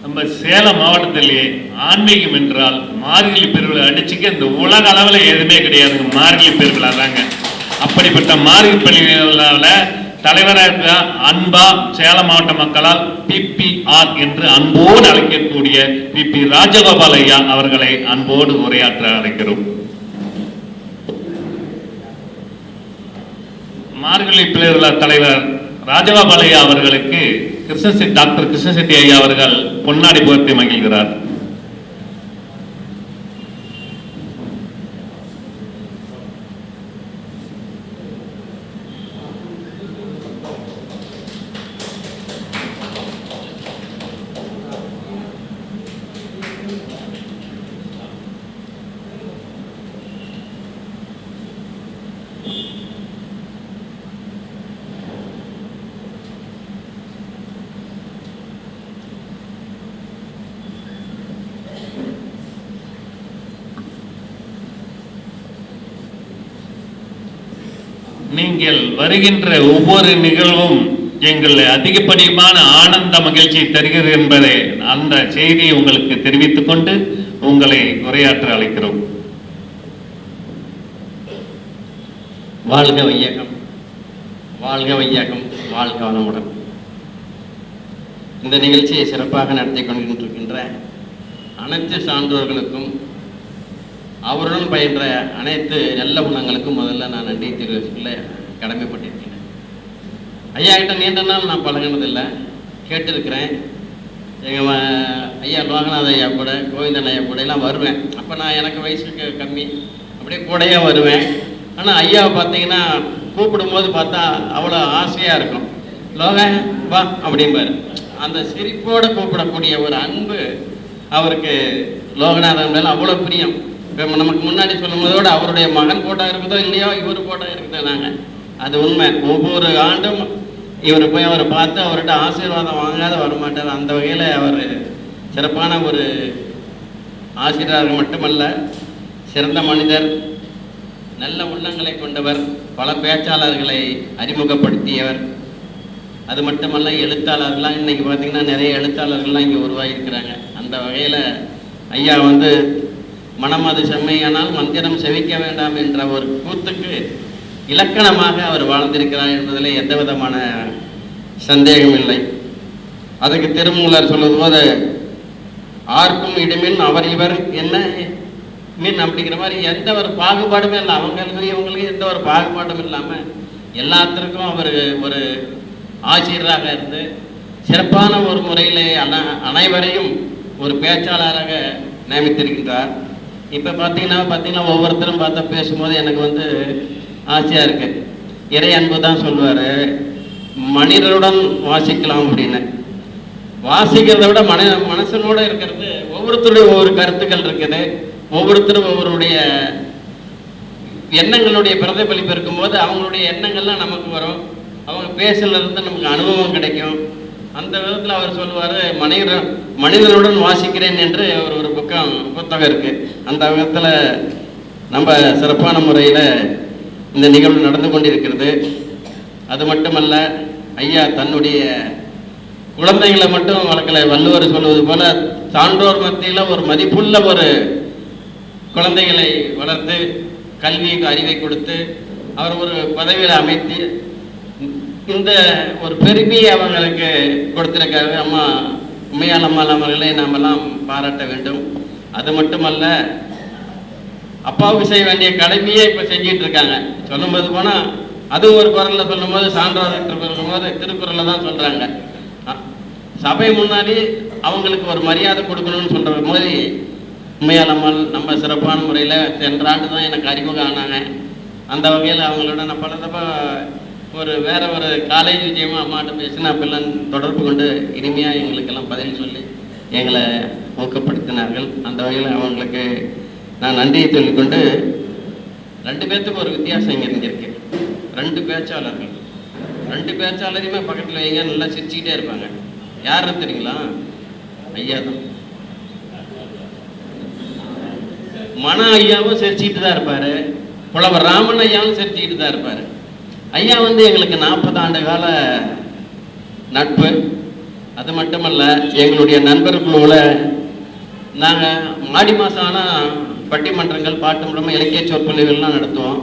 நம்ம சேலம் மாவட்டத்திலேயே ஆன்மீகம் என்றால் மார்கழி பெருவிழா அடிச்சுக்க இந்த உலக அளவில் எதுவுமே கிடையாதுங்க. மார்கழி பெருவிழா தாங்க. அப்படிப்பட்ட மார்கழி பெருவிழாவில் தலைவராக அன்பா சேலம் மாவட்ட மக்களால் PPR என்று அன்போடு அழைக்கக்கூடிய PP ராஜகோபால் ஐயா அவர்களை அன்போடு உரையாற்ற அழைக்கிறோம். மார்கழி பெருவிழா தலைவர் ராஜகோபால் ஐயா அவர்களுக்கு டாக்டர் கிருஷ்ணசெட்டி ஐயா அவர்கள் பொன்னாடி புகழ்த்தி மகிழ்கிறார். நீங்கள் வருகின்ற ஒவ்வொரு நிகழ்வும் எங்கள் அதிகப்படியான ஆனந்த மகிழ்ச்சி தருகிறது என்பதை அந்த செய்தியை உங்களுக்கு தெரிவித்துக் கொண்டு உங்களை உரையாற்ற அழைக்கிறோம். வாழ்க வையகம், வாழ்க வையகம், வாழ்க வளமுடன். இந்த நிகழ்ச்சியை சிறப்பாக நடத்தி கொண்டிருக்கின்ற அனைத்து சான்றோர்களுக்கும் அவருடன் பயின்ற அனைத்து நல்ல குணங்களுக்கும் முதல்ல நான் நன்றி தெரிவிச்சுக்கல கடமைப்பட்டிருக்கிறேன். ஐயா கிட்ட நீண்ட நாள் நான் பழகினதில்லை, கேட்டிருக்கிறேன். எங்கள் ஐயா லோகநாத ஐயா கூட கோவிந்தன் ஐயா கூட எல்லாம் வருவேன். அப்போ நான் எனக்கு வயசுக்கு கம்மி, அப்படியே கூடையே வருவேன். ஆனால் ஐயாவை பார்த்தீங்கன்னா கூப்பிடும்போது பார்த்தா அவ்வளோ ஆசையாக இருக்கும். லோக வா அப்படிம்பாரு. அந்த சிரிப்போடு கூப்பிடக்கூடிய ஒரு அன்பு அவருக்கு லோகநாதன் மேலே அவ்வளோ பிரியம். இப்போ நமக்கு முன்னாடி சொல்லும் போதோடு அவருடைய மகன் போட்டோ இருக்குதோ இல்லையோ இவர் போட்டோ இருக்குதோ நாங்கள், அது உண்மை. ஒவ்வொரு ஆண்டும் இவர் போய் அவரை பார்த்து அவர்கிட்ட ஆசீர்வாதம் வாங்காத வரமாட்டார். அந்த வகையில் அவர் சிறப்பான ஒரு ஆசிரியர் மட்டுமல்ல, சிறந்த மனிதர், நல்ல உள்ளங்களை கொண்டவர், பல பேச்சாளர்களை அறிமுகப்படுத்தியவர். அது மட்டுமல்ல, எழுத்தாளர்கள்லாம் இன்னைக்கு பார்த்தீங்கன்னா நிறைய எழுத்தாளர்கள்லாம் இங்கே உருவாகியிருக்கிறாங்க. அந்த வகையில் ஐயா மனமது செம்மையானால் மந்திரம் செவிக்க வேண்டாம் என்ற ஒரு கூத்துக்கு இலக்கணமாக அவர் வாழ்ந்திருக்கிறார் என்பதில் எந்த விதமான சந்தேகம் இல்லை. அதுக்கு திருமூலர் சொல்வது போது ஆர்க்கும் இடுமின் அவர் இவர் என்ன மீன் அப்படிங்கிற மாதிரி எந்த ஒரு பாகுபாடுமே இல்லை. அவங்களுக்கு இவங்களுக்கு எந்த ஒரு பாகுபாடும் இல்லாமல் எல்லாத்திற்கும் அவர் ஒரு ஆசிரியராக இருந்து சிறப்பான ஒரு முறையில் அனைவரையும் ஒரு பேச்சாளராக நியமித்திருக்கின்றார். இப்போ பார்த்தீங்கன்னா ஒவ்வொருத்தரும் பார்த்தா பேசும்போது எனக்கு ஆசையாக இருக்குது. இறை அன்பு தான் சொல்லுவார், மனிதருடன் வாசிக்கலாம் அப்படின்னு. வாசிக்கிறத விட மனசனோட இருக்கிறது. ஒவ்வொருத்தருடைய ஒவ்வொரு கருத்துக்கள் இருக்குது, ஒவ்வொருத்தரும் ஒவ்வொருடைய எண்ணங்களுடைய பிரதிபலிப்பு இருக்கும்போது அவங்களுடைய எண்ணங்கள்லாம் நமக்கு வரும். அவங்க பேசலேருந்து நமக்கு அனுபவம் கிடைக்கும். அந்த விதத்தில் அவர் சொல்லுவார், மனிதனுடன் வாசிக்கிறேன் என்று ஒரு புத்தகம் இருக்குது. அந்த விதத்தில் நம்ம சிறப்பான முறையில் இந்த நிகழ்வு நடந்து கொண்டிருக்கிறது. அது மட்டுமல்ல, ஐயா தன்னுடைய குழந்தைகளை மட்டும் வளர்க்கலை. வள்ளுவர் சொல்வது போல சான்றோர் மத்தியில் ஒரு மதிப்புள்ள ஒரு குழந்தைகளை வளர்த்து கல்விக்கு அறிவை கொடுத்து அவர் ஒரு பதவியில் அமைத்து இந்த ஒரு பெருமையை அவங்களுக்கு கொடுத்திருக்காரு. அம்மா உண்மையால் அம்மாள் அவர்களை நாமெல்லாம் பாராட்ட வேண்டும். அது மட்டுமல்ல, அப்பாவுக்கு செய்ய வேண்டிய கடமையே இப்போ செஞ்சிட்டு இருக்காங்க. சொல்லும்போது போனால் அதுவும் ஒரு குரலில் சொல்லும்போது சான்றோர் சொல்லும்போது திருக்குறளில் தான் சொல்கிறாங்க. சபை முன்னாடி அவங்களுக்கு ஒரு மரியாதை கொடுக்கணும்னு சொல்கிற மாதிரி உண்மையால் அம்மாள் நம்ம சிறப்பான முறையில் சென்ற ஆண்டு தான் எனக்கு அறிமுகம் ஆனாங்க. அந்த வகையில் அவங்களோட நான் பல தப்பா வேற ஒரு காலேஜ் விஷயமா அம்மாட்ட பேசினா அப்பெல்லாம் தொடர்பு கொண்டு இனிமையாக எங்களுக்கெல்லாம் பதில் சொல்லி எங்களை ஊக்கப்படுத்தினார்கள். அந்த வகையில் அவங்களுக்கு நான் நன்றியை சொல்லிக்கொண்டு, 2 பேர்த்துக்கு ஒரு வித்தியாசம் இங்கே இருந்திருக்கு. 2 பேச்சாளர்கள், 2 பேச்சாளரையுமே பக்கத்தில் வைங்க, நல்லா சிரிச்சுக்கிட்டே இருப்பாங்க. யாருன்னு தெரியுங்களா? ஐயா தான். மன ஐயாவும் சிரிச்சுக்கிட்டு தான் இருப்பார், புலவர் ராமன் ஐயாவும் சிரிச்சுக்கிட்டு தான் இருப்பார். ஐயா எங்களுக்கு 40 ஆண்டு கால நட்பு. அது மட்டுமல்ல, எங்களுடைய நண்பர் குழுவில் நாங்கள் மாடி மாதம் ஆனால் பட்டிமன்றங்கள், பாட்டுமன்றம், இலக்கிய சொற்பொழிவுகள்லாம் நடத்துவோம்.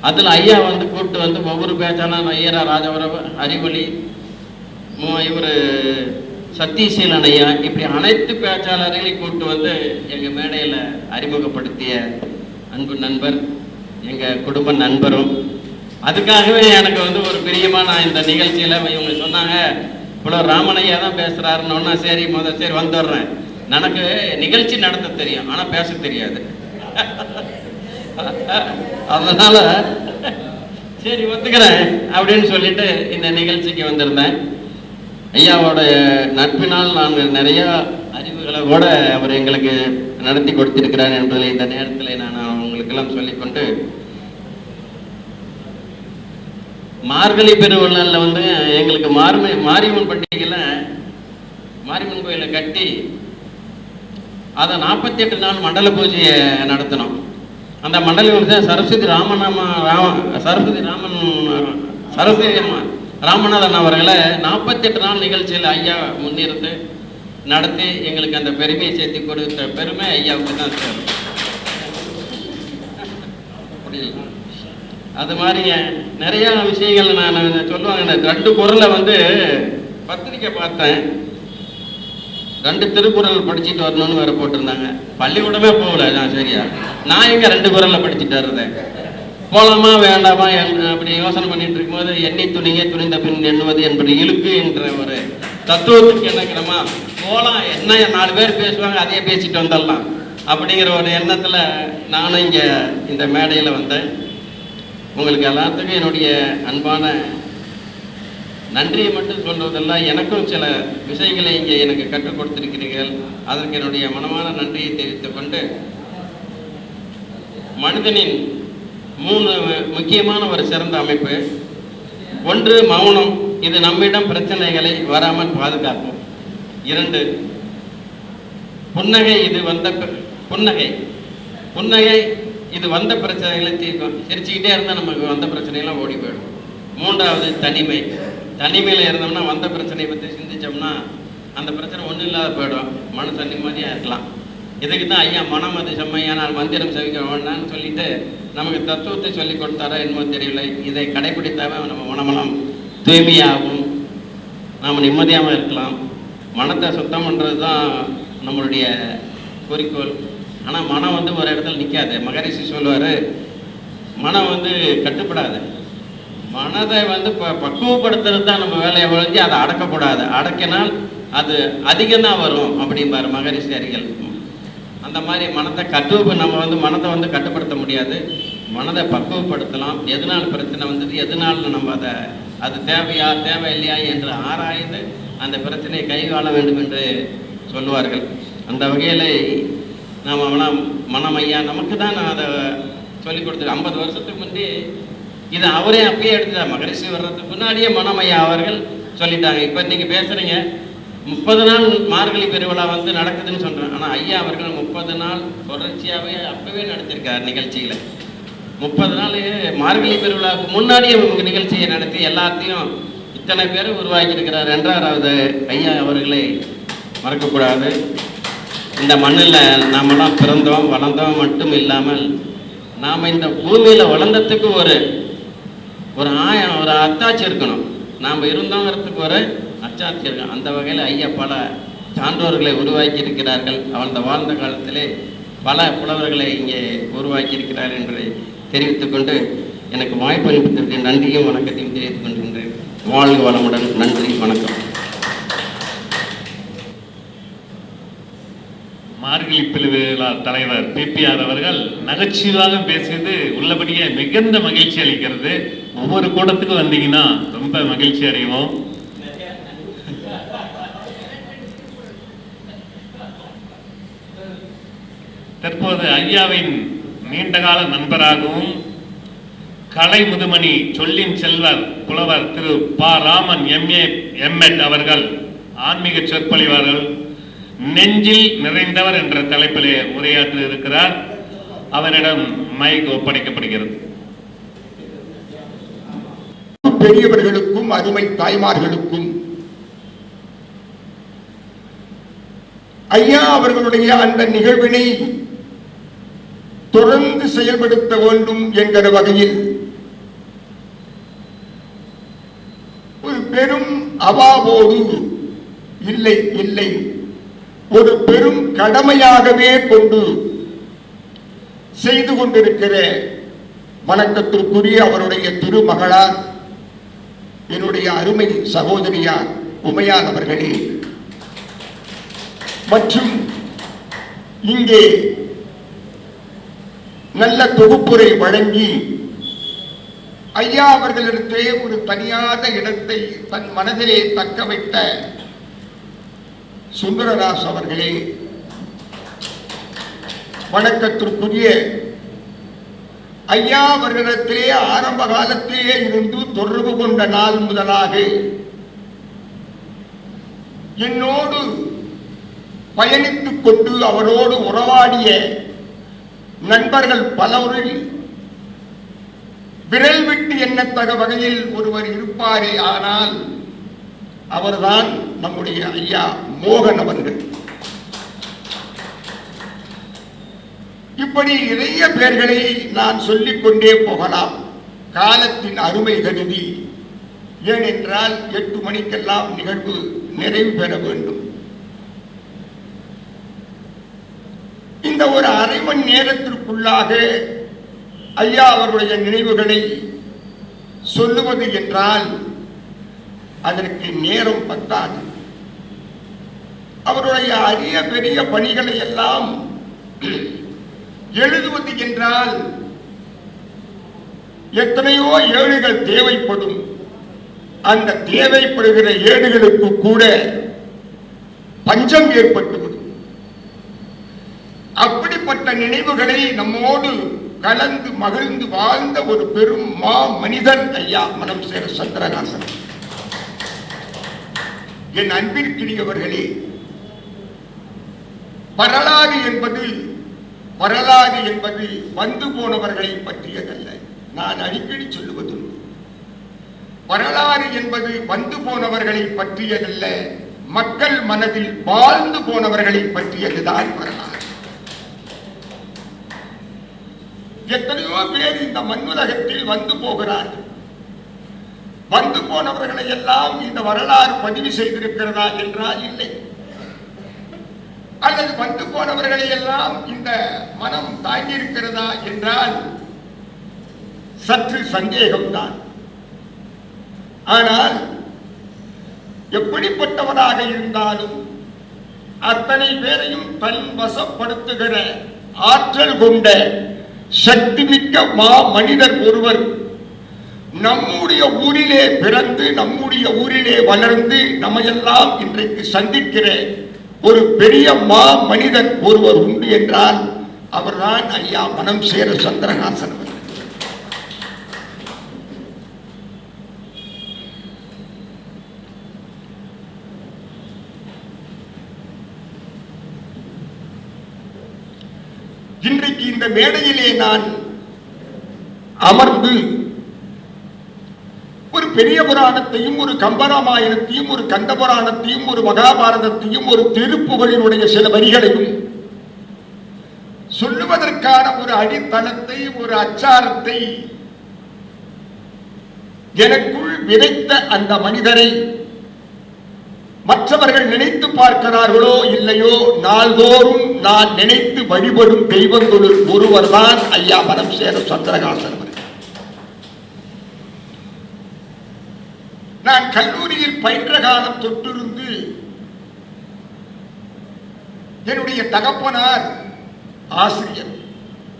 அதில் ஐயா வந்து கூப்பிட்டு வந்து ஒவ்வொரு பேச்சாளர் ஐயரா ராஜவரவு, அறிவொளி, இவர் சத்தியசீலன் ஐயா, இப்படி அனைத்து பேச்சாளர்களையும் கூப்பிட்டு வந்து எங்கள் மேடையில் அறிமுகப்படுத்திய அன்பு நண்பர், எங்கள் குடும்ப நண்பரும். அதுக்காகவே எனக்கு வந்து ஒரு பிரியமாக நான் இந்த நிகழ்ச்சியில் இவங்க சொன்னாங்க இவ்வளோ ராமனையா தான் பேசுகிறாருன்னு. சரி சரி வந்துடுறேன். எனக்கு நிகழ்ச்சி நடத்த தெரியும், ஆனால் பேச தெரியாது. அதனால சரி ஒத்துக்கிறேன் அப்படின்னு சொல்லிட்டு இந்த நிகழ்ச்சிக்கு வந்திருந்தேன். ஐயாவோட நட்பினால் நாங்கள் நிறைய அறிவுகளை கூட அவர் எங்களுக்கு நடத்தி கொடுத்திருக்கிறார் என்பதை இந்த நேரத்தில் நான் உங்களுக்கெல்லாம் சொல்லிக்கொண்டு, மார்கழி பெருவிழாவில் வந்து எங்களுக்கு மாரியம்மன் பண்டிகையில் மாரியம்மன் கோயிலை கட்டி அதை 48 நாள் மண்டல பூஜையை நடத்தினோம். அந்த மண்டல பூஜை சரஸ்வதி ராமநாதன் அவர்களை 48 நாள் நிகழ்ச்சியில் ஐயா முன்னிருந்து நடத்தி எங்களுக்கு அந்த பெருமையை சேர்த்து கொடுத்த பெருமை ஐயாவுக்கு தான் சேரும். அது மாதிரி நிறைய விஷயங்கள் நான் சொல்லுவாங்க. 2 குறளை வந்து பத்திரிக்கை பார்த்தேன். 2 திருக்குறள் படிச்சுட்டு வரணும்னு வேற போட்டிருந்தாங்க. பள்ளிக்கூடமே போகல நான். சரியா நான் எங்க 2 குறளை படிச்சுட்டு வர்றேன்? போலாமா வேண்டாமா அப்படி யோசனை பண்ணிட்டு இருக்கும்போது, எண்ணி துணிங்க துணிந்த பின் எண்ணுவது என்பது இழுக்கு என்ற ஒரு தத்துவத்துக்கு என்னக்கிறோமா, போலாம், என்ன 4 பேர் பேசுவாங்க, அதையே பேசிட்டு வந்துடலாம் அப்படிங்கிற ஒரு எண்ணத்துல நானும் இங்க இந்த மேடையில வந்தேன். உங்களுக்கு எல்லாத்துக்கும் என்னுடைய அன்பான நன்றியை மட்டும் சொல்வதெல்லாம், எனக்கும் சில விஷயங்களை இங்கே எனக்கு கற்றுக் கொடுத்திருக்கிறீர்கள். அதற்கு என்னுடைய மனமான நன்றியை தெரிவித்துக் கொண்டு, மனிதனின் 3 முக்கியமான ஒரு சிறந்த அமைப்பு. 1 மௌனம், இது நம்மிடம் பிரச்சனைகளை வராமல் பாதுகாக்கும். 2 புன்னகை, புன்னகை இது வந்த பிரச்சனைகளை தீர்க்கும். சிரிச்சுக்கிட்டே இருந்தால் நமக்கு வந்த பிரச்சனையெல்லாம் ஓடி போயிடும். 3வது தனிமையில் இருந்தோம்னா வந்த பிரச்சனையை பற்றி சிந்திச்சோம்னா அந்த பிரச்சனை ஒன்றும் இல்லாத போயிடும், மனசு நிம்மதியாக இருக்கலாம். இதுக்கு தான் ஐயா மனம் அது செம்மையானால் மந்திரம் செவிக்க வேண்டான்னு சொல்லிட்டு நமக்கு தத்துவத்தை சொல்லி கொடுத்தாரோ என்னமோ தெரியல. இதை கடைபிடித்தாவே நம்ம மனமலம் தூய்மையாகவும் நாம் நிம்மதியாகவும் இருக்கலாம். மனத்தை சுத்தம் பண்ணுறது தான் நம்மளுடைய குறிக்கோள். ஆனால் மனம் வந்து ஒரு இடத்துல நிற்காது. மகரிஷி சொல்லுவார், மனம் வந்து கட்டுப்படாது. மனதை வந்து பக்குவப்படுத்துறது தான் நம்ம வேலையை ஒழிஞ்சு அதை அடக்கக்கூடாது. அடக்கினால் அது அதிகம்தான் வரும் அப்படிம்பார் மகரிஷியர்கள். அந்த மாதிரி நம்ம வந்து மனதை வந்து கட்டுப்படுத்த முடியாது. மனதை பக்குவப்படுத்தலாம். எதனால் பிரச்சனை வந்தது, எதனால் நம்ம அது தேவையா தேவையில்லையா என்று ஆராய்ந்து அந்த பிரச்சனையை கையாள வேண்டும் என்று சொல்லுவார்கள். அந்த வகையில் நாம் மனமையா நமக்கு தான் நான் அதை சொல்லிக் கொடுத்துருக்கேன். 50 வருஷத்துக்கு முன்னே இதை அவரே அப்பயே எடுத்துட்டார். மகரிஷி வர்றதுக்கு முன்னாடியே மனமையா அவர்கள் சொல்லிட்டாங்க. இப்போ நீங்கள் பேசுகிறீங்க 30 நாள் மார்கழி பெருவிழா வந்து நடக்குதுன்னு சொல்கிறேன். ஆனால் ஐயா அவர்கள் 30 நாள் தொடர்ச்சியாகவே அப்பவே நடத்திருக்கார் நிகழ்ச்சியில். 30 நாள் மார்கழி பெருவிழாவுக்கு முன்னாடியே உங்கள் நிகழ்ச்சியை நடத்தி எல்லாத்தையும் இத்தனை பேர் உருவாக்கியிருக்கிறார். 2வது ஐயா அவர்களை மறக்கக்கூடாது. இந்த மண்ணில் நாமெல்லாம் பிறந்தோம் வளர்ந்தோம் மட்டும் இல்லாமல் நாம் இந்த பூமியில் வளர்ந்ததுக்கு ஒரு அத்தாட்சி இருக்கணும். நாம் இருந்தோங்கிறதுக்கு ஒரு அச்சாட்சி இருக்கணும். அந்த வகையில் ஐயா பல சான்றோர்களை உருவாக்கி இருக்கிறார்கள். வாழ்ந்த காலத்திலே பல புலவர்களை இங்கே உருவாக்கி இருக்கிறார் என்பதை தெரிவித்துக்கொண்டு எனக்கு வாய்ப்பு அளிப்பதற்கு நன்றியும் வணக்கத்தையும் தெரிவித்துக் கொண்டிருக்கின்றேன். வாழ்க வளமுடன். நன்றி, வணக்கம். மார்கழி பெருவிழா தலைவர் PPR அவர்கள் நகைச்சுவாக பேசியது உள்ளபடியே மிகுந்த மகிழ்ச்சி அளிக்கிறது. ஒவ்வொரு கூட்டத்துக்கும் வந்தீங்கன்னா ரொம்ப மகிழ்ச்சி அடைவோம். தற்போது ஐயாவின் நீண்டகால நண்பராகவும் கலை முதுமணி சொல்லின் செல்வர் புலவர் திரு ப. ராமன் MA M.Ed அவர்கள் ஆன்மீக சொற்பொழிவாளர்கள் நெஞ்சில் நிறைந்தவர் என்ற தலைப்பிலே உரையாற்ற இருக்கிறார். அவரிடம் மைக் ஒப்படைக்கப்படுகிறது. பெரியவர்களுக்கும் அருமை தாய்மார்களுக்கும் ஐயா அவர்களுடைய அந்த நிகழ்வினை தொடர்ந்து செயல்படுத்த வேண்டும் என்கிற வகையில் ஒரு பெரும் அவாவோடு இல்லை இல்லை ஒரு பெரும் கடமையாகவே கொண்டு செய்து கொண்டிருக்கிற வணக்கத்திற்குரிய அவருடைய திருமகளார் என்னுடைய அருமை சகோதரியார் உமையான் அவர்களே மற்றும் இங்கே நல்ல தொகுப்புரை வழங்கி ஐயா அவர்களிடத்திலே ஒரு தனியாத இடத்தை தன் மனதிலே தக்க வைத்த சுந்தரராஸ் அவர்களே, வணக்கத்திற்குரிய ஐயா அவர்களிடத்திலே ஆரம்ப காலத்திலே இருந்து தொடர்பு கொண்ட நாள் முதலாக என்னோடு பயணித்துக் கொண்டு அவரோடு உறவாடிய நண்பர்கள் பலரில் விரல் விட்டு எண்ணத்தக வகையில் ஒருவர் இருப்பாரே, ஆனால் அவர்தான் நம்முடைய ஐயா மோகன் அவர்கள். இப்படி நிறைய பேர்களை நான் சொல்லிக் கொண்டே போகலாம், காலத்தின் அருமை கருதி. ஏனென்றால் 8 மணிக்கெல்லாம் நிகழ்வு நிறைவு பெற வேண்டும். இந்த ஒரு அரை மணி நேரத்திற்குள்ளாக ஐயா அவருடைய நினைவுகளை சொல்லுவது என்றால் அதற்கு நேரம் பத்தாது. அவருடைய அரிய பெரிய பணிகளை எல்லாம் எழுதுவது என்றால் எத்தனையோ ஏடுகள் தேவைப்படும். அந்த தேவைப்படுகிற ஏடுகளுக்கு கூட பஞ்சம் ஏற்பட்டுவிடும். அப்படிப்பட்ட நினைவுகளை நம்மோடு கலந்து மகிழ்ந்து வாழ்ந்த ஒரு பெரும் மா மனிதன் ஐயா மனம் சேர சந்திரகாசன். என் அன்பிற்கினியவர்களே, வரலாறு என்பது வந்து போனவர்களை பற்றியதல்ல. நான் அடிக்கடி சொல்லுவது, வரலாறு என்பது வந்து போனவர்களை பற்றியதல்ல, மக்கள் மனதில் வாழ்ந்து போனவர்களை பற்றியதுதான் வரலாறு. எத்தனையோ பேர் இந்த மண்ணுலகத்தில் வந்து போகிறார்கள். வந்து போனவர்களை எல்லாம் இந்த வரலாறு பதிவு செய்திருக்கிறதா என்றால் இல்லை. அல்லது வந்து போனவர்களை எல்லாம் இந்த மனம் தாங்கியிருக்கிறதா என்றால் சற்று சந்தேகம்தான். ஆனால் எப்படிப்பட்டவராக இருந்தாலும் அத்தனை பேரையும் தன் வசப்படுத்துகிற ஆற்றல் கொண்ட சக்தி மிக்க மா மனிதர் ஒருவர் நம்முடைய ஊரிலே பிறந்து நம்முடைய ஊரிலே வளர்ந்து நம்மையெல்லாம் இன்றைக்கு சந்திக்கிற ஒரு பெரிய மா மனிதர் ஒருவர் உண்டு என்றால் அவர்தான் ஐயா மனம் சேர சந்திரகாசன். இன்றைக்கு இந்த மேடையிலே நான் அமர்ந்து ஒரு பெரிய புராணத்தையும் ஒரு கம்பராமாயணத்தையும் ஒரு கந்த புராணத்தையும் ஒரு மகாபாரதத்தையும் ஒரு திருப்புகழினுடைய சில வரிகளையும் சொல்லுவதற்கான ஒரு அடித்தளத்தை ஒரு அச்சாரத்தை எனக்குள் விதைத்த அந்த மனிதரை மற்றவர்கள் நினைத்து பார்க்கிறார்களோ இல்லையோ, நாள்தோறும் நான் நினைத்து வழிபடும் தெய்வங்களுள் ஒருவர் தான் ஐயா மனம் சேர சந்திரகாசன். நான் கல்லூரியில் பயின்ற காலம் தொட்டிருந்து என்னுடைய தகப்பனார் ஆசிரியர்,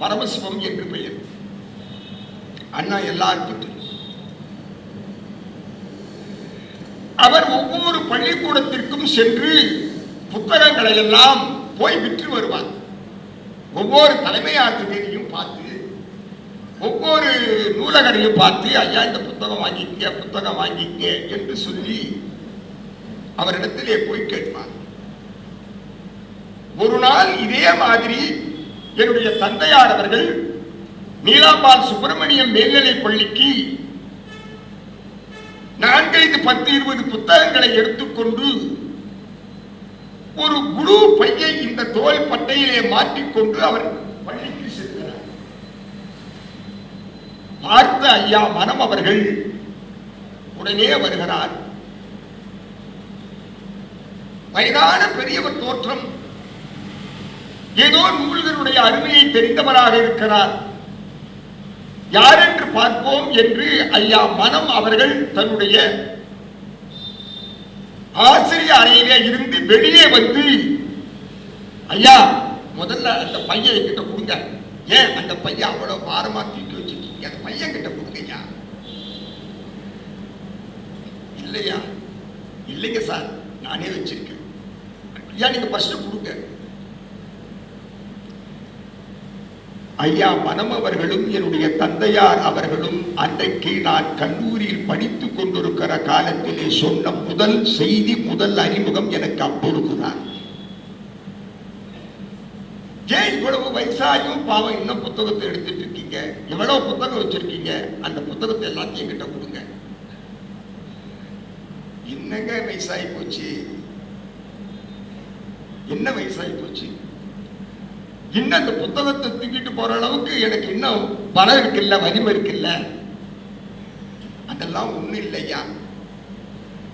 பரமசிவம் என்று பெயர். அண்ணா எல்லாருக்கும் தெரியும். அவர் ஒவ்வொரு பள்ளிக்கூடத்திற்கும் சென்று புத்தகங்களை எல்லாம் போய் விற்று வருவார். ஒவ்வொரு தலைமை ஆசிரியரையும் பார்த்து, ஒவ்வொரு நூலகரையும் பார்த்து, ஐயா இந்த புத்தகம் வாங்கிக்க என்று சொல்லி அவரிடத்திலே போய் கேட்பார். ஒரு நாள் இதே மாதிரி என்னுடைய தந்தையானவர்கள் நீலாம்பாள் சுப்பிரமணியம் மேல்நிலை பள்ளிக்கு 4, 5, 10, 20 புத்தகங்களை எடுத்துக்கொண்டு ஒரு குழு பையை இந்த தோல் பட்டையிலே மாற்றிக்கொண்டு அவர் பள்ளிக்கு செல்கிறார். பார்த்த ஐயா மனம் அவர்கள் உடனே வருகிறார். வயதான பெரியவர் தோற்றம், ஏதோ நூல்களுடைய அருமையை தெரிந்தவராக இருக்கிறார். யார் என்று பார்ப்போம் என்று ஐயா மனம் அவர்கள் தன்னுடைய ஆசிரியர் அறையிலே இருந்து வெளியே வந்து, ஐயா முதல்ல அந்த பையன் கிட்ட கொடுங்க. ஏன் அந்த பையன் அவ்வளவு பாரமா தூக்கி வச்சிருக்கீங்க, அந்த பையன் கிட்ட கொடுங்கய்யா. இல்லையா, இல்லைங்க சார் நானே வச்சிருக்கேன். ஐயா நீங்க ஃபர்ஸ்ட் கொடுங்க. ஐயா மனம் அவர்களும் என்னுடைய தந்தையார் அவர்களும் அன்றைக்கு நான் கல்லூரியில் படித்துக் கொண்டிருக்கிற காலத்திலே சொன்ன முதல் செய்தி, முதல் அறிமுகம் எனக்கு அப்பொழுதுதான். ஏன் இவ்வளவு வயசாயும் பாவம் இன்னும் புத்தகத்தை எடுத்துட்டு இருக்கீங்க, எவ்வளவு புத்தகம் வச்சிருக்கீங்க, அந்த புத்தகத்தை எல்லாத்தையும் கிட்ட கொடுங்க. என்னங்க வயசாகி போச்சு, என்ன வயசாகி போச்சு, இன்னும் அந்த புத்தகத்தை தூக்கிட்டு போற அளவுக்கு எனக்கு இன்னும் பணம் இருக்குல்ல, வலிமை இருக்குல்ல. அதெல்லாம் ஒண்ணும் இல்லையா,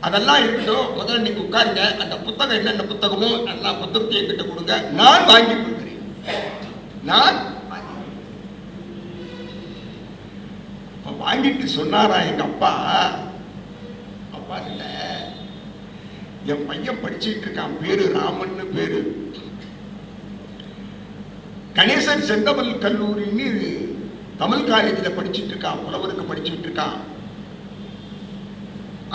அதெல்லாம் இருக்கட்டும். முதல்ல நீங்க உட்காருங்க, அந்த புத்தகம் என்னென்ன புத்தகமோ எல்லா புத்தகத்தையும் கிட்ட கொடுங்க, நான் வாங்கி கொடுக்குறேன். நான் வாங்கிட்டு சொன்னாரா எங்க அப்பா, அப்பா இல்ல என் பையன் படிச்சுட்டு இருக்கான், பேரு ராமன்னு பேரு, கணேசன் செந்தமிழ் கல்லூரின்னு தமிழ் காலேஜில் படிச்சுட்டு இருக்கான், புலவருக்கு படிச்சுட்டு இருக்கான்.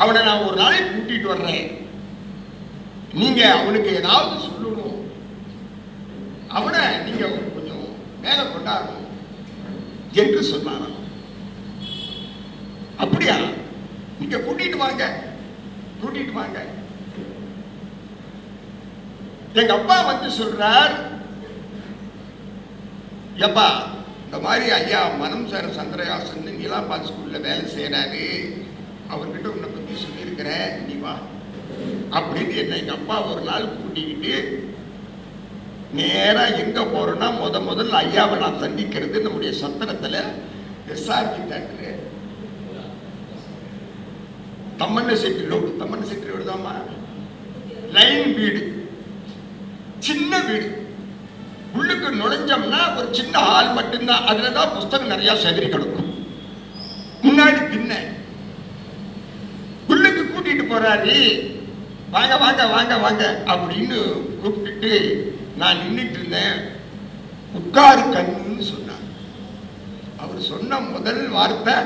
அவனை நான் ஒரு நாளைக்கு கூட்டிட்டு வர்றேன், நீங்க அவனுக்கு ஏதாவது சொல்லணும், அவனை நீங்க கொஞ்சம் மேல கொண்டாடணும் என்று சொன்னாராம். அப்படியா, நீங்க கூட்டிட்டு வாங்க, கூட்டிட்டு வாங்க. எங்க அப்பா வந்து சொல்றார், எப்பா இந்த மாதிரி ஐயா மனம் சார் சந்திரகாசன் நீலாபால் ஸ்கூல்ல வேலை செய்யறாரு, அவர்கிட்ட உன்னை பத்தி சொல்லியிருக்கிறேன், நீ வா அப்படின்னு என்ன எங்க அப்பா ஒரு நாள் கூட்டிக்கிட்டு நேரா எங்க போறோம்னா, முதல்ல ஐயாவை நான் சந்திக்கிறது நம்முடைய சத்திரத்துல எஸ்ஆர்பி தேட்டரு, தம்மண்ண செட்டி ரோடு தான்மா, லைன் வீடு, சின்ன வீடு, உள்ளுக்கு நுழைஞ்சோம்னா ஒரு சின்ன ஹால் மட்டும்தான், அதுலதான் புஸ்தகம் நிறைய செதறி கிடக்கும். முன்னாடி தின்ன உள்ளுக்கு கூட்டிட்டு போறாரு, வாங்க வாங்க வாங்க வாங்க அப்படின்னு கூப்பிட்டுட்டு நான் நின்றுட்டு இருந்தேன். உட்காரு கண்ணுன்னு சொன்னார். அவர் சொன்ன முதல் வார்த்தை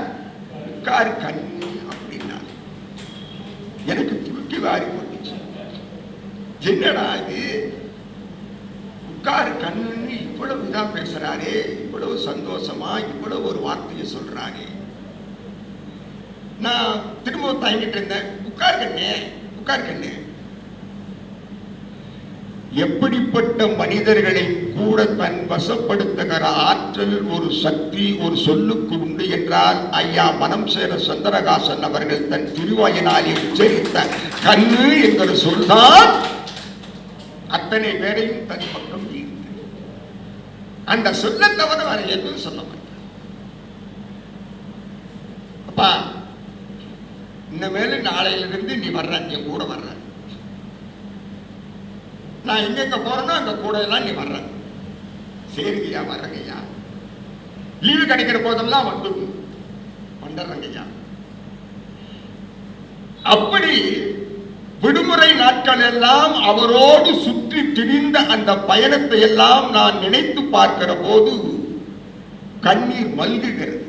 உட்காரு கண்ணு அப்படின்னா எனக்கு தூக்கி வாரி போட்டுச்சு. என்னடா இது, உட்காரு கண்ணுன்னு இவ்வளவு இதா பேசுறாரே, இவ்வளவு சந்தோஷமா இவ்வளவு ஒரு வார்த்தையை சொல்றாரே. நான் திரும்ப தாங்கிட்டு இருந்தேன், உட்கார் கண்ணே உட்கார் கண்ணே. எப்படிப்பட்ட மனிதர்களை கூட தன் வசப்படுத்துகிற ஆற்றல் ஒரு சக்தி ஒரு சொல்லுக்கு உண்டு என்றால் ஐயா மனம் சேர சந்திரகாசன் அவர்கள் தன் திருவாயினாலே உச்சரித்த கண்ணு என்கிற சொல்தான் அத்தனை பேரையும் தன் பக்கம் ஈர்த்து. அந்த சொல்ல தவிர வேற எதுவும் சொல்ல மாட்டார். அப்பா இனிமேல் நாளையிலிருந்து நீ வர்ற, என் கூட வர்ற, நான் எங்க போறேனோ அங்க கூட எல்லாம் நீ வர்ற. சரிங்கய்யா வர்றங்கய்யா, லீவு கிடைக்கிற போதெல்லாம் வந்துடுறங்கய்யா. அப்படி விடுமுறை நாட்கள் எல்லாம் அவரோடு சுற்றி திரிந்த அந்த பயணத்தை எல்லாம் நான் நினைத்து பார்க்கிற போது கண்ணீர் மல்குகிறது.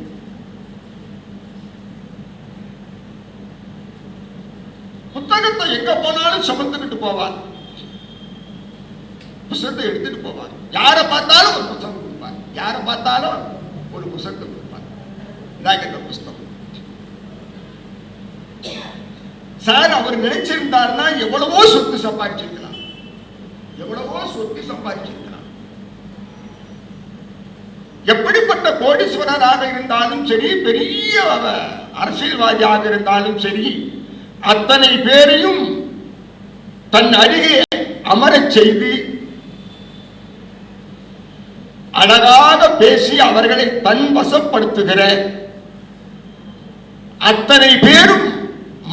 புத்தகத்தை எங்க போனாலும் சுமந்துக்கிட்டு போவார், புத்தகத்தை எடுத்துட்டு போவார். யாரை பார்த்தாலும் ஒரு புத்தகம் கொடுப்பார், யாரை பார்த்தாலும் ஒரு புத்தகத்தை கொடுப்பார். இதாங்க இந்த புத்தகம். சார் அவர் நினைச்சிருந்தார்னா எவ்வளவோ சொத்து சம்பாதிச்சிருக்கலாம், எவ்வளவோ சொத்து சம்பாதிச்சிருக்கலாம். எப்படிப்பட்ட கோடீஸ்வரராக இருந்தாலும் சரி, பெரிய அரசியல்வாதியாக இருந்தாலும் சரி, அத்தனை பேரையும் தன் அருகே அமரச் செய்து அழகாக பேசி அவர்களை தன் வசப்படுத்துகிற அத்தனை பேரும்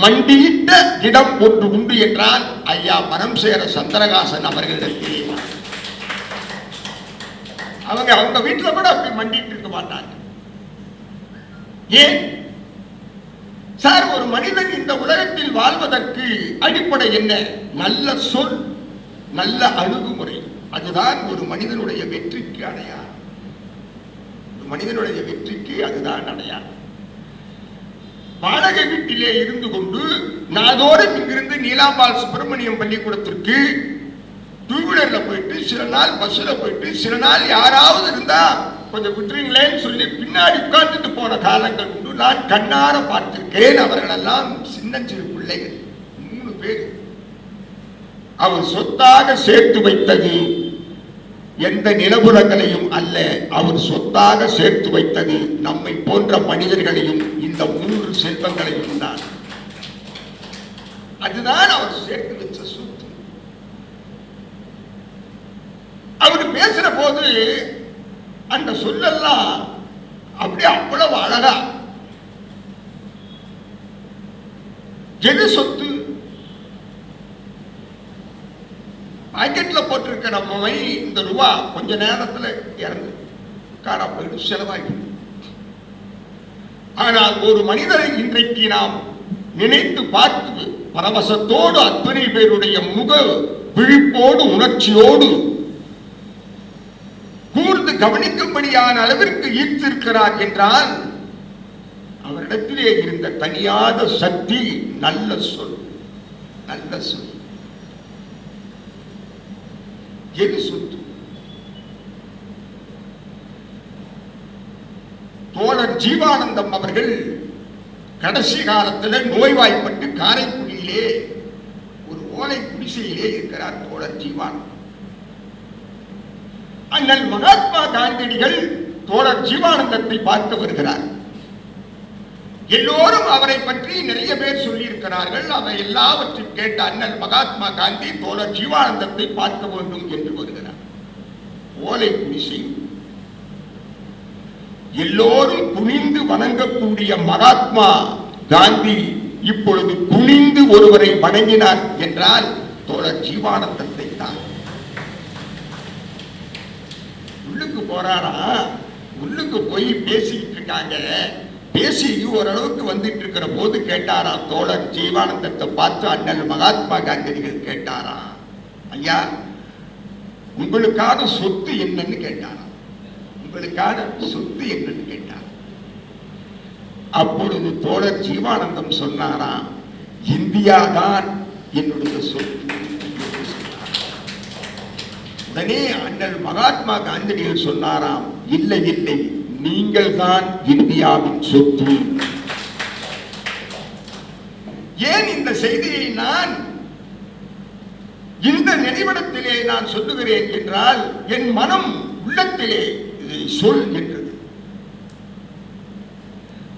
மண்டியிட்ட இடம் ஒன்று உண்டு என்றால் ஐயா மனம் சேர சந்திரகாசன் அவர்களிடத்தில் அவங்க வீட்டுல கூட அப்படி மண்டிட்டு இருக்க மாட்டாங்க. ஏன் சார், ஒரு மனிதன் இந்த உலகத்தில் வாழ்வதற்கு அடிப்படை என்ன? நல்ல சொல், நல்ல அணுகுமுறை. அதுதான் ஒரு மனிதனுடைய வெற்றிக்கு அடையாளம். ஒரு மனிதனுடைய வெற்றிக்கு அதுதான் அடையாளம். வாடகை வீட்டிலே இருந்து கொண்டு நாதோறும் இங்கிருந்து நீலாம்பாள் சுப்பிரமணியம் பள்ளிக்கூடத்திற்கு டூ வீலர்ல போயிட்டு, சில நாள் பஸ்ல போயிட்டு, சில நாள் யாராவது இருந்தா கொஞ்சம் விட்டுறீங்களேன்னு சொல்லி பின்னாடி உட்கார்ந்துட்டு போன காலங்கள் உண்டு. நான் கண்ணார பார்த்திருக்கேன். அவர்களெல்லாம் சின்னஞ்சிறு பிள்ளைகள், 3 பேர். அவர் சொத்தாக சேர்த்து வைத்தது எந்த நிலபுலங்களையும் அல்ல, அவர் சொத்தாக சேர்த்து வைத்தது நம்மை போன்ற மனிதர்களையும் இந்த 3 செல்வங்களையும் தான். அதுதான் அவர் சேர்த்து வச்ச சொத்து. அவர் பேசுற போது அந்த சொல்லெல்லாம் அப்படியே அவ்வளவு அழகா. எது சொத்து? பாக்கெட்ல போட்டிருக்க நம்ம இந்த ரூபா கொஞ்ச நேரத்துல இறந்து காணா போயிட்டு செலவாகிடும். ஆனால் ஒரு மனிதரை இன்றைக்கு நாம் நினைத்து பார்த்து பரவசத்தோடு அத்தனை பேருடைய முக விழிப்போடு உணர்ச்சியோடு கூர்ந்து கவனிக்கும்படியான அளவிற்கு ஈர்த்திருக்கிறார் என்றால் அவரிடத்திலே இருந்த தனியாத சக்தி நல்ல சொல். நல்ல சொல். எது சொத்து? தோழர் ஜீவானந்தம் அவர்கள் கடைசி காலத்தில் நோய்வாய்ப்பட்டு காரைக்குடியிலே ஒரு ஓலை குடிசையிலே இருக்கிறார் தோழர் ஜீவானந்தம். அண்ணல் மகாத்மா காந்தியடிகள் தோழர் ஜீவானந்தத்தை பார்க்க வருகிறார். எல்லோரும் அவரை பற்றி நிறைய பேர் சொல்லி இருக்கிறார்கள். அவை எல்லாவற்றையும் கேட்ட அண்ணல் மகாத்மா காந்தி தோழர் ஜீவானந்தத்தை பார்க்க வேண்டும் என்று வருகிறார். ஓலை குடிசை. எல்லோரும் குனிந்து வணங்கக்கூடிய மகாத்மா காந்தி இப்பொழுது குனிந்து ஒருவரை வணங்கினார் என்றால் தோழர் ஜீவானந்தத்தை தான். உள்ளுக்கு போறாரா, உள்ளுக்கு போய் பேசிட்டு இருக்காங்க. பேசி ஓரளவுக்கு வந்துட்டு இருக்கிற போது கேட்டாரா தோழர் ஜீவானந்தத்தை பார்த்து அண்ணல் மகாத்மா காந்தியடிகள் கேட்டாரா, ஐயா உங்களுக்கான சொத்து என்னன்னு கேட்டாரா. உங்களுக்கான சொத்து என்னன்னு கேட்டார். அப்பொழுது தோழர் ஜீவானந்தம் சொன்னாரா, இந்தியா தான் என்னுடைய சொத்து. உடனே அண்ணல் மகாத்மா காந்தியடிகள் சொன்னாராம், இல்லை இல்லை, நீங்கள் தான் இந்தியாவின் சொத்து. ஏன் இந்த செய்தியை நான் இந்த நினைவிடத்திலே நான் சொல்லுகிறேன் என்றால், என் மனம் உள்ளத்திலே இதை சொல் என்றது.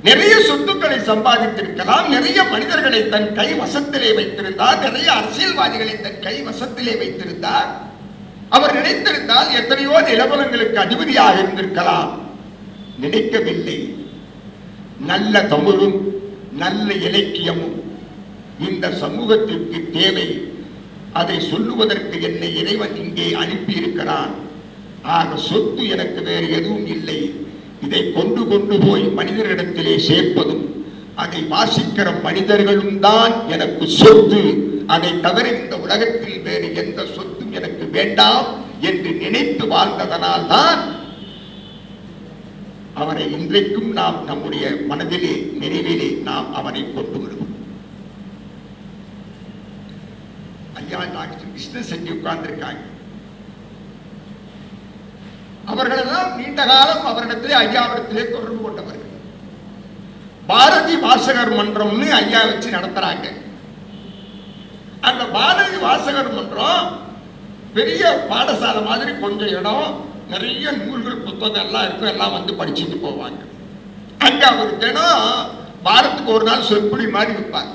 நிறைய சொத்துக்களை சம்பாதித்திருக்கலாம், நிறைய மனிதர்களை தன் கை வசத்திலே வைத்திருந்தார், நிறைய அரசியல்வாதிகளை தன் கை வசத்திலே வைத்திருந்தார். அவர் நினைத்திருந்தால் எத்தனையோ நிலவரங்களுக்கு அதிபதியாக இருந்திருக்கலாம். நினைக்கவில்லை. நல்ல தமிழும் நல்ல இலக்கியமும் இந்த சமூகத்திற்கு தேவை. அதை சொல்லுவதற்கு என்னை இறைவன் இங்கே அனுப்பி இருக்கிறான். ஆக சொத்து எனக்கு வேறு எதுவும் இல்லை. இதை கொண்டு போய் மனிதரிடத்திலே சேர்ப்பதும் அதை வாசிக்கிற மனிதர்களும் தான் எனக்கு சொத்து. அதை தவிர இந்த உலகத்தில் வேறு எந்த சொத்தும் எனக்கு வேண்டாம் என்று நினைத்து வாழ்ந்ததனால் தான் அவரை இன்றைக்கும் நாம் நம்முடைய மனதிலே நினைவிலே நாம் அவரை கொண்டு வருவோம். ஐயா டாக்டர் பிசினஸ் செஞ்சு உட்கார்ந்திருக்காங்க. அவர்களெல்லாம் நீண்ட காலம் அவரிடத்திலே ஐயாவிடத்திலே தொடர்பு கொண்டவர்கள். பாரதி வாசகர் மன்றம்னு ஐயா வச்சு நடத்துறாங்க. அந்த பாரதி வாசகர் மன்றம் பெரிய பாடசாலை மாதிரி, கொஞ்சம் இடம், நிறைய நூல்கள் புத்தகம் எல்லாம் இருக்கும். எல்லாம் வந்து படிச்சுட்டு போவாங்க. அங்க அவர் தினம் வாரத்துக்கு ஒரு நாள் சொற்பொழி மாதிரி வைப்பாங்க.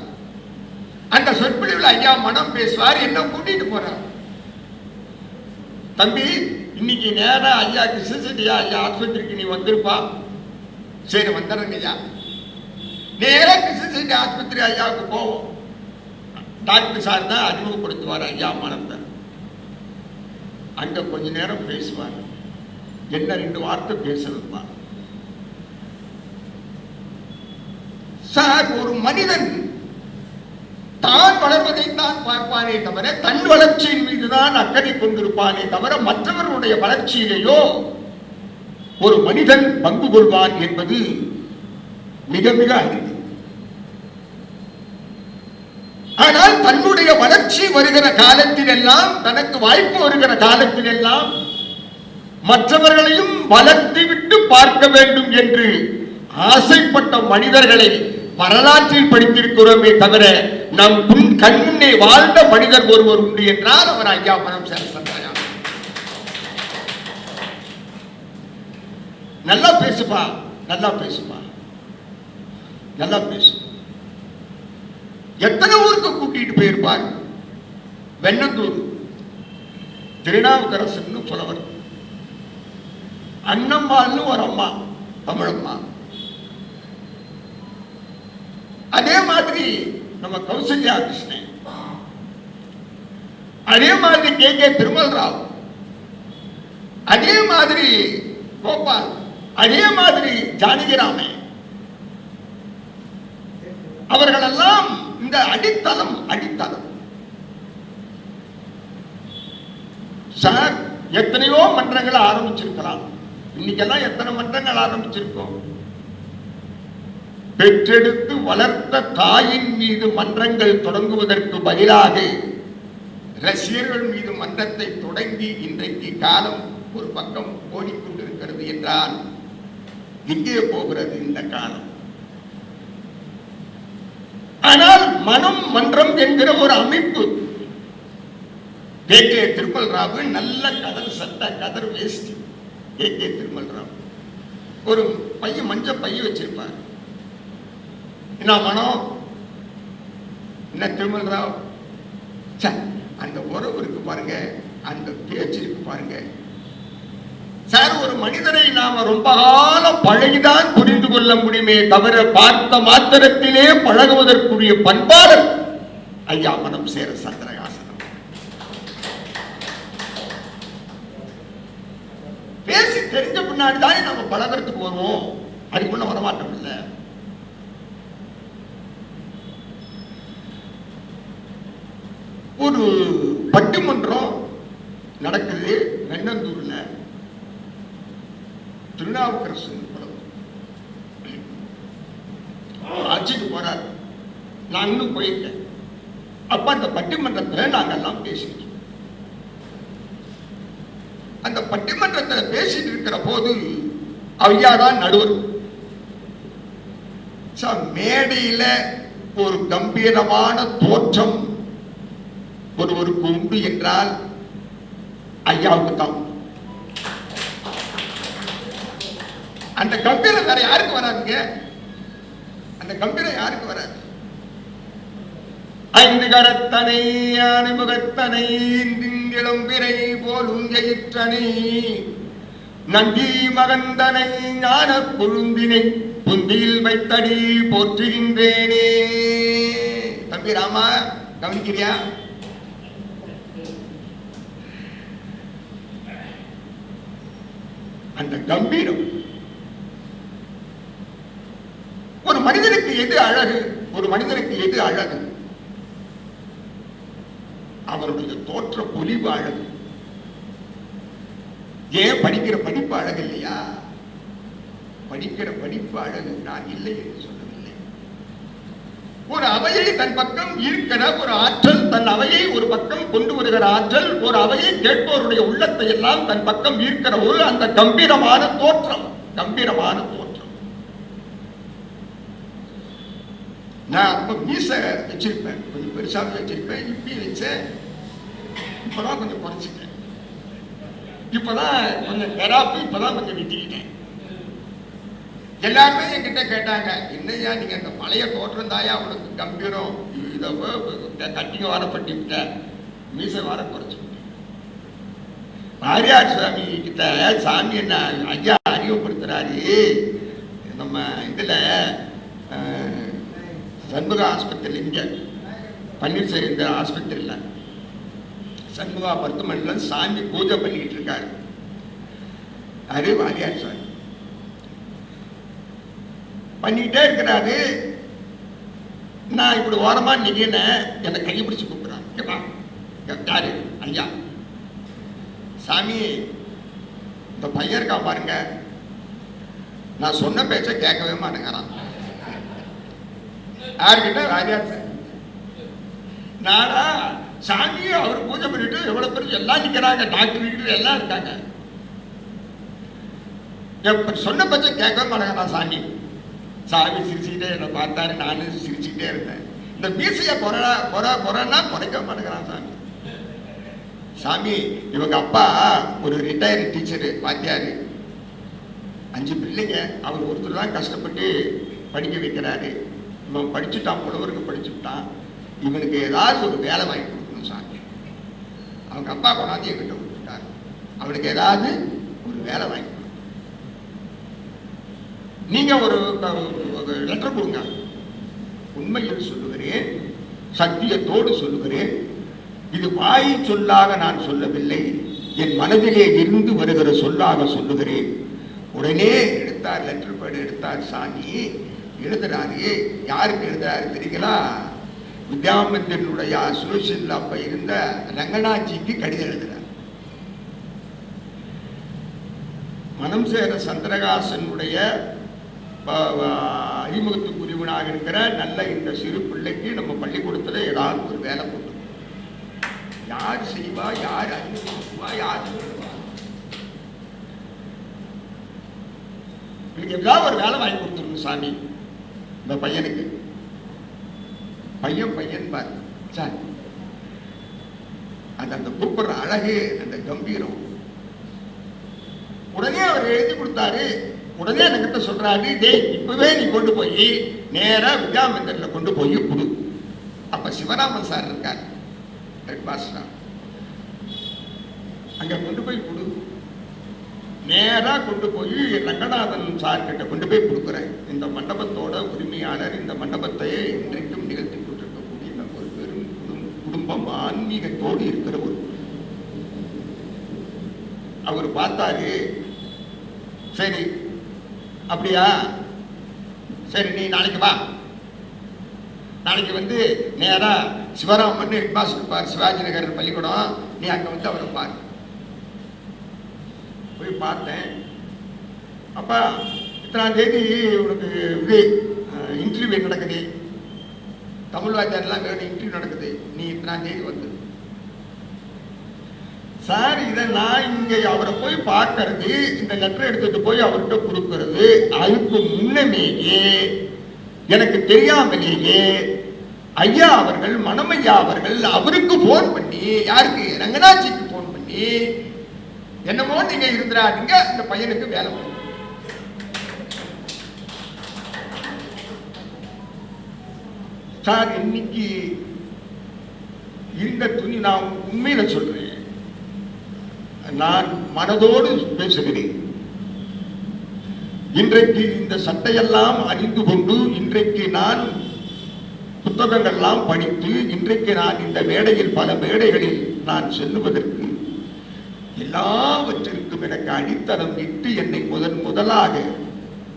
அந்த சொற்பொழிவில் ஐயா மனம் பேசுவார். என்ன கூட்டிட்டு போறார். தம்பி இன்னைக்கு நேரா ஐயா கிருஷ்ணசெட்டியா ஐயா ஆஸ்பத்திரிக்கு நீ வந்திருப்பா. சரி வந்துடுறேங்க ஐயா. நேரா கிருஷ்ணசெட்டி ஆஸ்பத்திரி ஐயாவுக்கு போவோம். டாக்டர் சார் தான் அறிமுகப்படுத்துவார் ஐயா மனத்தை. அங்க கொஞ்ச நேரம் பேசுவார். என்ன 2 வார்த்தை பேசணுமா சார்? ஒரு மனிதன் தான் வளர்வதை தான் பார்ப்பானே தவிர தன் வளர்ச்சியின் மீதுதான் அக்கறை கொண்டிருப்பானே தவிர மற்றவர்களுடைய வளர்ச்சியிலேயோ ஒரு மனிதன் பங்கு கொள்வான் என்பது மிக மிக அரிது. ஆனால் தன்னுடைய வளர்ச்சி வருகிற காலத்தில் எல்லாம், தனக்கு வாய்ப்பு வருகிற காலத்தில் எல்லாம் மற்றவர்களையும் வளர்த்து விட்டு பார்க்க வேண்டும் என்று ஆசைப்பட்ட மனிதர்களை வரலாற்றில் படித்திருக்கிறோமே தவிர நம் கண்முன்னே வாழ்ந்த மனிதர் ஒருவர் உண்டு என்றால் அவர் ஐயா மனம் சேரசந்தாயா. நல்லா பேசுப்பா, நல்லா பேசுப்பா, நல்லா பேசு. எத்தனை ஊருக்கு கூட்டிட்டு போயிருப்பார். வெண்ணந்தூர் திருநாவுக்கரசு புலவர், அண்ணம்மாள்னு ஒரு அம்மா, தமிழம்மா. அதே மாதிரி நம்ம கௌசல்யா கிருஷ்ணன், அதே மாதிரி கே திருமல் ராவ், அதே மாதிரி கோபால், அதே மாதிரி ஜானகிராமே, அவர்களெல்லாம் இந்த அடித்தளம். சார் எத்தனையோ மன்றங்களை ஆரம்பிச்சிருக்கலாம். இன்னைக்கெல்லாம் எத்தனை மன்றங்கள் ஆரம்பிச்சிருக்கோம். பெற்றெடுத்து வளர்த்த தாயின் மீது மன்றங்கள் தொடங்குவதற்கு பதிலாக ரஷ்யர்கள் மீது மன்றத்தை தொடங்கி இன்றைக்கு காலம் ஒரு பக்கம் ஓடிக்கொண்டிருக்கிறது என்றால் எங்கே போகிறது இந்த காலம்? ஆனால் மனம் மன்றம் என்கிற ஒரு அமைப்பு. கே திருமல் ராவ் நல்ல கதர் சட்டை, கதர் வேஷ்டி. கே திருமல் ராவ் ஒரு பையன் மஞ்சள் பைய வச்சிருப்பார். என்ன மனம், என்ன திருமல் ராவ், அந்த உறவு இருக்கு பாருங்க, அந்த பேச்சு இருக்கு பாருங்க. சார் ஒரு மனிதரை நாம ரொம்ப காலம் பழகிதான் புரிந்து கொள்ள முடியுமே தவிர பார்த்த மாத்திரத்திலே பழகுவதற்குரிய பண்பாளர் ஐயா மனம் சேர சந்திரகாசனம். பேசி தெரிஞ்ச பின்னாடிதானே நம்ம பழகிறதுக்கு வருவோம். அதுக்குள்ள வரமாட்டோம். இல்ல ஒரு பட்டிமன்றம் நடக்குது வெண்ணந்தூர்ல. திருநாவுக்கரசு ஆட்சிக்கு போறார். நான் இன்னும் போயிருக்கேன். அப்ப அந்த பட்டிமன்றத்தில் நாங்கெல்லாம் பேசிட்டு, அந்த பட்டிமன்றத்தில் பேசிட்டு இருக்கிற போது ஐயாதான் நடுவர். மேடையில ஒரு கம்பீரமான தோற்றம் ஒருவருக்கு உண்டு என்றால் ஐயாவுக்கு தான். அந்த கம்பீரம் வேற யாருக்கு வராதுங்க. அந்த கம்பீரம் யாருக்கு வராது. 5 கரத்தனை அணிமுகத்தனை இளம்பிரை போலும் எயிற்றனை நந்தி மகந்தனை ஞான கொழுந்தினை புந்தியில் வைத்தடி போற்றுகின்றேனே. தம்பி ராமா கவனிக்கிறியா? அந்த கம்பீரம். ஒரு மனிதனுக்கு எது அழகு? ஒரு மனிதனுக்கு எது அழகு? அவருடைய தோற்ற பொலிவு அழகு. ஏன் படிக்கிற படிப்பு அழகு இல்லையா? படிக்கிற படிப்பு அழகு. நான் இல்லை என்று சொல்லவில்லை. ஒரு அவையை தன் பக்கம் இருக்கிற ஒரு ஆற்றல், தன் அவையை ஒரு பக்கம் கொண்டு வருகிற ஆற்றல், ஒரு அவையை கேட்பவருடைய உள்ளத்தை எல்லாம் தன் பக்கம் ஈர்க்கிற ஒரு அந்த கம்பீரமான தோற்றம். கம்பீரமான தோற்றம். நான் அப்ப மீச வச்சிருப்பேன், கொஞ்சம் பெருசாக வச்சிருப்பேன். இப்பயும் வச்சேன். இப்பதான் கொஞ்சம் குறைச்சிட்டேன். இப்பதான் கொஞ்சம் கராப்பு, இப்பதான் கொஞ்சம் விட்டுக்கிட்டேன். எல்லாருமே என்கிட்ட கேட்டாங்க, என்னையா நீங்க அந்த பழைய தோற்றம் தாயா உனக்கு கம்பீரம், இதை கட்டிங்க வாரப்பட்டு விட்ட, மீசை வார குறைச்சு. வாரியார் சாமி கிட்ட சாமி என்ன ஐயா அறிமுகப்படுத்துறாரு. நம்ம இதுல சண்முக ஆஸ்பத்திரி, இங்க பன்னீர்செல்வம் இந்த ஆஸ்பத்திரியில் சண்முகா மருத்துவமனையில் சாமி பூஜை பண்ணிட்டு இருக்காரு. அது வாரியார் சாமி பண்ணிக்கிட்டே இருக்கிறாரு. நான் இப்படி ஓரமா நிக்கிறேன், என்னை கைப்பிடிச்சு கூப்பிடுறான். யாரு? ஐயா. சாமி, இந்த பையன் இருக்கா பாருங்க, நான் சொன்ன பேச்ச கேட்கவே மாட்டேங்கிறான். யாருக்கிட்ட? வாரியார் சாமி. நானா சாமி அவர் பூஜை பண்ணிட்டு எவ்வளவு பேர் எல்லாம் நிக்கிறாங்க, டாக்டர் எல்லாம் இருக்காங்க. சொன்ன பேச்ச கேட்கவே மாட்டேங்கிறான் சாமி. சாமி சிரிச்சுக்கிட்டே என்னை பார்த்தாரு, நானும் சிரிச்சுக்கிட்டே இருந்தேன். இந்த மீசைய குறைன்னா குறைக்க மாட்டேங்கிறான் சாமி. சாமி, இவங்க அப்பா ஒரு ரிட்டையர்டு டீச்சரு, வாத்தியாரு. 5 பிள்ளைங்க, அவர் ஒருத்தர் தான் கஷ்டப்பட்டு படிக்க வைக்கிறாரு. இவன் படிச்சுட்டான், புலவருக்கு படிச்சுட்டான். இவனுக்கு ஏதாவது ஒரு வேலை வாங்கி கொடுக்கணும் சாமி. அவங்க அப்பா கொண்டாந்து என்கிட்ட கொடுத்துட்டாரு, அவனுக்கு ஏதாவது ஒரு வேலை வாங்கி கொடுக்கணும். நீங்க ஒரு லெட்டர் கொடுங்க. உண்மையில் சொல்லுகிறேன், சத்தியத்தோடு சொல்லுகிறேன், இது வாய் சொல்லாக நான் சொல்லவில்லை, என் மனதிலே இருந்து வருகிற சொல்லாக சொல்லுகிறேன். உடனே எடுத்தார், லெட்டர் பேடு எடுத்தார் சாமி, எழுதுறாரு. யாருக்கு எழுதுறாரு தெரியுங்களா? வித்யாமந்திரனுடைய அசோசியேஷன்ல அப்ப இருந்த ரங்கநாச்சிக்கு கடிதம் எழுதுறார். மனம் சேர சந்திரகாசனுடைய அறிமுகத்துக்குரியவனாக இருக்கிற நல்ல இந்த சிறு பிள்ளைக்கு நம்ம பள்ளிக்கூடத்துல ஏதாவது ஒரு வேலை போட்டு, யார் செய்வா, யார் அறிமுகமா, யார் சொல்லுவா, ஏதாவது ஒரு வேலை வாங்கி கொடுத்துருங்க சாமி இந்த பையனுக்கு. பையன் பாரு சார், அந்த கூப்பிடுற அழகு, அந்த கம்பீரம். உடனே அவர் எழுதி கொடுத்தாரு. உடனே என்கிட்ட சொல்றாரு, டேய் இப்பவே நீ கொண்டு போய் நேரா வித்யாமந்திரில கொண்டு போய் கொடு. அப்ப சிவராமன் சார் இருக்கார், ஹெட் மாஸ்டர், அங்க கொண்டு போய் கொடு. நேரா கொண்டு போய் ரங்கநாதன் சார் கிட்ட கொண்டு போய் கொடுக்குறேன். இந்த மண்டபத்தோட உரிமையாளர், இந்த மண்டபத்தை இன்றைக்கும் நிகழ்த்தி கொண்டிருக்கக்கூடிய ஒரு பெரும் குடும்பம், ஆன்மீகத்தோடு இருக்கிற ஒரு அவர் பார்த்தாரு. சரி அப்படியா, சரி நீ நாளைக்கு வா, நாளைக்கு வந்து நேரா சிவராமன் ஹெட் மாஸ்டர் பார், சிவாஜி நகர் பள்ளிக்கூடம், நீ அங்க வந்து அவரை பாரு. போய் பார்த்தேன். அப்பா இத்தனாம் தேதி உனக்கு இது இன்டர்வியூ நடக்குது, தமிழ் வாத்தியாரெல்லாம் வேணும், இன்டர்வியூ நடக்குது, நீ இத்தனாம் தேதி வந்து. சார், இதை நான் இங்க அவரை போய் பார்க்கறது, இந்த லெட்டர் எடுத்துட்டு போய் அவர்கிட்ட கொடுக்கறது, அதுக்கு முன்னமேயே எனக்கு தெரியாமலேயே ஐயா அவர்கள், மனமையா அவர்கள் அவருக்கு போன் பண்ணி, யாருக்கு? ரங்கநாச்சிக்கு போன் பண்ணி, என்னமோ நீங்க இருந்துறாதீங்க, இந்த பையனுக்கு வேலை பண்ணு. சார், இன்னைக்கு இந்த துணி நான் உண்மையில சொல்றேன், நான் மனதோடு பேசுகிறேன். இன்றைக்கு இந்த சட்டையெல்லாம் அறிந்து கொண்டு, இன்றைக்கு நான் புத்தகங்கள்லாம் படித்து, இன்றைக்கு நான் இந்த மேடையில், பல மேடைகளில் நான் செல்லுவதற்கு எல்லாவற்றிற்கும் எனக்கு அடித்தளம் இட்டு என்னை முதலாக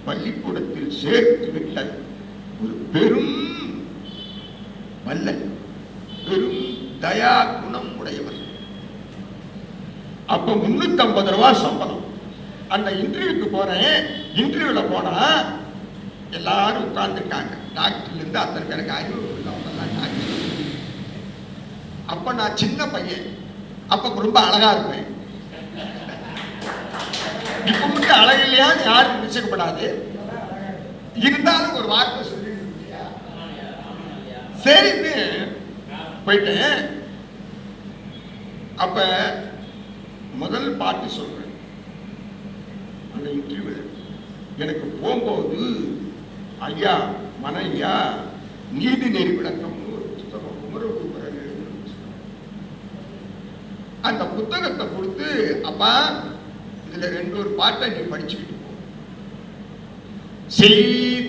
பள்ளிக்கூடத்தில் சேர்த்து விட்ட ஒரு பெரும் வல்லன், பெரும் தயா குணம் உடையவர். அப்ப 350 ரூபாய் சம்பளம். அந்த இன்டர்வியூக்கு போறேன். இன்டர்வியூல போனா எல்லாரும் உட்கார்ந்துருக்காங்க, டாக்டர்ல இருந்து அத்தனை பேருக்கு அறிவு டாக்டர். அப்ப நான் சின்ன பையன், அப்ப ரொம்ப அழகா இருப்பேன். இப்ப மட்டும் அழகு இல்லையான்னு யாரும் நிச்சயப்படாது, இருந்தாலும் ஒரு வார்த்தை சொல்லி சரின்னு போயிட்டேன். அப்ப முதல் பாட்டு சொல்றேன் அந்த இன்டர்வியூ. எனக்கு போகும்போது ஐயா மனையா நீதி நெறி விளக்கம் ஒரு புத்தகம், அந்த புத்தகத்தை கொடுத்து, அப்பா இதுல ஒரு பாட்டை நீ படிச்சுக்கிட்டு போ.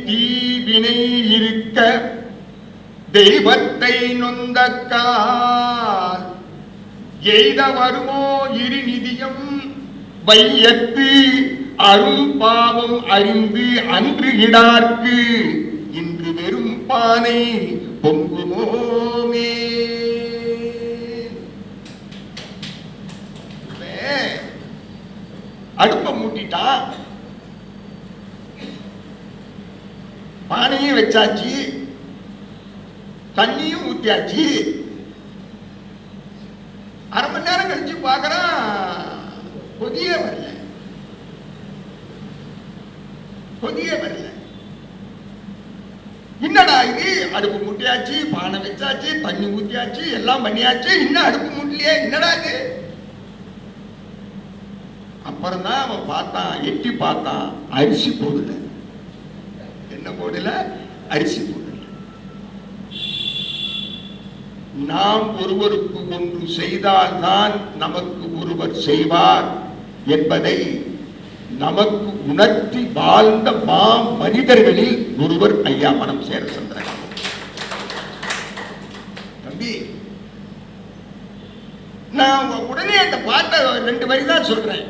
தீவினை இருக்க தெய்வத்தை நொந்தக்கால் எய்த வருமோ இருநிதியம் வையத்து அருள் பாவம் அறிந்து அன்று இடார்க்கு இன்று வெறும் பானை பொங்குமோமே. அடுப்ப மூட்டிட்டா, பானையும் வச்சாச்சு, தண்ணியும் ஊத்தியாச்சு. அரை மணி நேரம் கழிச்சு பார்க்கறான், கொதியே வரல, கொதியே வரல. என்னடா இது, அடுப்பு மூட்டியாச்சு, பானை வச்சாச்சு, தண்ணி ஊத்தியாச்சு, எல்லாம் பண்ணியாச்சு, இன்னும் அடுப்பு மூட்டலையே, என்னடா இது? அப்புறம் தான் அவன் பார்த்தான், எட்டி பார்த்தான், அரிசி போடல. என்ன போடல? அரிசி போடல. நாம் ஒருவருக்கு ஒன்று செய்தால்தான் நமக்கு ஒருவர் செய்வார் என்பதை நமக்கு உணர்த்தி வாழ்ந்த மனிதர்களில் ஒருவர் ஐயா மனம் சேர சந்திரகாசன். தம்பி, நான் உடனே அந்த பாட்டை 2 வரி தான் சொல்றேன்.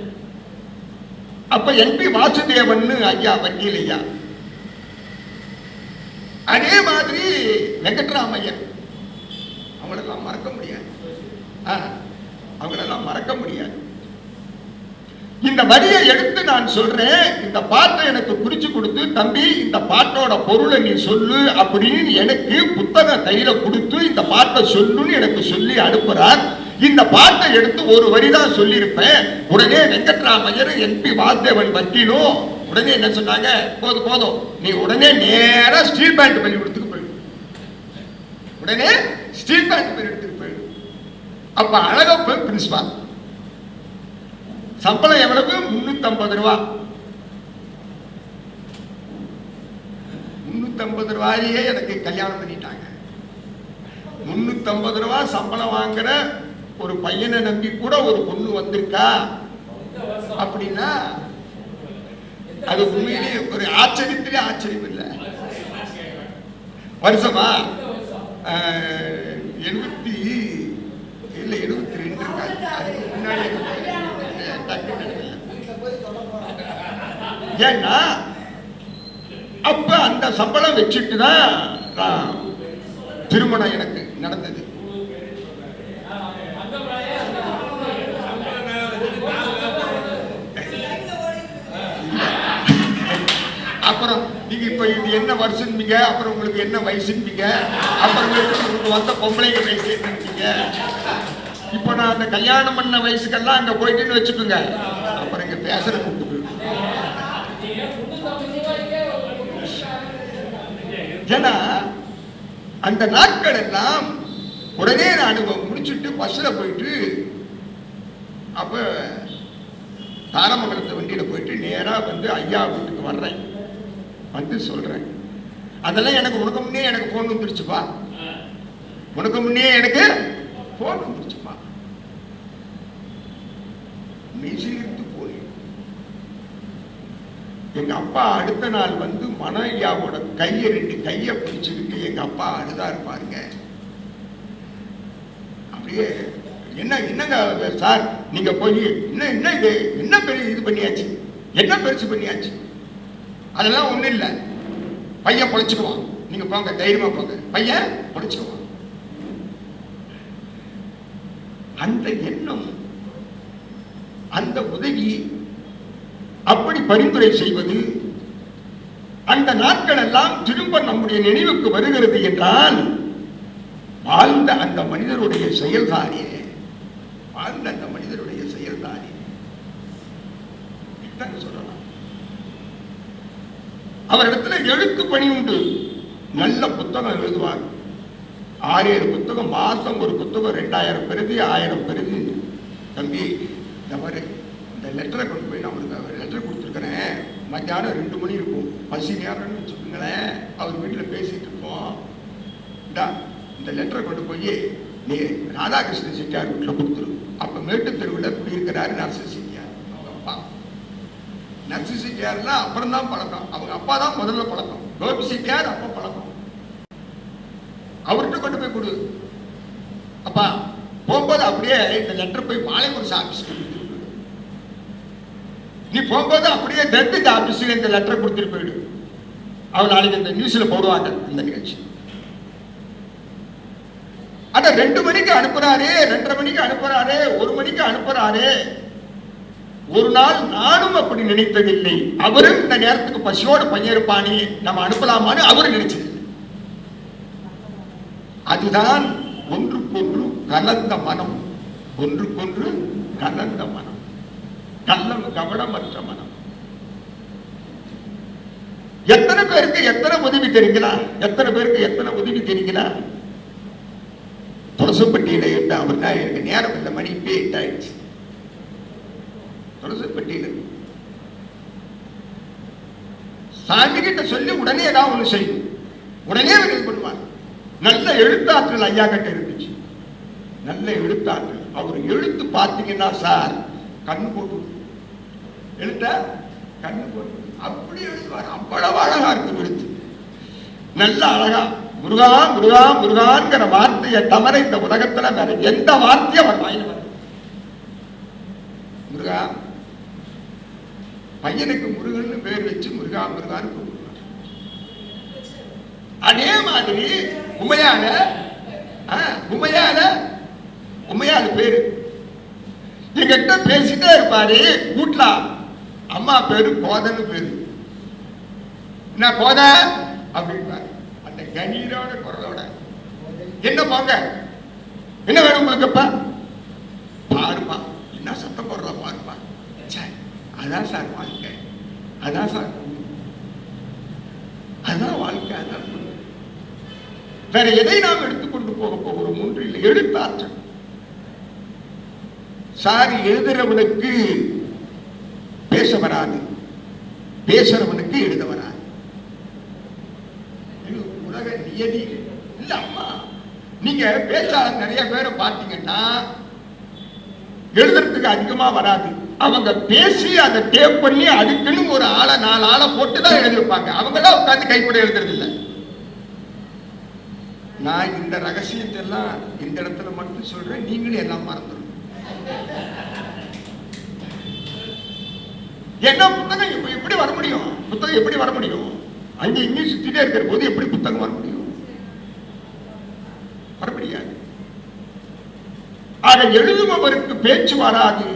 அப்ப என்பி வாசுதேவன் ஐயா, வக்கீல் ஐயா, அதே மாதிரி வெங்கட்ராமையர், அவங்களெல்லாம் மறக்க முடியாது, அவங்களெல்லாம் மறக்க முடியாது. இந்த வரியை எடுத்து நான் சொல்றேன், இந்த பாட்டை எனக்கு குறிச்சு கொடுத்து, தம்பி இந்த பாட்டோட பொருளை நீ சொல்லு அப்படின்னு எனக்கு புத்தகம் கையில கொடுத்து இந்த பாட்டை சொல்லுன்னு எனக்கு சொல்லி அனுப்புறார். இந்த பாட்டை எடுத்து ஒரு வரி தான் சொல்லியிருப்பேன். உடனே வெங்கட்ராமையர், என்பி வாசுதேவன் வக்கீலும் உடனே என்ன சொன்னாங்க, போதும் போதும், நீ உடனே நேரா ஸ்டீல் பேண்ட் பள்ளிக்கூடத்துக்கு போயிடு, உடனே ஸ்டீல் பேண்ட் பள்ளிக்கூடத்துக்கு போயிடு. அப்ப அழகப்ப பிரின்சிபால், சம்பளம் எவ்வளவு? 350 ரூபா. 350 ரூபாயே எனக்கு கல்யாணம் பண்ணிட்டாங்க. 350 ரூபா சம்பளம் வாங்குற ஒரு பையனை நம்பி கூட ஒரு பொண்ணு வந்திருக்கா அப்படின்னா அது உண்மையிலேயே ஒரு ஆச்சரியத்திலே ஆச்சரியம் இல்லை. வருஷமா 72 இருக்காது. அதுக்கு முன்னாடி ஏன்னா அப்ப அந்த சம்பளம் வச்சுட்டுதான் திருமணம் எனக்கு நடந்தது. அப்புறம் நீங்க இப்ப இது என்ன வருஷம்பீங்க, அப்புறம் உங்களுக்கு என்ன வயசும்பீங்க, அப்புறம் உங்களுக்கு வந்த பொம்பளைங்க வயசு என்னம்பீங்க. இப்ப நான் அந்த கல்யாணம் பண்ண வயசுக்கெல்லாம் அங்க போயிட்டுன்னு வச்சுக்கோங்க, அப்புறம் இங்க பேசுற கூப்பிட்டு ஏன்னா அந்த நாட்கள் எல்லாம் உடனே நான் முடிச்சுட்டு பஸ்ல போயிட்டு, அப்ப தாரமங்கலத்தை வண்டியில போயிட்டு நேரா வந்து ஐயா வீட்டுக்கு வர்றேன், வந்து சொல்றேன். அதெல்லாம் எனக்கு உனக்கு முன்னே எனக்கு போன் வந்துருச்சுப்பா, உனக்கு முன்னே எனக்கு போன் வந்துருச்சுப்பா. மெய்சிலிருந்து போய் எங்க அப்பா அடுத்த நாள் வந்து மன ஐயாவோட கையை 2 கையை பிடிச்சுக்கிட்டு எங்க அப்பா அழுதாரு பாருங்க. அப்படியே என்னங்க சார் நீங்க போய் என்ன இது என்ன பெரிய இது பண்ணியாச்சு, என்ன பெருசு பண்ணியாச்சு, அதெல்லாம் ஒண்ணும் இல்லை, பையன் பொழைச்சுக்குவான், நீங்க போங்க தைரியமா போங்க, பையன் பொழைச்சுக்குவான். அந்த எண்ணம், அந்த உதவி, அப்படி பரிந்துரை செய்வது, அந்த நாட்கள் எல்லாம் திரும்ப நம்முடைய நினைவுக்கு வருகிறது என்றால் வாழ்ந்த அந்த மனிதருடைய செயல்தானே, வாழ்ந்த அந்த மனிதருடைய செயல்தானே சொல்லலாம். அவரிடத்துல எழுத்து பணி உண்டு, நல்ல புத்தகம் எழுதுவார். 6-7 புத்தகம், மாசம் ஒரு புத்தகம், 2000 பிரதி 1000 பிரதி. தம்பி இந்த மாதிரி இந்த லெட்டரை கொண்டு போய் நான் அவருக்கு லெட்டர் கொடுத்துருக்கிறேன், மத்தியானம் 2 மணி இருக்கும், பசி நேரம்னு வச்சுக்கோங்களேன், அவர் வீட்டில் பேசிட்டு இருக்கோம், இந்த லெட்டரை கொண்டு போய் நீ ராதாகிருஷ்ணன் செட்டியார் வீட்டில் கொடுத்துரு, அப்ப மேட்டு தெருவில் குடியிருக்கிறாரு நரசு செட்டியார். அவங்க அப்பா நரசு செட்டியார்னா அப்புறம் தான் பழக்கம். அவங்க அப்பா தான் முதல்ல பழக்கம். கோபி செட்டியார் அப்பா பழக்கம். அவர்கிட்ட கொண்டு போய் கொடு. அப்பா போகும்போது அப்படியே இந்த லெட்டர் போய் மாலைமுரசு ஆபீஸ்க்கு நீ போகும்போது அப்படியே தட்டு ஆபீஸுக்கு இந்த லெட்டரை கொடுத்துட்டு போயிடு. அவர் நாளைக்கு இந்த நியூஸ்ல போடுவாங்க இந்த நிகழ்ச்சி. ஆனா 2 மணிக்கு அனுப்புறாரு, 2:30 மணிக்கு அனுப்புறாரு, 1 மணிக்கு அனுப்புறாரு. ஒரு நாள் நானும் அப்படி நினைத்ததில்லை. அவரும் இந்த நேரத்துக்கு பசியோட பையன் இருப்பானே, நம்ம அனுப்பலாமான்னு அவரு நினைச்சது. அதுதான் ஒன்றுக்கொன்று கலந்த மனம், ஒன்றுக்கொன்று கலந்த மனம், கள்ளம் கவனமற்ற மனம். எத்தனை பேருக்கு எத்தனை உதவி தெரியுங்களா? எத்தனை பேருக்கு எத்தனை உதவி தெரியுங்களா? துளசப்பட்டியில இருந்து அவர் தான் எனக்கு நேரம் இல்லை, மணி 8 ஆயிடுச்சு. துளசப்பட்டியில சாமி கிட்ட சொல்லி உடனே ஏதாவது ஒண்ணு செய்யும், உடனே இது பண்ணுவார். நல்ல எழுத்தாற்றல் ஐயா கிட்ட இருந்துச்சு, நல்ல எழுத்தாற்றல். அவர் எழுத்து பார்த்தீங்கன்னா சார் கண்ணு போட்டு எழுத்த கண்ணு போட்டு அப்படி எழுதுவார். அவ்வளவு அழகா இருக்கு எழுத்து, நல்ல அழகா. முருகா முருகா முருகான்கிற வார்த்தையை தவிர இந்த உலகத்துல வேற எந்த வார்த்தையும் அவர் வாயில வர. முருகா பையனுக்கு முருகன் பேர் வச்சு முருகா முருகான்னு கூப்பிடுவார். அதே மாதிரி உமையால உமையால பேரு என்கிட்ட பேசிட்டே இருப்பாரு. வீட்டுல அம்மா பேரு கோதன்னு பேரு. என்ன கோத அப்படின்பாரு அந்த கணீரோட குரலோட. என்ன போங்க, என்ன வேணும் உங்களுக்குப்பா? பாருப்பா என்ன சத்தம் போடுறா பாருப்பா. அதான் சார் வாழ்க்கை, அதான் சார், அதான் வாழ்க்கை, அதான். வேற எதை நாம் எடுத்துக்கொண்டு போக போகிறோம்? ஒன்றில் எழுத்தாற்றல். சார் எழுதுறவனுக்கு பேச வராது, பேசுறவனுக்கு எழுத வராது. உலக நியதி இல்ல அம்மா. நீங்க பேச்சாளர் நிறைய பேரை பார்த்தீங்கன்னா எழுதுறதுக்கு அதிகமா வராது. அவங்க பேசி அதை டேப் பண்ணி அதுக்குன்னு ஒரு ஆளை 4 ஆளை போட்டுதான் எழுதிருப்பாங்க. அவங்க தான் உட்காந்து கைப்பட எழுதுறது இல்லை. நான் இந்த ரகசியத்தை எல்லாம் இந்த இடத்துல மட்டும் சொல்றேன், நீங்களும் எல்லாம் மறந்துடும். என்ன புத்தகம் இப்ப எப்படி வர முடியும்? புத்தகம் எப்படி வர முடியும்? அங்கே இங்கேயும் சுத்திட்டே இருக்கிற போது எப்படி புத்தகம் வர முடியும்? வர முடியாது. ஆக எழுதுபவருக்கு பேச்சு வராது,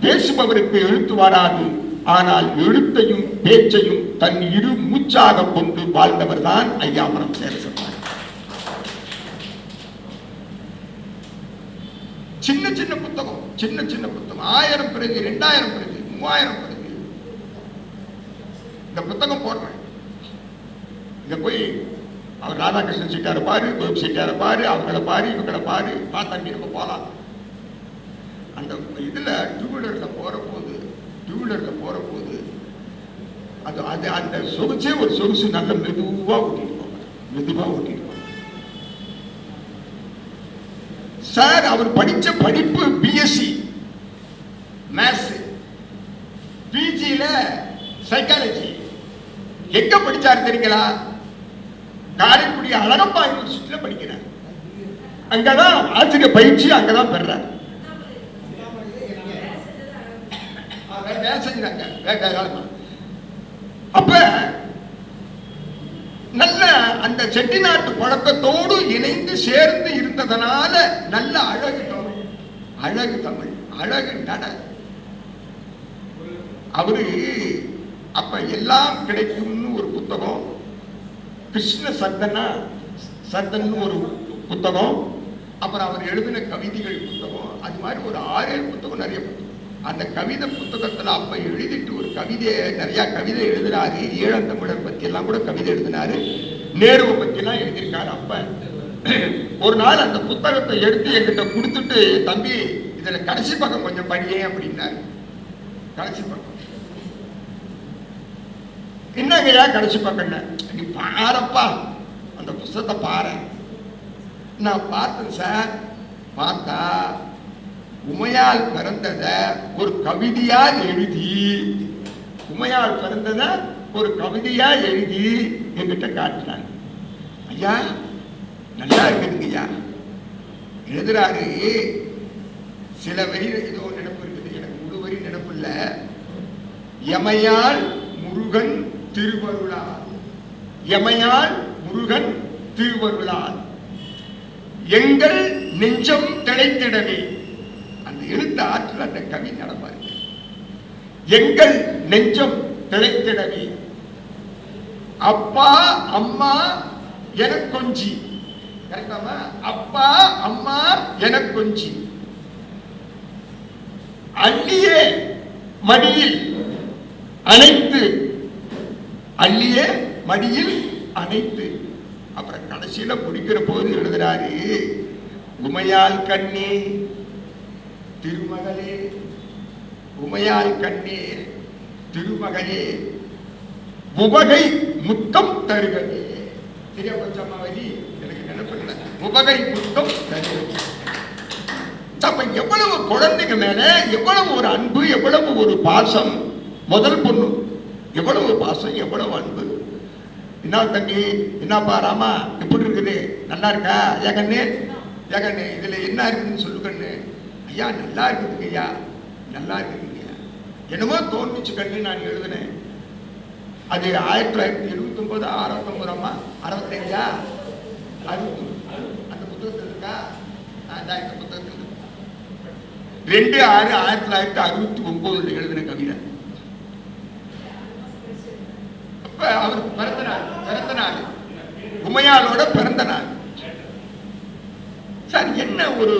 பேசுபவருக்கு எழுத்து வராது. ஆனால் எழுத்தையும் பேச்சையும் தன் இரு மூச்சாக கொண்டு வாழ்ந்தவர் தான் ஐயா மனம் சேர சொன்னார். சின்ன சின்ன புத்தகம், சின்ன சின்ன புத்தகம், 1000 பிரதி, 2000 பிரதி, 3000 பிரதி. இந்த புத்தகம் போடுறேன், இங்க போய் அவர் ராதாகிருஷ்ணன் செட்டியார பாரு, கோபி செட்டியார பாரு, அவங்கள பாரு, இவங்களை பாரு, பார்த்தா நம்ம போலாம். அந்த இதுல டூவீலர்ல போற போது அது அது அந்த சொகுச்சே ஒரு சொகுசு நல்ல மெதுவா ஓட்டிட்டு சார். அவர் படிச்ச படிப்பு பிஎஸ்சி மேத்ஸ், பிஜில சைக்காலஜி. எங்க படிச்சாரு தெரியுங்களா? காரைக்குடி அழகப்பா யூனிவர்சிட்டியில படிக்கிறார். அங்கதான் ஆசிரியர் பயிற்சி அங்கதான் பெறார். அப்ப நல்ல அந்த செட்டிநாட்டு பழக்கத்தோடு இணைந்து சேர்ந்து இருந்ததனால நல்ல அழகு தமிழ், அழகு நட. அவரு அப்ப எல்லாம் கிடைக்கும்னு ஒரு புத்தகம், கிருஷ்ண சர்தன் ஒரு புத்தகம், அப்புறம் அவர் எழுதின கவிதைகள் புத்தகம், அது மாதிரி ஒரு 6-7 புத்தகம், நிறைய புத்தகம். அந்த கவிதை புத்தகத்துல அப்ப எழுதிட்டு ஒரு கவிதையை நிறைய கவிதை எழுதினாரு. ஈழத்தமிழர் பத்தி எல்லாம் கூட கவிதை எழுதினாரு. நேருவை பத்தி எல்லாம் எழுதியிருக்காரு. அப்ப ஒரு நாள் அந்த புத்தகத்தை எடுத்து என்கிட்ட கொடுத்துட்டு, தம்பி இதுல கடைசி பக்கம் கொஞ்சம் படியே அப்படின்னாரு. கடைசி பக்கம் என்னங்கய்யா கடைசி பக்கம்? நீ பாரப்பா, அந்த புத்தகத்தை பாரு. நான் பார்த்தேன் சார். பார்த்தா உமையால் பிறந்தத ஒரு கவிதையா எழுதி, உமையால் பிறந்தத ஒரு கவிதையா எழுதி என்கிட்ட காட்டினாங்க. ஐயா நல்லா இருக்குதுங்க ஐயா. எழுதுறாரு, சில வரி ஏதோ நினைப்பு இருக்குது, எனக்கு முழு வரி நினைப்பு இல்ல. எமையால் முருகன் திருவருளால், எமையால் முருகன் திருவருளால் எங்கள் நெஞ்சம் திளைத்திடவே. அந்த எழுத்த ஆற்றல் அந்த கவி நடப்பாரு. எங்கள் நெஞ்சம் திளைத்திடவே அப்பா அம்மா எனக்கு கொஞ்சி, கரெக்டாமா? அப்பா அம்மா எனக்கு கொஞ்சி அள்ளியே மடியில் அணைத்து, அள்ளியே மடியில் அணைத்து. அப்புறம் கடைசியில முடிக்கிற போது எழுதுறாரு, உமையால் கண்ணே திருமகளே, உமையால் கண்ணே திருமகளே உவகை முத்தம் தருகவே. சரியா கொஞ்சமா வரி எனக்கு நினைப்பில்லை. உவகை முத்தம் தருகவே. அப்ப எவ்வளவு குழந்தைங்க மேல எவ்வளவு ஒரு அன்பு, எவ்வளவு ஒரு பாசம். முதல் பொண்ணு எவ்வளவு பாசம், எவ்வளவு அன்பு. என்ன தம்பி, என்னப்பா ராமா எப்படி இருக்குது, நல்லா இருக்கா? ஏகண்ணே ஏகண்ணே இதுல என்ன இருக்குதுன்னு சொல்லு கண்ணு. ஐயா நல்லா இருக்குதுங்க ஐயா, நல்லா இருக்குதுங்க ஐயா. என்னமோ தோணுச்சு கண்ணு, நான் எழுதுனேன். அது 1979 69 65 அந்த புத்தகத்தில் இருக்கா? இந்த புத்தகத்தில் 2/6/1969 எழுதின கவிதை. அப்ப அவர் பிறந்த நாள் உமையாலோட பிறந்த நாள். சார் என்ன ஒரு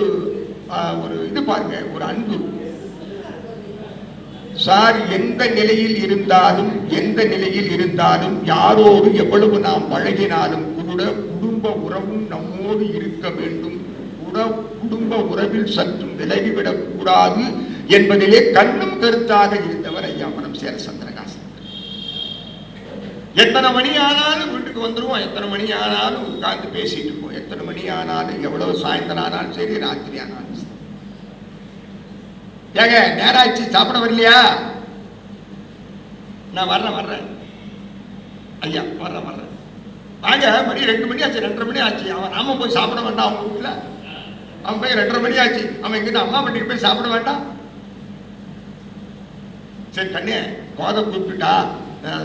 இது பாருங்க, ஒரு அன்பு சார். எந்த நிலையில் இருந்தாலும் யாரோடு எவ்வளவு நாம் பழகினாலும் கூட குடும்ப உறவும் நம்மோடு இருக்க வேண்டும். குடும்ப உறவில் சற்றும் விலகிவிடக் கூடாது என்பதிலே கண்ணும் கருத்தாக இருந்தவர் ஐயா மனம் சேர சந்திரகாசன். எத்தனை மணி ஆனாலும் வீட்டுக்கு வந்துருவோம், எத்தனை மணி ஆனாலும் உட்கார்ந்து பேசிட்டு இருப்போம், எத்தனை மணி ஆனாலும் எவ்வளவு சாயந்தரம் ஆனாலும் சரி, ராத்திரி ஆனாலும் சரி. ஏங்க நேராச்சு சாப்பிட வரலையா? நான் வர்றேன் ஐயா, வர்றேன் வாங்க. மணி 2 மணி ஆச்சு, 2:30 மணி ஆச்சு. அவன் நாம போய் சாப்பிட வேண்டாம் அவங்க வீட்டுல. அவன் போய் 2:30 மணி ஆச்சு, அவன் எங்கிட்ட அம்மா வீட்டுக்கு போய் சாப்பிட வேண்டாம். சரி கண்ணே, கோதை கூப்பிட்டுட்டா,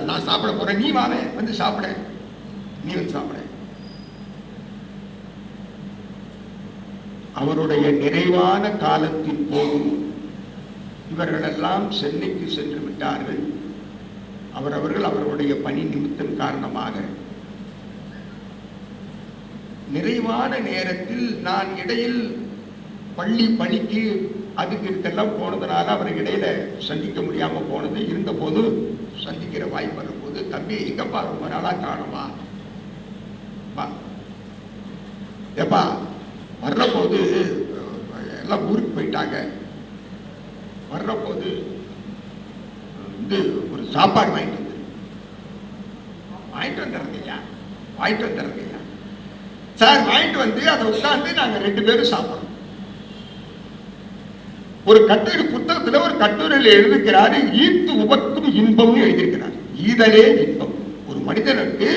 நான் சாப்பிட போறேன், நீ வாவே வந்து சாப்பிட, நீ வந்து சாப்பிட. அவருடைய நிறைவான காலத்தின் போது இவர்களெல்லாம் சென்னைக்கு சென்று விட்டார்கள். அவர்கள் அவருடைய பணி நிமித்தம் காரணமாக நிறைவான நேரத்தில் நான் இடையில் பணிக்கு அதுக்கு இதுக்கெல்லாம் போனதுனால அவரை இடையில சந்திக்க முடியாம போனது. இருந்த போது சந்திக்கிற வாய்ப்பு வரும்போது, தம்பி எங்கப்பா ரொம்ப நாளா காணுமா, ஏப்பா வர்ற போது எல்லாம் ஊருக்கு போயிட்டாங்க, வர்ற போது ஒரு சாப்பாடு வாங்கிட்டு வந்துடுறீங்க சார். வாங்கிட்டு வந்து அதை உட்கார்ந்து நாங்க 2 பேரும் சாப்பிடுறோம். ஒரு கட்டுரை புத்தகத்துல ஒரு கட்டுரையில் எழுதுகிறாரு, ஈர்த்து உபக்கும் இன்பம்னு எழுதியிருக்கிறார். ஈதலே இன்பம். ஒரு மனிதனுக்கு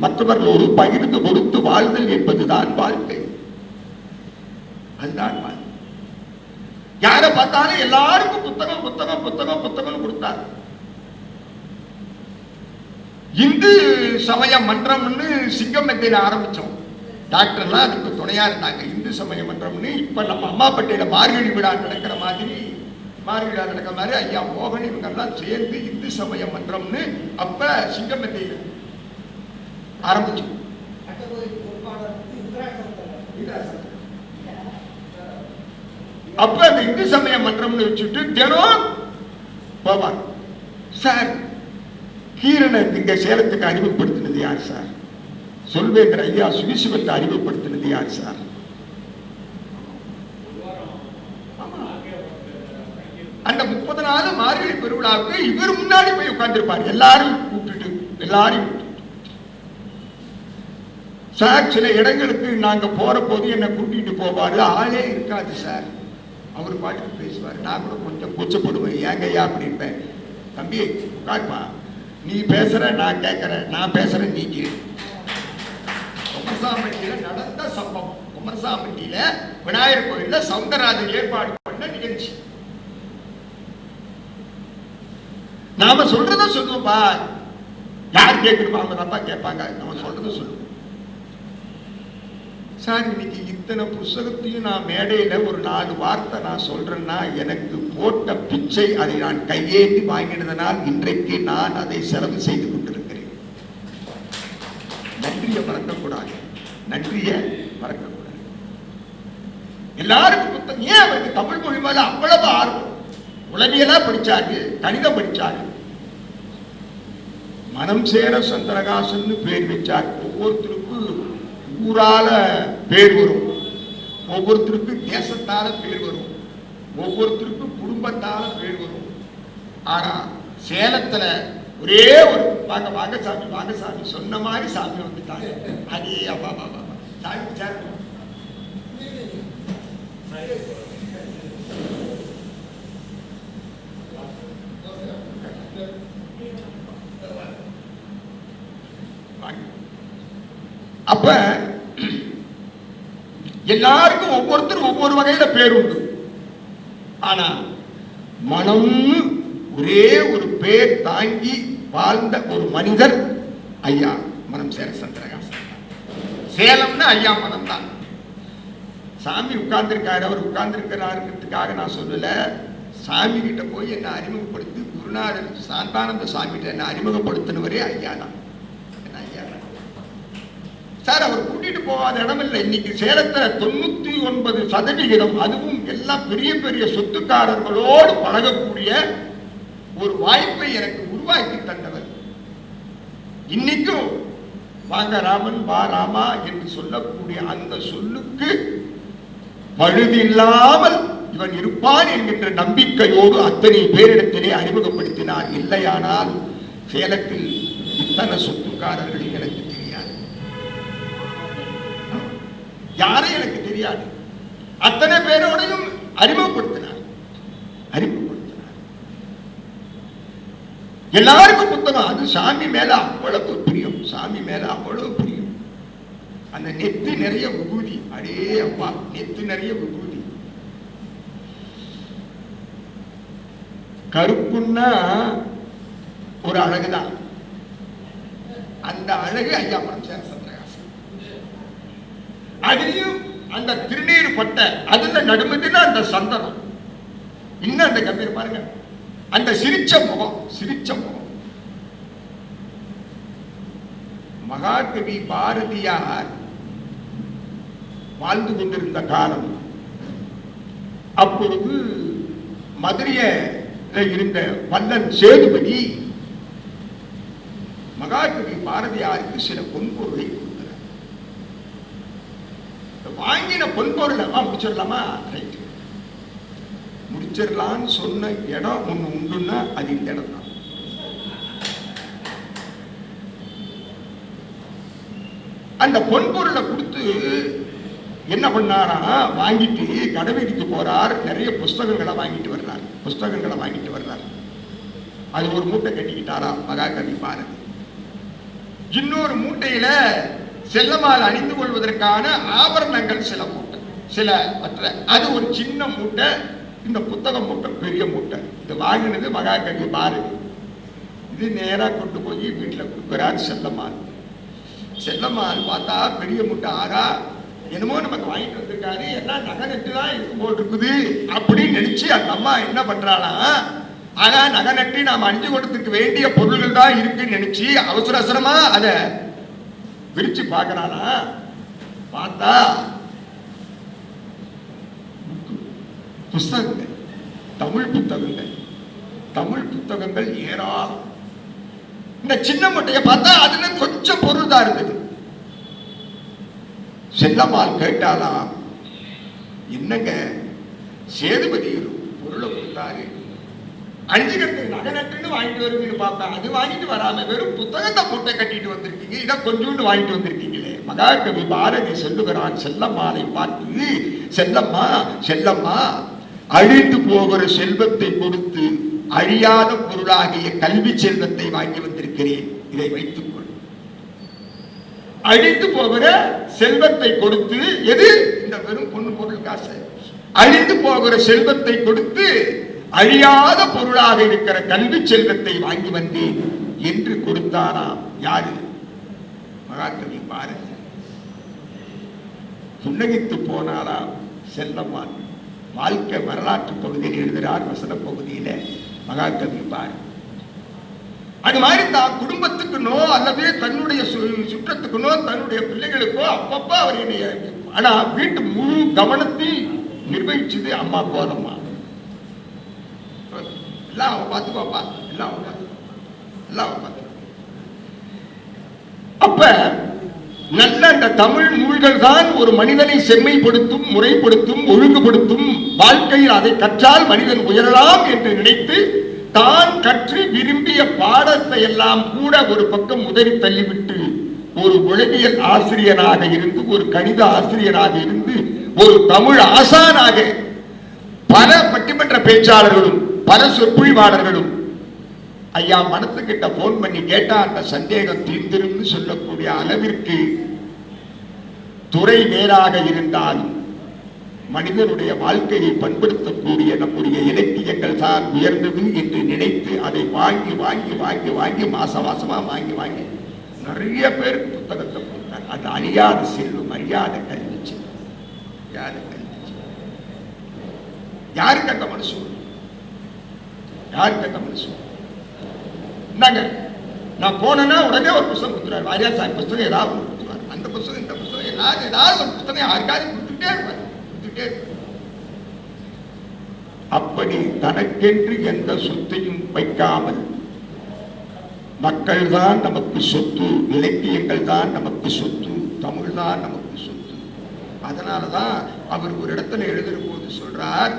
மற்றவர்களோடு பகிர்ந்து கொடுத்து வாழ்தல் என்பதுதான் வாழ்க்கை. அதுதான் வாழ்க்கை. யாரை பார்த்தாலும் எல்லாருக்கும் புத்தகம் புத்தகம் புத்தகம் புத்தகம் கொடுத்தார். இந்து சமய மன்றம்னு சிங்கமெத்தையில ஆரம்பிச்சோம். டாக்டர்லாம் அதுக்கு துணையா இருந்தாங்க. இந்து சமய மன்றம்னு இப்ப நம்ம அம்மாப்பேட்டையில மார்கழி விழா நடக்கிற மாதிரி ஐயா மோகன் இவங்கெல்லாம் சேர்ந்து இந்து சமய மன்றம்னு அப்ப சிங்கமெத்தையில ஆரம்பிச்சோம். அப்ப அந்த இந்து சமய மன்றம்னு வச்சுட்டு தினம் போவாங்க. சார் கீரனை இங்க சேலத்துக்கு அறிமுகப்படுத்தினது யார் சார்? சொல்வேந்தர் ஐயா சுவிசிவத்தை அறிமுகப்படுத்தினது யார் சார்? அந்த 30 நாள் மார்கழி பெருவிழாவுக்கு இவர் முன்னாடி போய் உட்கார்ந்திருப்பார். எல்லாரும் கூப்பிட்டு எல்லாரையும் சார் சில இடங்களுக்கு நாங்க போற போது என்ன கூட்டிட்டு போவாரு, ஆளே இருக்காது சார். அவர் பாட்டுக்கு பேசுவார். நான் கூட கொஞ்சம் கூச்சப்படுவேன், ஏங்கய்யா அப்படின்பேன். தம்பி உட்காருப்பா, நீ பேசுற நான் கேட்கறேன், நான் பேசுறேன் நீ கேளு. குமரசாமியில நடந்த சம்பவம், குமரசாமியில விநாயகர் கோயில்ல சவுந்தரராஜன் ஏற்பாடு பண்ண நிகழ்ச்சி. நாம சொல்றத சொல்லுவோம்பா, யார் கேட்கணுமா அவங்க தப்பா கேட்பாங்க, நம்ம சொல்றத சொல்லுவோம். சார் இன்னைக்கு இத்தனை புஸ்தகத்தையும் நான் மேடையில ஒரு 4 வார்த்தை நான் சொல்றேன்னா எனக்கு போட்ட பிச்சை அதை நான் கையேந்தி வாங்கினதனால் இன்றைக்கு நான் அதை செலவு செய்து கொண்டிருக்கிறேன். நன்றியை மறக்கக்கூடாது, நன்றியை மறக்கக்கூடாது. எல்லாருக்கும் புத்தகம். ஏன் அவருக்கு தமிழ் மொழி மேல அவ்வளவு ஆர்வம்? உளவியலா படிச்சாரு, கணிதம் படிச்சாரு. மனம் சேர சந்திரகாசன் பேர் வச்சார். ஒவ்வொருத்தருக்கு ஊரால பேர் வரும், ஒவ்வொருத்தருக்கு தேசத்தால பேர் வரும், ஒவ்வொருத்தருக்கு குடும்பத்தால பேர் வரும். ஆனா சேலத்துல ஒரே ஒரு வாங்க வாங்க சாமி வாங்க சாமி சொன்ன மாதிரி சாமி வந்துட்டாங்க. அதே அப்பா பாபா சாமி சார் அப்ப எல்லாருக்கும் ஒவ்வொருத்தரும் ஒவ்வொரு வகையில பேர் உண்டு. ஆனா மனம் ஒரே ஒரு பேர் தாங்கி வாழ்ந்த ஒரு மனிதர் ஐயா மனம் சேர சந்திரகாசன். சேலம்னா ஐயா மனம் தான். சாமி உட்கார்ந்திருக்காரு, அவர் உட்கார்ந்திருக்கிறாருங்கிறதுக்காக நான் சொல்லல. சாமி கிட்ட போய் என்ன அறிமுகப்படுத்தி குருநாதர் சாந்தானந்த சாமி கிட்ட என்ன அறிமுகப்படுத்தினவரே ஐயா தான். சார் அவர் கூட்டிட்டு போகாத இடம் இல்லை. இன்னைக்கு சேலத்துல 99%, அதுவும் எல்லாம் பெரிய பெரிய சொத்துக்காரர்களோடு பழகக்கூடிய ஒரு வாய்ப்பை எனக்கு உருவாக்கி தந்தவர். இன்னைக்கும் வாங்க ராமன் வா ராமா என்று சொல்லக்கூடிய அந்த சொல்லுக்கு பழுது இல்லாமல் இவன் இருப்பான் என்கின்ற நம்பிக்கையோடு அத்தனை பேரிடத்திலே அறிமுகப்படுத்தினார். இல்லையானால் சேலத்தில் இத்தனை சொத்துக்காரர்கள் எனக்கு தெரியாது, யாரும் எனக்கு தெரியாது. அத்தனை பேரோடையும் அறிமுகப்படுத்தினார். எல்லாருக்கும் புத்தகம். அது சாமி மேல அவ்வளவு பிரியம், சாமி மேல அவ்வளவு பிரியம். அந்த நெத்து நிறைய விபூதி, அடே அப்பா நெத்து நிறைய விபூதி. கருப்புன்னா ஒரு அழகுதான். அந்த அழகு ஐயா மனம் சேர சந்திரகாசன். அதுலயும் அந்த திருநீர் பட்ட அதுல நடுமதுன்னா அந்த சந்தனம், இன்னும் அந்த கம்பீர் பாருங்க, அந்த சிரிச்ச முகம், சிரிச்ச முகம். மகாகவி பாரதியார் வாழ்ந்து கொண்டிருந்த காலம். அப்பொழுது மதுரையில் இருந்த வல்லன் சேதுபதி மகாகவி பாரதியாருக்கு சில பொன்பொருளை கொடுக்கிறார். வாங்கின பொன்பொருளை முடிச்சிடலாமா? ரைட், முடிச்சிடலான்னு சொன்ன இடம் ஒண்ணு உண்டுன்னா அது இந்த இடம் தான். அந்த பொன்பொருளை கொடுத்து என்ன பண்ணாரா, வாங்கிட்டு கடைவீதிக்கு போறார். நிறைய புஸ்தகங்களை வாங்கிட்டு வர்றார். அது ஒரு மூட்டை கட்டிக்கிட்டாரா மகாகவி பாரதி. இன்னொரு மூட்டையில செல்லமால் அணிந்து கொள்வதற்கான ஆபரணங்கள் சில மூட்டை, சில மற்ற, அது ஒரு சின்ன மூட்டை. இந்த புத்தக மூட்டை பெரிய மூட்டை. இது வாங்கினது மகாகவி பாரதி. இது நேரா கொண்டு போய் வீட்டில் கொடுக்கிறார் செல்லம்மாள். செல்லம்மாள் பார்த்தா பெரிய மூட்டை, ஆகா என்னமோ நமக்கு வாங்கிட்டு வந்திருக்காரு, எல்லாம் நகை நட்டு தான் இருக்கும் போல் இருக்குது அப்படின்னு நினைச்சு அந்த அம்மா என்ன பண்றாளா, ஆகா நகை நட்டு நாம் அணிஞ்சு கொடுத்துக்க வேண்டிய பொருள்கள் தான் இருக்குன்னு நினைச்சு அவசர அவசரமா அதை விரிச்சு பார்க்கறானா. பார்த்தா புஸ்தகங்கள், தமிழ் புத்தகங்கள் ஏராளம். இந்த சின்ன மூட்டையை பார்த்தா அதுல கொஞ்சம் பொருள் தான் இருந்தது. செல்லம்மாள் கேட்டாலாம், என்னங்க சேதுபதி பொருளை கொடுத்தாரு, அஞ்சுக்கிறதுக்கு நகை நட்டுன்னு வாங்கிட்டு வருவீங்கன்னு பார்த்தா அது வாங்கிட்டு வராம வெறும் புத்தகத்தை மூட்டை கட்டிட்டு வந்திருக்கீங்க, இதை கொஞ்சோண்டு வாங்கிட்டு வந்திருக்கீங்களே. மகாகவி பாரதி சொல்லுகிறான் செல்லம்மாளை பார்த்து, செல்லம்மா செல்லம்மா அழிந்து போகிற செல்வத்தை கொடுத்து அழியாத பொருளாகிய கல்வி செல்வத்தை வாங்கி வந்திருக்கிறேன், இதை வைத்துக் கொள். அழிந்து போகிற செல்வத்தை கொடுத்து, எது? இந்த வெறும் பொண்ணு பொருள் காசு. அழிந்து போகிற செல்வத்தை கொடுத்து அழியாத பொருளாக இருக்கிற கல்வி செல்வத்தை வாங்கி வந்தேன் என்று கொடுத்தாராம். யாரு? மகாகவி பாரதி. புன்னகித்து போனாராம் செல்லம்மான். வாழ்க்கை வரலாற்று பகுதியில் எழுதுகிறார், வசன பகுதியில மகாகவி பாரதி. அது மாதிரி தான் குடும்பத்துக்குனோ அல்லது தன்னுடைய சுற்றத்துக்குனோ தன்னுடைய பிள்ளைகளுக்கோ அப்பப்ப அவர் என்னைய, ஆனா வீட்டு முழு கவனத்தை நிர்வகிச்சது அம்மா போதம்மா. எல்லாம் அவ பார்த்துக்கோப்பா, எல்லாம் அவ பார்த்துக்கோ, எல்லாம் அவ பார்த்துக்கோ. அப்ப நல்ல அந்த தமிழ் நூல்கள் தான் ஒரு மனிதனை செம்மைப்படுத்தும், முறைப்படுத்தும், ஒழுங்குபடுத்தும். வாழ்க்கையில் அதை கற்றால் மனிதன் உயரலாம் என்று நினைத்து தான் கற்று விரும்பிய பாடத்தை எல்லாம் கூட ஒரு பக்கம் உதறி தள்ளிவிட்டு ஒரு உளவியல் ஆசிரியராக இருந்து, ஒரு கணித ஆசிரியராக இருந்து, ஒரு தமிழ் ஆசானாக பல பட்டிமன்ற பேச்சாளர்களும் பல சொற்பொழிவாளர்களும் ஐயா மனத்துக்கிட்ட போன் பண்ணி கேட்டா அந்த சந்தேகம் தீர்ந்திரும்னு சொல்லக்கூடிய அளவிற்கு துறை வேறாக இருந்தாலும் மனிதனுடைய வாழ்க்கையை பண்படுத்தக்கூடிய நம்முடைய இலக்கியங்கள் தான் உயர்ந்தது என்று நினைத்து அதை வாங்கி வாங்கி வாங்கி வாங்கி மாசமா வாங்கி வாங்கி நிறைய பேர் புத்தகத்தை கொடுத்தாங்க. அது அழியாத செல்வம், அறியாத கல்வி செல்வம். யாருக்கு அந்த மனசு? யாருக்கு அந்த மனசு? நான் போனேன்னா உடனே ஒரு புத்தகம் கொடுத்துருவார். வாரியார் சார் புத்தகம் ஏதாவது கொடுத்துருவார். அந்த புத்தகம் இந்த புத்தகம் ஏதாவது ஒரு புத்தகம் யாருக்காவது கொடுத்துட்டே இருப்பார். அப்படி தனக்கென்று எந்த சொத்தையும் வைக்காமல் மக்கள் தான் நமக்கு சொத்து, இலக்கியங்கள் தான் நமக்கு சொத்து, தமிழ் தான் நமக்கு சொத்து. அதனாலதான் அவர் ஒரு இடத்துல எழுதுற போது சொல்றார்,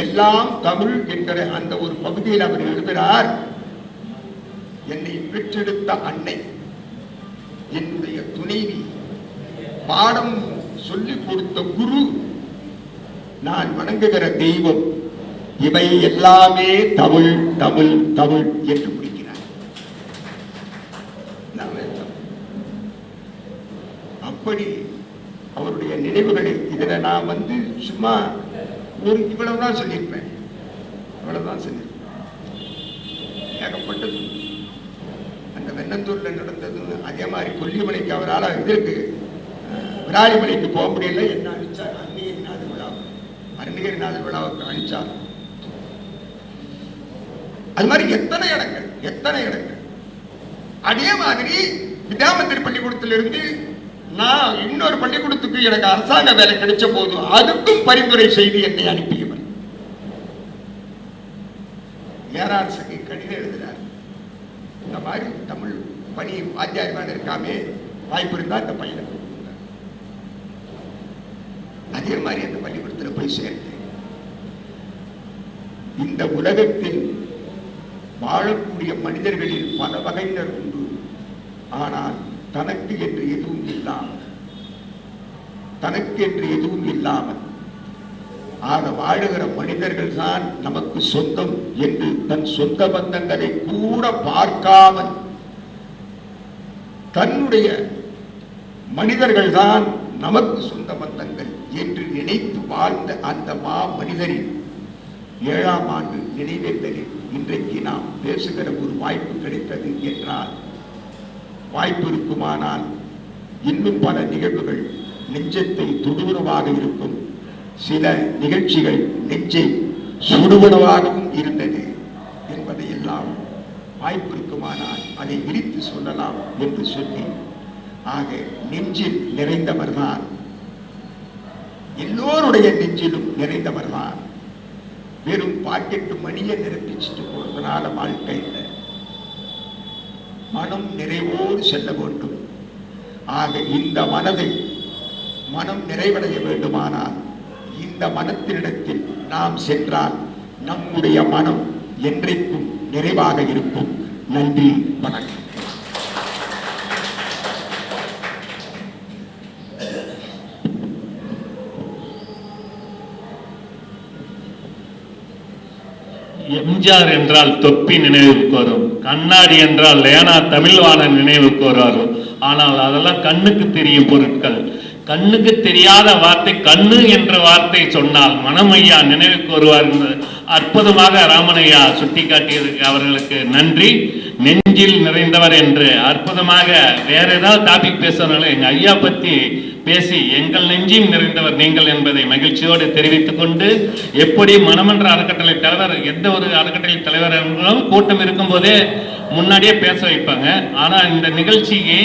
எல்லாம் தமிழ் என்கிற அந்த ஒரு பகுதியில் அவர் எழுதுகிறார், என்னை பெற்றெடுத்த அன்னை, என்னுடைய துணைவி, பாடம் சொல்லிக் கொடுத்த குரு, நான் வணங்குகிற தெய்வம், இவை எல்லாமே தமிழ் தமிழ் தமிழ் என்று முடிக்கிறார். அப்படி அவருடைய நினைவுகளை இதில் நான் சும்மா ஒரு இவ்வளவுதான் சொல்லியிருப்பேன், இவ்வளவுதான் சொல்லியிருப்பேன். ஏகப்பட்டது அந்த வெண்ணந்தூர்ல நடந்தது. அதே மாதிரி கொல்லிமலைக்கு அவரால் இதற்கு விராலிமலைக்கு போக முடியல, என்ன அழிச்சார் அன்னியநாத விழா, அருணகிரிநாத விழாவுக்கு அழிச்சார். அது மாதிரி எத்தனை இடங்கள். அதே மாதிரி வித்யாமந்திரி பள்ளிக்கூடத்திலிருந்து நான் இன்னொரு பள்ளிக்கூடத்துக்கு எனக்கு அரசாங்க வேலை கிடைச்ச போது அதுக்கும் பரிந்துரை செய்து என்னை அனுப்பியவர். ஏராசகை கடிதம் எழுதினார், இந்த மாதிரி தமிழ் பணி வாத்தியார் வேலை இருக்காமே, வாய்ப்பு இருந்தா இந்த பையனை. அதே மாதிரி அந்த பள்ளிக்கூடத்தில் போய் சேர்ந்தேன். இந்த உலகத்தில் வாழக்கூடிய மனிதர்களில் பல வகையினர் உண்டு. ஆனால் தனக்கு என்று எதுவும் இல்லாமல் ஆக வாழுகிற மனிதர்கள் தான் நமக்கு சொந்தம் என்று தன் சொந்த பந்தங்களை கூட பார்க்காமல் தன்னுடைய மனிதர்கள் தான் நமக்கு சொந்த பந்தங்கள் என்று நினைத்து வாழ்ந்த அந்த மா மனிதரின் 7ஆம் ஆண்டு நினைவேந்தலில் இன்றைக்கு நாம் பேசுகிற ஒரு வாய்ப்பு கிடைத்தது என்றால், வாய்ப்பு இருக்குமானால் இன்னும் பல நிகழ்வுகள் நெஞ்சத்தை தொடுவனவாக இருக்கும். சில நிகழ்ச்சிகள் நெஞ்சை சுடுவனவாகவும் இருந்தது என்பதையெல்லாம் வாய்ப்பு இருக்குமானால் அதை விரித்து சொல்லலாம் என்று சொல்லி, ஆக நெஞ்சில் நிறைந்தவர்தான், எல்லோருடைய நெஞ்சிலும் நிறைந்தவர்தான். வெறும் பாக்கெட்டு மணியை நிரப்பிச்சுட்டு போறதுனால வாழ்க்கை இல்லை, மனம் நிறைவோடு செல்ல வேண்டும். ஆக இந்த மனம் நிறைவடைய வேண்டுமானால் இந்த மனத்தினிடத்தில் நாம் சென்றால் நம்முடைய மனம் என்றைக்கும் நிறைவாக இருக்கும். நன்றி, வணக்கம். எம்ஜிஆர் என்றால் தொப்பி நினைவுக்கு வரும், கண்ணாடி என்றால் லேனா தமிழ்வாணன் நினைவுக்கு வரும். ஆனால் அதெல்லாம் கண்ணுக்கு தெரியும் பொருட்கள். கண்ணுக்கு தெரியாத வார்த்தை கண்ணு என்ற வார்த்தை சொன்னால் மனமையா நினைவுக்கு வருவார். அற்புதமாக ராமனையா சுட்டிக்காட்டியதுக்கு அவர்களுக்கு நன்றி. நெஞ்சில் நிறைந்தவர் என்று அற்புதமாக வேற ஏதாவது டாபிக் பேசுறதுனால எங்க ஐயா பத்தி பேசி எங்கள் நெஞ்சில் நிறைந்தவர் நீங்கள் என்பதை மகிழ்ச்சியோடு தெரிவித்துக் கொண்டு, எப்படி மனமன்ற அறக்கட்டளை தலைவர் எந்த ஒரு அறக்கட்டளை தலைவர்களும் கூட்டம் இருக்கும் போதே முன்னாடியே பேச வைப்பாங்க. ஆனா இந்த நிகழ்ச்சிக்கு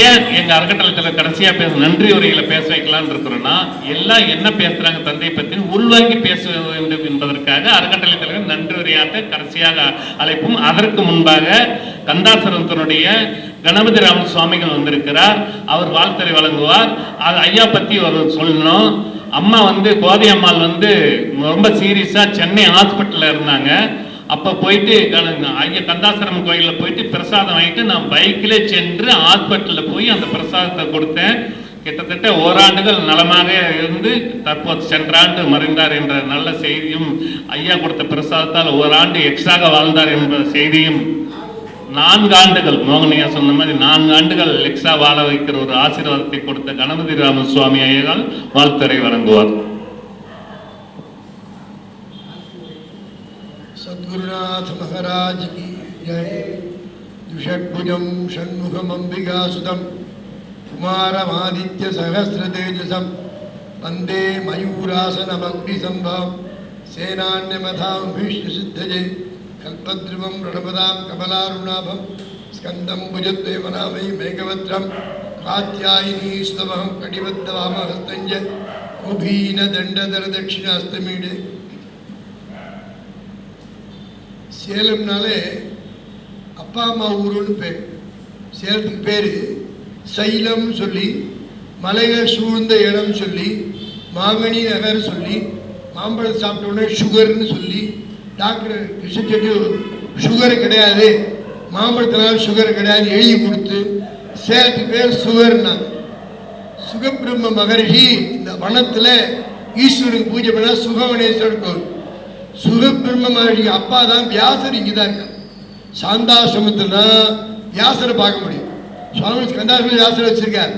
ஏன் எங்க அறக்கட்டளை தலைவர் கடைசியா நன்றி உரையில பேச வைக்கலாம்னு இருக்கிறோம்னா, எல்லாம் என்ன பேசுறாங்க தந்தை பற்றி உள்வாங்கி பேச வேண்டும் என்பதற்காக அறக்கட்டளை தலைவர் நன்றி உரையாற்ற கடைசியாக அழைப்பும். அதற்கு முன்பாக கந்தாசுரத்தினுடைய கணபதி ராம சுவாமிகள் வந்திருக்கிறார். அவர் வாழ்த்துறை வழங்குவார். அது ஐயா பத்தி ஒரு சொல்லணும். அம்மா கோதை அம்மாள் ரொம்ப சீரியஸா சென்னை ஹாஸ்பிட்டல்ல இருந்தாங்க. அப்போ போயிட்டு ஐயா கந்தாசிரமம் கோயிலில் போயிட்டு பிரசாதம் வாங்கிட்டு நான் பைக்கிலே சென்று ஹாஸ்பிட்டலில் போய் அந்த பிரசாதத்தை கொடுத்தேன். கிட்டத்தட்ட ஓராண்டுகள் நலமாக இருந்து தற்போது சென்ற ஆண்டு மறைந்தார் என்ற நல்ல செய்தியும், ஐயா கொடுத்த பிரசாதத்தால் ஓராண்டு எக்ஸ்ட்ராக வாழ்ந்தார் என்ற செய்தியும், 4 ஆண்டுகள் மோகனையா சொன்ன மாதிரி 4 ஆண்டுகள் எக்ஸ்ட்ரா வாழ வைக்கிற ஒரு ஆசீர்வாதத்தை கொடுத்த கணபதி ராம சுவாமி ஐயால் வாழ்த்துறை வழங்குவார். सद्गुरुनाथ महाराज की जय। द्विषड्भुजं षण्मुखम् अंबिकासुतं कुमारमादित्य सहस्र तेजसं वंदे मयूरासनमग्निसंभवं सेनान्यमथां भीष्मसिद्धये कल्पद्रुवं रणपदां कमलारुणाभं स्कन्दं भुजद्वयमनामयि मेघवज्रं कात्यायिनी स्तवहं कटिबद्धवामहस्तञ्च कुभीनदण्डधरदक्षिणास्तमीडे। சேலம்னாலே அப்பா அம்மா ஊருன்னு பேர். சேலத்துக்கு பேர் சைலம் சொல்லி, மலைகள் சூழ்ந்த இடம் சொல்லி, மாங்கனி நகர் சொல்லி, மாம்பழம் சாப்பிட்ட உடனே சுகர்னு சொல்லி, டாக்டர் கிருஷ்ணச்செட்டி சுகர் கிடையாது, மாம்பழத்தினால் சுகர் கிடையாது எழுதி கொடுத்து சேலத்துக்கு பேர் சுகர்னாங்க. சுகபிரம்ம மகரிஷி இந்த வனத்தில் ஈஸ்வரனுக்கு பூஜை பண்ண சுகவனேஸ்வரர் கோவில். சுகபிரம்ம மகரிஷி அப்பா தான் வியாசர். இங்கே தான் இருக்கார். சாந்தாசிரமத்தில் தான் வியாசரை பார்க்க முடியும். சுவாமி ஸ்கந்தாசிரம வியாசரை வச்சிருக்கார்.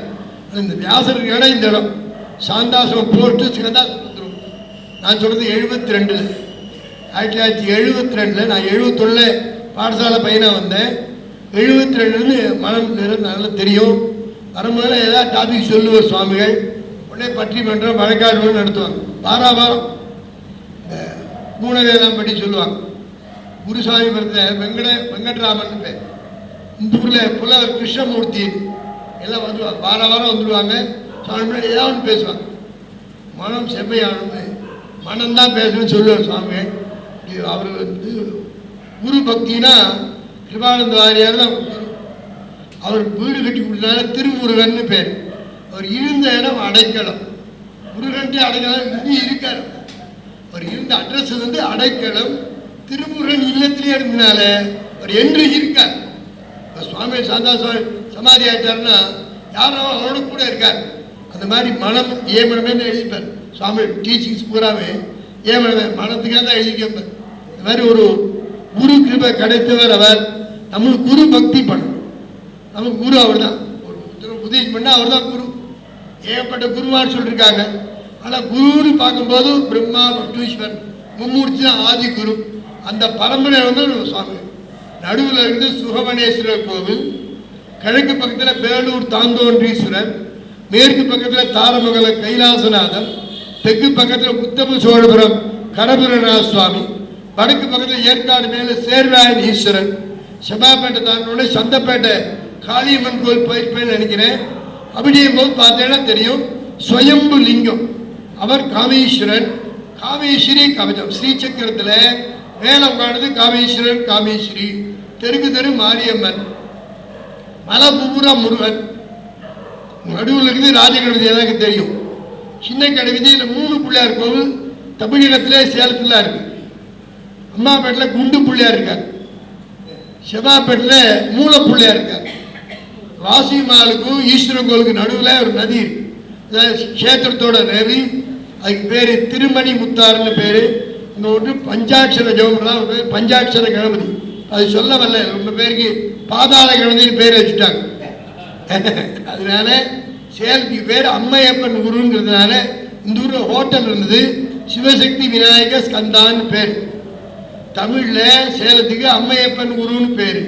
இந்த வியாசர் இடம் இந்த இடம் சாந்தாசிரமம் போட்டு ஸ்கந்தாசிரமம். நான் சொல்றது 72, 1972. நான் 71 பாடசாலை பையனாக வந்தேன். 72 மனம் நல்லா தெரியும். வரும்போது ஏதாவது டாபிக் சொல்லுவார் சுவாமிகள். உடனே பட்டிமன்றம் வழக்காடு நடத்துவாங்க. வாரம் மூணவேலாம் பற்றி சொல்லுவாங்க. குருசாமி பிறந்த வெங்கட்ராமன் பேர். இந்த ஊரில் புலவர் கிருஷ்ணமூர்த்தி எல்லாம் வந்துடுவாங்க. வாரம் வந்துடுவாங்க. சுவாமி முன்னாடி ஏதாவது ஒன்று பேசுவாங்க. மனம் செம்மையானது, மனம்தான் பேசணும்னு சொல்லுவார் சுவாமி. அவர் குரு பக்தினா கிருபானந்த வாரியார் தான் குரு. அவர் வீடு கட்டி கொடுத்தனால திருமுருகன் பேர். அவர் இருந்த இடம் அடைக்கலம். முருகன்ட்டு அடைக்கலம் இங்கே இருக்கார். அவர் இருந்த அட்ரஸ் அடைக்கலம். திருமுருகன் இல்லத்திலே இருந்தனால அவர் என்று இருக்கார். இப்போ சுவாமி சாந்தா சுவாமி சமாதி ஆயிட்டாருன்னா யாரும் அவரோட கூட இருக்கார். அந்த மாதிரி மனம் ஏமனமே எழுதிப்பார் சுவாமி. டீச்சிங்ஸ் பூராமே ஏமனமே மனத்துக்காக தான் எழுதிக்கப்பேன். இந்த மாதிரி ஒரு குரு கிருபை கிடைத்தவர் அவர். நம்மளுக்கு குரு பக்தி பண்ணணும். நமக்கு குரு அவர் தான். ஒரு உதவி பண்ணால் அவர் தான் குரு. ஏகப்பட்ட குருவான்னு சொல்லியிருக்காங்க. ஆனால் குருன்னு பார்க்கும்போது பிரம்மா விஷ்ணுஸ்வரன் மும்மூர்த்தி தான் ஆதி குரு. அந்த பரம்பரை சுவாமி. நடுவில் இருந்து சுகவனேஸ்வரர் கோவில், கிழக்கு பக்கத்தில் வேலூர் தாந்தோன்றீஸ்வரர், மேற்கு பக்கத்தில் தாரமங்கல கைலாசநாதன், தெற்கு பக்கத்தில் உத்தம சோழபுரம் கரபுரநாத சுவாமி, வடக்கு பக்கத்தில் ஏற்காடு மேலே சேர்வாயன் ஈஸ்வரன், செவ்வாப்பேட்டை தாண்டோட சந்தப்பேட்டை காளியம்மன் கோவில் போயிருப்பேன்னு நினைக்கிறேன். அப்படியும் போது பார்த்தேன்னா தெரியும் ஸ்வயம்பு லிங்கம். அவர் காமேஸ்வரன், காமேஸ்வரி கவசம். ஸ்ரீசக்கரத்தில் மேலே உட்காந்து காமேஸ்வரன் காமேஸ்வரி, தெருக்கு தெரு மாரியம்மன், மலபூரா முருகன், நடுவில் இருக்குது ராஜகணபதி. எனக்கு தெரியும். சின்ன கணபதியில் 3 பிள்ளையார் கோவில் தமிழகத்திலே சேலத்தில் இருக்கு. அம்மாப்பேட்டில் குண்டு பிள்ளையார் இருக்கார். செவ்வாப்பேட்டில் மூல பிள்ளையார் இருக்கார். ராசிமாலுக்கும் ஈஸ்வரன் கோவிலுக்கு நடுவில் ஒரு நதி இருக்கு. கஷேத்திரத்தோட நதி. அதுக்கு பேர் திருமணி முத்தாறுன்னு பேர். இந்த ஒன்று பஞ்சாட்சர ஜெபம்லாம் பஞ்சாட்சர கணபதி, அது சொல்ல வரல. ரொம்ப பேருக்கு பாதாள கணபதினு பேர் வச்சுட்டாங்க. அதனால சேலத்துக்கு பேர் அம்மையப்பன் குருங்கிறதுனால இந்த ஊரில் ஹோட்டல் இருந்தது, சிவசக்தி விநாயக ஸ்கந்தான்னு பேர். தமிழில் சேலத்துக்கு அம்மையப்பன் குருன்னு பேர்.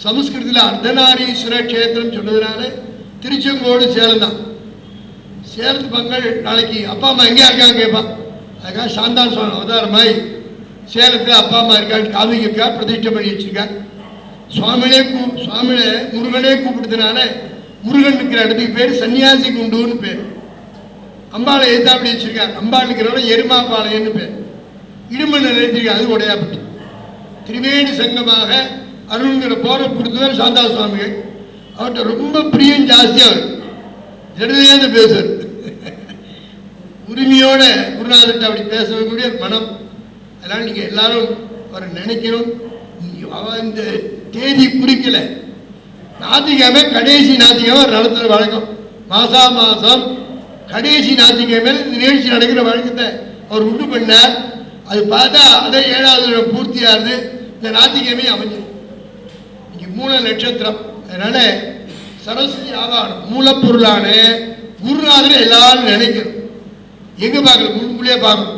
சமஸ்கிருதத்தில் அர்த்தநாரீஸ்வர கஷேத்திரம் சொன்னதுனால திருச்செங்கோடு சேலம் தான். சேலத்து மக்கள் நாளைக்கு அப்பா அம்மா எங்கேயா இருக்காங்க கேட்பான். அதுக்காக சாந்தான் சுவாமி அவதாரமாய் சேலத்தில் அப்பா அம்மா இருக்கான்னு காமிக்கா பிரதிஷ்டை பண்ணி வச்சிருக்காங்க. சுவாமியே முருகனே கூப்பிடுறதுனால முருகன் இருக்கிற இடத்துக்கு பேர் சன்னியாசி குண்டுன்னு பேர். அம்பாளை எதிர்த்தாப்படி வச்சிருக்காங்க. அம்பாள் இருக்கிறவங்க எருமாப்பாளையன்னு பேர். இடுமண் நினைச்சிருக்காங்க, அது உடையாப்பட்டு. திரிவேணி சங்கமாக அருள்ங்கிற போற கொடுத்தவர் சாந்தா சுவாமிகள். அவர்கிட்ட ரொம்ப பிரியம் ஜாஸ்தியாக அவர் ஜெடுதையாந்து பேசுவார். உரிமையோட குருநாதர்கிட்ட அப்படி பேசக்கூடிய மனம். அதனால நீங்க எல்லாரும் அவரை நினைக்கணும். இந்த தேதி குறிக்கல, ஞாயிற்றுக்கிழமை கடைசி ஞாயிற்றுக்கிழமை நடத்துற வழக்கம். மாசம் கடைசி ஞாயிற்றுக்கிழமை நிகழ்ச்சி நடக்கிற வழக்கத்தை அவர் உண்டு பண்ணார். அது பார்த்தா அதை 7வது பூர்த்தியாகுது. இந்த ஞாயிற்றுக்கிழமை அமைஞ்சு இங்க மூல நட்சத்திரம். அதனால சரஸ்வதி ஆவாரம் மூலப்பொருளான குருநாதரை எல்லாரும் நினைக்கணும். எங்க பார்க்கணும்? முன்கூட்டியே பார்க்கணும்.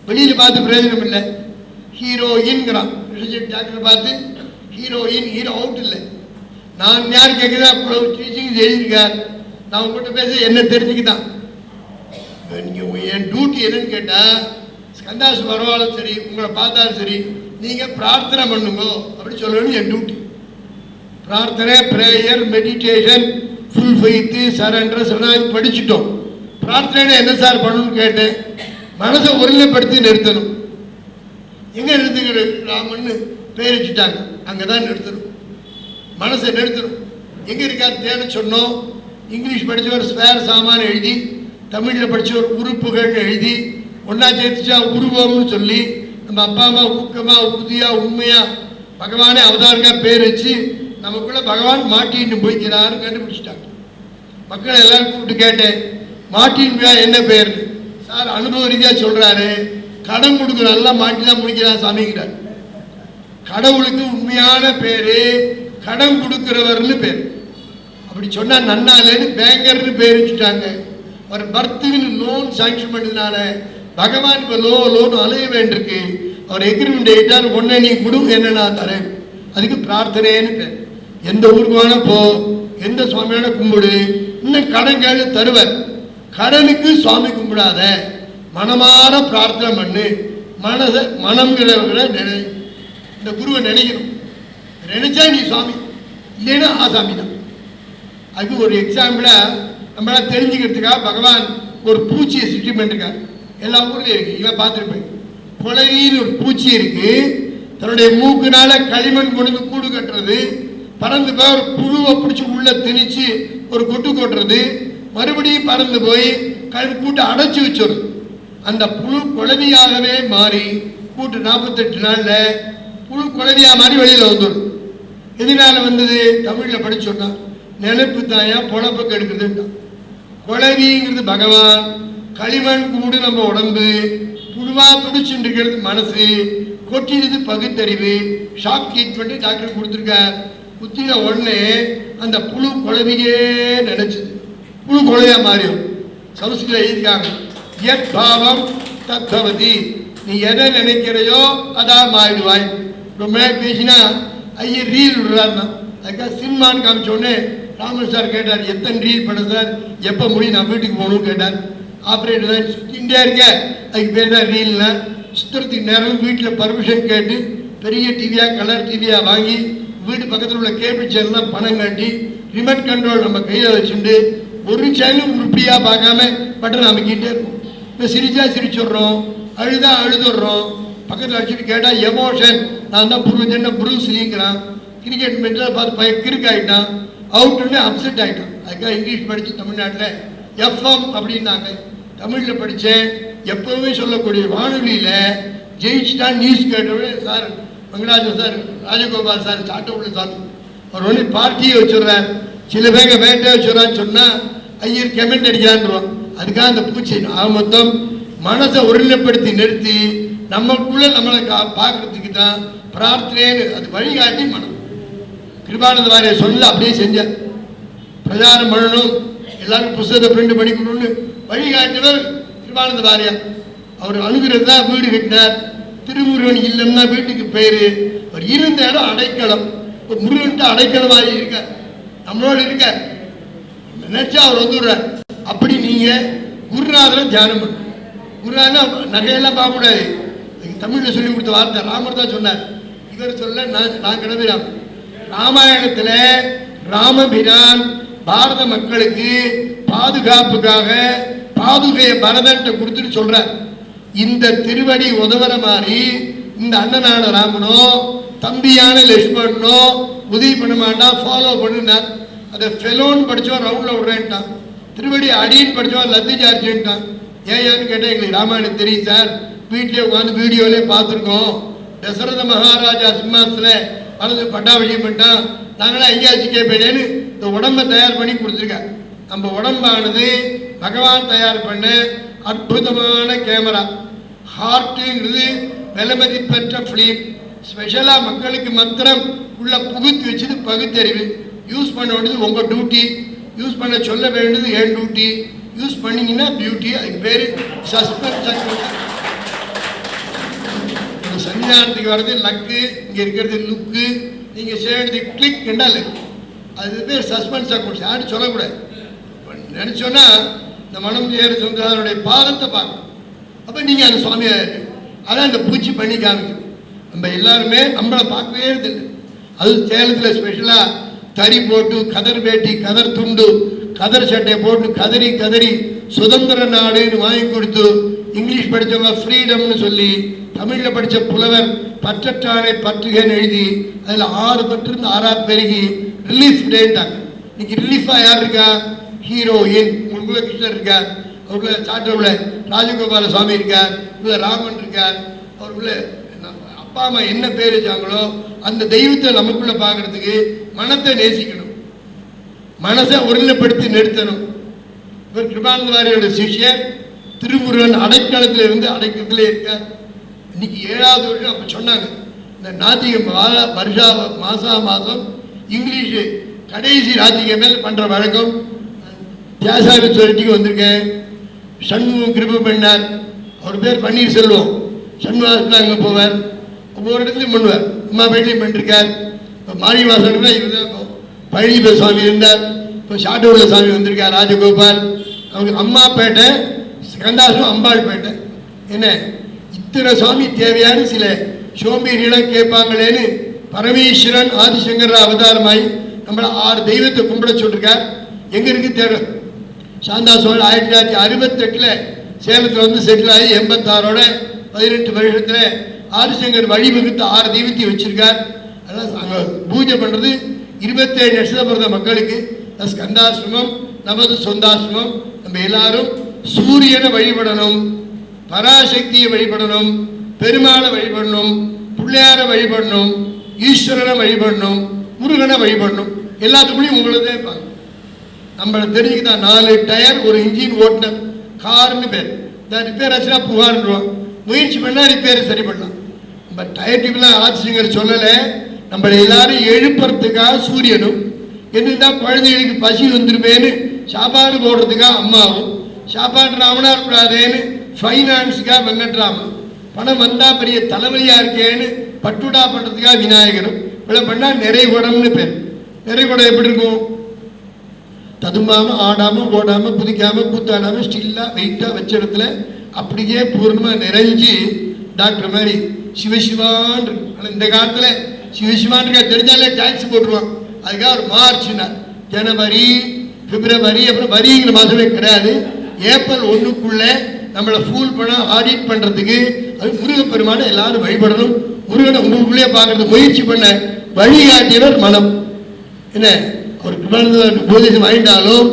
வெளியில பார்த்து பிரயோஜனம் இல்லை. ஹீரோயின்ங்கிறான் டாக்டர் பார்த்து, ஹீரோயின் ஹீரோ அவுட் இல்லை. நான் யார் கேட்குறேன், டீச்சிங் எழுதியிருக்கார். நான் உங்கள்கிட்ட பேச என்ன தெரிஞ்சுக்கிட்டான். நீங்கள் என் டியூட்டி என்னன்னு கேட்டால், ஸ்கந்தாசு பரவாயில்ல சரி, உங்களை பார்த்தாலும் சரி, நீங்கள் பிரார்த்தனை பண்ணுங்க அப்படி சொல்லணும் என் டியூட்டி. பிரார்த்தனை, prayer, meditation, full faith, surrender சொன்னால் படிச்சுட்டோம். பிரார்த்தனை என்ன சார் பண்ணணும்னு கேட்டேன். மனசை ஒருநிலைப்படுத்தி நிறுத்தணும். எங்கே நிறுத்துக்கிற ராமன்னு பேர் வச்சுட்டாங்க, அங்கே தான் நிறுத்தணும். மனசை நிறுத்தணும். எங்கே இருக்காரு தேட சொன்னோம். இங்கிலீஷ் படித்தவர் ஸ்பேர் சாமான் எழுதி, தமிழில் படித்தவர் உறுப்புகள் எழுதி ஒன்றா சேர்த்துச்சா உருவம்னு சொல்லி, நம்ம அப்பா அம்மா ஊக்கமாக உறுதியாக உண்மையாக பகவானே அவதாரங்க பேர் வச்சு நமக்குள்ள பகவான் மாட்டின்னு போய்க்கிறாருன்னு கண்டுபிடிச்சிட்டாங்க. மக்களை எல்லாரும் கூப்பிட்டு கேட்டேன், மாட்டின் என்ன பேர் சார்? அனுபவ ரீதியாக சொல்கிறாரு, கடன் கொடுக்குற நல்லா மாட்டி தான் முடிக்கிறான் சாமிங்கிறார். கடவுளுக்கு உண்மையான பேரு கடன் கொடுக்கிறவர்னு பேர். அப்படி சொன்னா நன்னாலேன்னு பேங்கர்னு பேர் வச்சுட்டாங்க. ஒரு பர்த்துன்னு லோன் சாங்ஷன் பண்ணதுனால பகவான் இப்போ லோன் அலைய வேண்டியிருக்கு. அவர் எக்ரிமெண்ட் எழுதிட்டார், ஒன்றை நீ கொடு, என்ன நான் தரேன். அதுக்கு பிரார்த்தனைன்னு பேர். எந்த ஊருக்கு வேணா போ, எந்த சுவாமியோட கும்பிடு, இன்னும் கடன் கேள்வி தருவர். கடனுக்கு சுவாமி கும்பிடாத, மனமான பிரார்த்தனை பண்ணு. மனம்ங்கிறவங்களை இந்த குருவை நினைக்கணும். நினைச்சா நீ சுவாமி, இல்லைன்னா ஆசாமி தான். அதுக்கு ஒரு எக்ஸாம்பிளா நம்மளா தெரிஞ்சுக்கிறதுக்காக பகவான் ஒரு பூச்சியை சிருஷ்டி பண்ணிருக்கார். எல்லா ஊர்லயும் இருக்கு, இவன் பார்த்துருப்பேன். புலரின்னு ஒரு பூச்சி இருக்கு. தன்னுடைய மூக்குனால களிமண் கொண்டு கூடு கட்டுறது, பறந்து போய் ஒரு புழுவை பிடிச்சி உள்ள திணிச்சு ஒரு கொட்டு கொட்டுறது, மறுபடியும் பறந்து போய் கூட்டை அடைச்சி வச்சிடும். அந்த புழு குழவியாகவே மாறி கூட்டு 48 நாள்ல புழு குழவியா மாறி வெளியில வந்துடும். எதனால வந்தது? தமிழ்ல படிச்சோன்னா நினைப்பு தாயா பொழப்ப கெடுக்குதுன்னா. குழவிங்கிறது பகவான், களிமண் கூடு நம்ம உடம்பு, புழுவா துடிச்சுட்டு இருக்கிறது மனசு, கொட்டினது பகுத்தறிவு. ஷாக் ட்ரீட்மெண்ட் டாக்டர் கொடுத்துருக்கார். குத்தின உடனே அந்த புழு குழவியே நினைச்சது புழு குழவியா மாறிடும். சமஸ்கிருதம் எழுதியிருக்காங்க, யத் பாவம் தத்பவதி. நீ எதை நினைக்கிறையோ அதான் மாறிடுவாய். ரொம்ப பேசினா ஐயர் ரீல் விடுறாருன்னா, அதுக்காக சினிமான்னு காமிச்ச உடனே ராமன் சார் கேட்டார், எத்தனை ரீல் பண்ண சார், எப்போ முடியும் நான் வீட்டுக்கு போகணும்னு கேட்டார். ஆப்ரேட்டர் தான் சுற்றிகிட்டே இருக்க, அதுக்கு பேர் தான் ரீல்னா. சுற்றுறதுக்கு நேரம் வீட்டில் பர்மிஷன் கேட்டு பெரிய டிவியாக கலர் டிவியாக வாங்கி வீட்டு பக்கத்தில் உள்ள கேபிள் சேனல்லாம் பணம் காட்டி ரிமோட் கண்ட்ரோல் நம்ம கையில் வச்சுட்டு ஒரு சேனலும் உருப்படியாக பார்க்காம பட்டன் அமைக்கிட்டே இருக்கும். இப்போ சிரிச்சா சிரிச்சுடுறோம், அழுதா அழுதுடுறோம். பக்கத்தில் அடிச்சுட்டு கேட்டால் எமோஷன், நான் தான் புரூஸ் லீங்கிறான். கிரிக்கெட் மெட்ரால் பார்த்து பையன் கிறுக்கு ஆகிட்டான், அவுட்டுன்னு அப்செட் ஆகிட்டான். அதுக்காக இங்கிலீஷ் படித்து தமிழ்நாட்டில் எஃப்எம் அப்படின்னாங்க. தமிழில் படித்தேன். எப்போவுமே சொல்லக்கூடிய வானொலியில் ஜெயிச்சுட்டா நியூஸ் கேட்டவுடனே சார் மங்களாஜன் சார், ராஜகோபால் சார், சாட்டவுள்ள சாமி அவர் ஒன்று பார்ட்டியை வச்சுடுறார். சில பேங்க வேட்டையை வச்சுடுறான்னு சொன்னால் ஐயர் கமெண்ட் அடிக்கிறான்றான். அதுக்காக அந்த பூச்சி ஆக மொத்தம் மனசை ஒருநிலைப்படுத்தி நிறுத்தி நமக்குள்ள நம்மளை பார்க்கறதுக்கு தான் பிரார்த்தனைன்னு அது வழிகாட்டி மனம். கிருபானந்த வாரியார் சொன்னது அப்படியே செஞ்சார். பிரச்சாரம் பண்ணணும், எல்லாரும் புத்தகத்தை பிரிண்ட் பண்ணி கொடுக்கணும்னு வழிகாட்டியவர் கிருபானந்த வாரியார். அவர் அனுகிரகம் தான் வீடு கட்டினார். திருமுருகன் இல்லம்னா வீட்டுக்கு பேரு. அவர் இருந்த இடம் அடைக்கலம். ஒரு முருகன் அடைக்கலமாக இருக்கார், நம்மளோட இருக்கார். நினைச்சா அவர் வந்துடுறார். அப்படி நீங்க குருநாதரை தியானம் பண்ணணும். குருநாதர் நகையெல்லாம் பார்க்க கூடாது. தமிழ்ல சொல்லி கொடுத்த வார்த்தை ராமர் தான் சொன்னார். இவர் சொல்ல நான் கிளம்பினான். ராமாயணத்துல ராமபிரான் பாரத மக்களுக்கு பாதுகாப்புக்காக பாதுகையை பரதன்ட்ட கொடுத்துட்டு சொல்றார், இந்த திருவடி உதவற மாதிரி இந்த அண்ணனான ராமனோ தம்பியான லட்சுமணனோ உதவி பண்ண மாட்டான், ஃபாலோ பண்ணுனார். அதை ஃபெலோன் படிச்சவன் ரவுண்ட்ல விடுறேன்ட்டான், திருவடி அடின்னு படிச்சவன் லத்து சார்ஜின்ட்டான். ஏன்னு கேட்டேன், எங்களுக்கு ராமாயணம் தெரியும் சார், வீட்டிலே உட்காந்து வீடியோலே பார்த்துருக்கோம். தசரத மகாராஜா சிம்மாசத்துல வலது பட்டாபிஷேகம் பண்ணிட்டான், நாங்களாம் எங்கேயாச்சும் கேட்பேன்னு இந்த உடம்பை தயார் பண்ணி கொடுத்துருக்கேன். நம்ம உடம்பானது பகவான் தயார் பண்ண அற்புதமான கேமரா. ஹார்ட்டுங்கிறது விலை மதிப்பெற்ற ஃபிலிம். ஸ்பெஷலாக மக்களுக்கு மாத்திரம் உள்ள புகுத்து வச்சது பகுத்தறிவு. யூஸ் பண்ண வேண்டியது உங்கள் டியூட்டி, யூஸ் பண்ண சொல்ல வேண்டியது என் டியூட்டி. யூஸ் பண்ணிங்கன்னா பியூட்டி. அதுக்கு பேர் சஸ்பென்ஸ். சன்னிதானத்துக்கு வர்றது லக்கு, இங்கே இருக்கிறது லுக்கு, நீங்கள் செய்யறது கிளிக் என்றால் அது பேர் சஸ்பென்ஸ் அக்கௌண்ட்ஸ். யாரும் சொல்லக்கூடாது. நினச்சோன்னா இந்த மனம் ஏறு சொந்தனுடைய பாதத்தை பார்க்கணும். அப்போ நீங்கள் அந்த சுவாமியாக இருக்கு. அதான் இந்த பூச்சி பண்ணி காமிக்கணும். நம்ம எல்லாருமே நம்மளை பார்க்கவே இல்லை. அது சேலத்தில் ஸ்பெஷலாக தறி போட்டு கதர் வேட்டி கதர் துண்டு கதர் சட்டை போட்டு கதறி கதறி சுதந்திர நாடுன்னு வாங்கி கொடுத்து இங்கிலீஷ் படித்தவங்க ஃப்ரீடம்னு சொல்லி தமிழில் படித்த புலவர் பற்றற்றானை பற்றுகன்னு எழுதி அதில் 6 பற்று இருந்து 6 பெருகி ரிலீஃப் டேட்டாங்க. இன்னைக்கு ரிலீஃபாக யார் இருக்கா? ஹீரோயின். உங்களுக்குள்ள கிருஷ்ணர் இருக்கார், அவருக்குள்ள சாட்டவுல ராஜகோபால சுவாமி இருக்கார், உள்ள ராமன் இருக்கார். அவருக்குள்ள அப்பா அம்மா என்ன பேர் வச்சாங்களோ அந்த தெய்வத்தை நமக்குள்ள பார்க்கறதுக்கு மனத்தை நேசிக்கணும், மனசை ஒருநிலைப்படுத்தி நிறுத்தணும். இவர் கிருபானந்த வாரியாரோட சிஷ்யர். திருமுருகன் அடைக்கலத்தில் இருந்து அடைக்கலத்திலே இருக்கார். இன்னைக்கு 7வது வருஷம். அப்போ சொன்னாங்க, இந்த நாத்திகம் வருஷா மாதம் இங்கிலீஷு கடைசி நாத்திகம் மேல் பண்ணுற வழக்கம். தியாசாமி சொரிட்டிக்கு வந்திருக்கேன். சண்முகம் கிருப பண்ணார். அவர் பேர் பன்னீர்செல்வம். சண்முகத்தில் அங்கே போவார், ஒவ்வொரு இடத்துலையும் பண்ணுவார். அம்மா பேட்லையும் பண்ணிருக்கார். இப்போ மாரி வாசனுக்குலாம் இவர் தான் பழனிப சுவாமி இருந்தார். இப்போ சாட்டூர்ல சாமி வந்திருக்கார் ராஜகோபால். அவங்க அம்மாப்பேட்டை கந்தாசம் அம்பாள்பேட்டை. என்ன இத்தனை சுவாமி தேவையான சில சோம்பேறியெல்லாம் கேட்பாங்களேன்னு பரமேஸ்வரன் ஆதிசங்கர அவதாரமாய் நம்மளை 6 தெய்வத்தை கும்பிட சொல்லிருக்கார். எங்க இருக்கு தேவை? சாந்தா சோழ 1968 சேலத்தில் வந்து செட்டில் ஆகி 86ஓட 18 வருஷத்துல ஆதிசங்கர் வழிவகுத்து 6 தெய்வத்தையும் வச்சிருக்கார். அதனால் அங்கே பூஜை பண்றது 27 நட்சத்திர பிறந்த மக்களுக்கு ஸ்கந்தாசிரமம் நமது சொந்தாசிரமம். நம்ம எல்லாரும் சூரியனை வழிபடணும், பராசக்தியை வழிபடணும், பெருமாளை வழிபடணும், பிள்ளையாரை வழிபடணும், ஈஸ்வரனை வழிபடணும், முருகனை வழிபடணும். எல்லாத்துக்குள்ளேயும் உங்களை தான் இருப்பாங்க. நம்மளை தெரிஞ்சுக்கிட்டா 4 டயர் ஒரு இன்ஜின் ஓட்டுனர் கார்னு பேர். இந்த ரிப்பேர் ஆச்சுன்னா புகார்ன்றோம். முயற்சி பண்ணால் ரிப்பேர் சரி பண்ணலாம். நம்ம டயர் டிப்லாம் ஆதிசங்கர் சொல்லலை. நம்மளை எல்லாரும் எழுப்புறதுக்காக சூரியனும், என்னதான் குழந்தைகளுக்கு பசி வந்துருமேன்னு சாப்பாடு போடுறதுக்காக அம்மாவும், சாப்பாடு ராமனா இருக்கக்கூடாதேன்னு ஃபைனான்ஸுக்காக வெங்கட்ராமன், பணம் வந்தால் பெரிய தலைவலியாக இருக்கேன்னு பட்டுடா பண்ணுறதுக்காக விநாயகரும். இவ்வளோ பண்ணால் நிறைகுடம்னு பேர். நிறைகுடம் எப்படி இருக்கும்? ததும்பாமல் ஆடாமல் ஓடாமல் குதிக்காமல் கூத்தாடாமல் ஸ்டில்லாக வெயிட்டாக வச்ச இடத்துல அப்படியே பூர்ணமாக நிறைஞ்சி டாக்டர் மாதிரி சிவசிவான் இருக்கு. ஆனால் இந்த காலத்தில் சிவசிவான் தெரிஞ்சாலே டாக்ஸ் போட்டுருவான். அதுக்காக ஒரு மார்ச்னா ஜனவரி பிப்ரவரி அப்புறம் வரிங்கிற மாதமே கிடையாது. ஏப்ரல் 1க்குள்ள நம்மளை ஃபூல் பண்ண ஆடிட் பண்ணுறதுக்கு அது முருகப்பெருமான எல்லாரும் வழிபடணும். முருகனை உங்களுக்குள்ளே பார்க்கறது முயற்சி பண்ண வழிகாட்டியவர் மனம். என்ன அவர் உபதேசம் வாங்கிட்டாலும்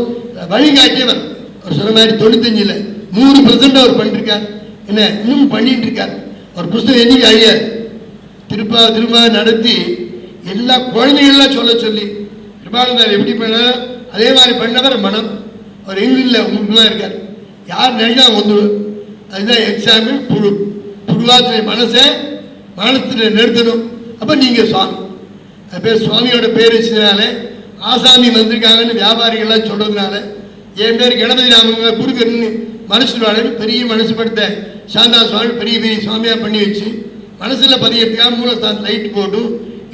வழிகாட்டியவர். அவர் சொன்ன மாதிரி 95 100% அவர் பண்ணிருக்கார். என்ன இன்னும் பண்ணிட்டு இருக்கார். அவர் புஸ்தகம் என்னைக்கு ஐயா திரும்ப நடத்தி எல்லா குழந்தைகள்லாம் சொல்ல சொல்லி கிருபானந்தார் எப்படி பண்ண அதே மாதிரி பண்ணவர் மனம். அவர் எங்கில் உங்களுக்குலாம் இருக்கார். யார் நினைச்சா வந்துடும். அதுதான் எக்ஸாம்பிள் புழு. புருவாத்திரை மனத்தில் நிறுத்தணும். அப்போ நீங்கள் சுவாமி, அது பேர் சுவாமியோட பேர் வச்சதுனால, ஆசாமி வந்திருக்காங்கன்னு வியாபாரிகள்லாம் சொல்கிறதுனால, என் பேர் கணபதி ராமங்க குருகர்னு மனசுவாழ பெரிய மனசு படுத்த சாந்தா சுவாமி பெரிய பெரிய சுவாமியாக பண்ணி வச்சு மனசில் பதியத்துக்காக மூலஸ்தானத்தில் லைட் போட்டு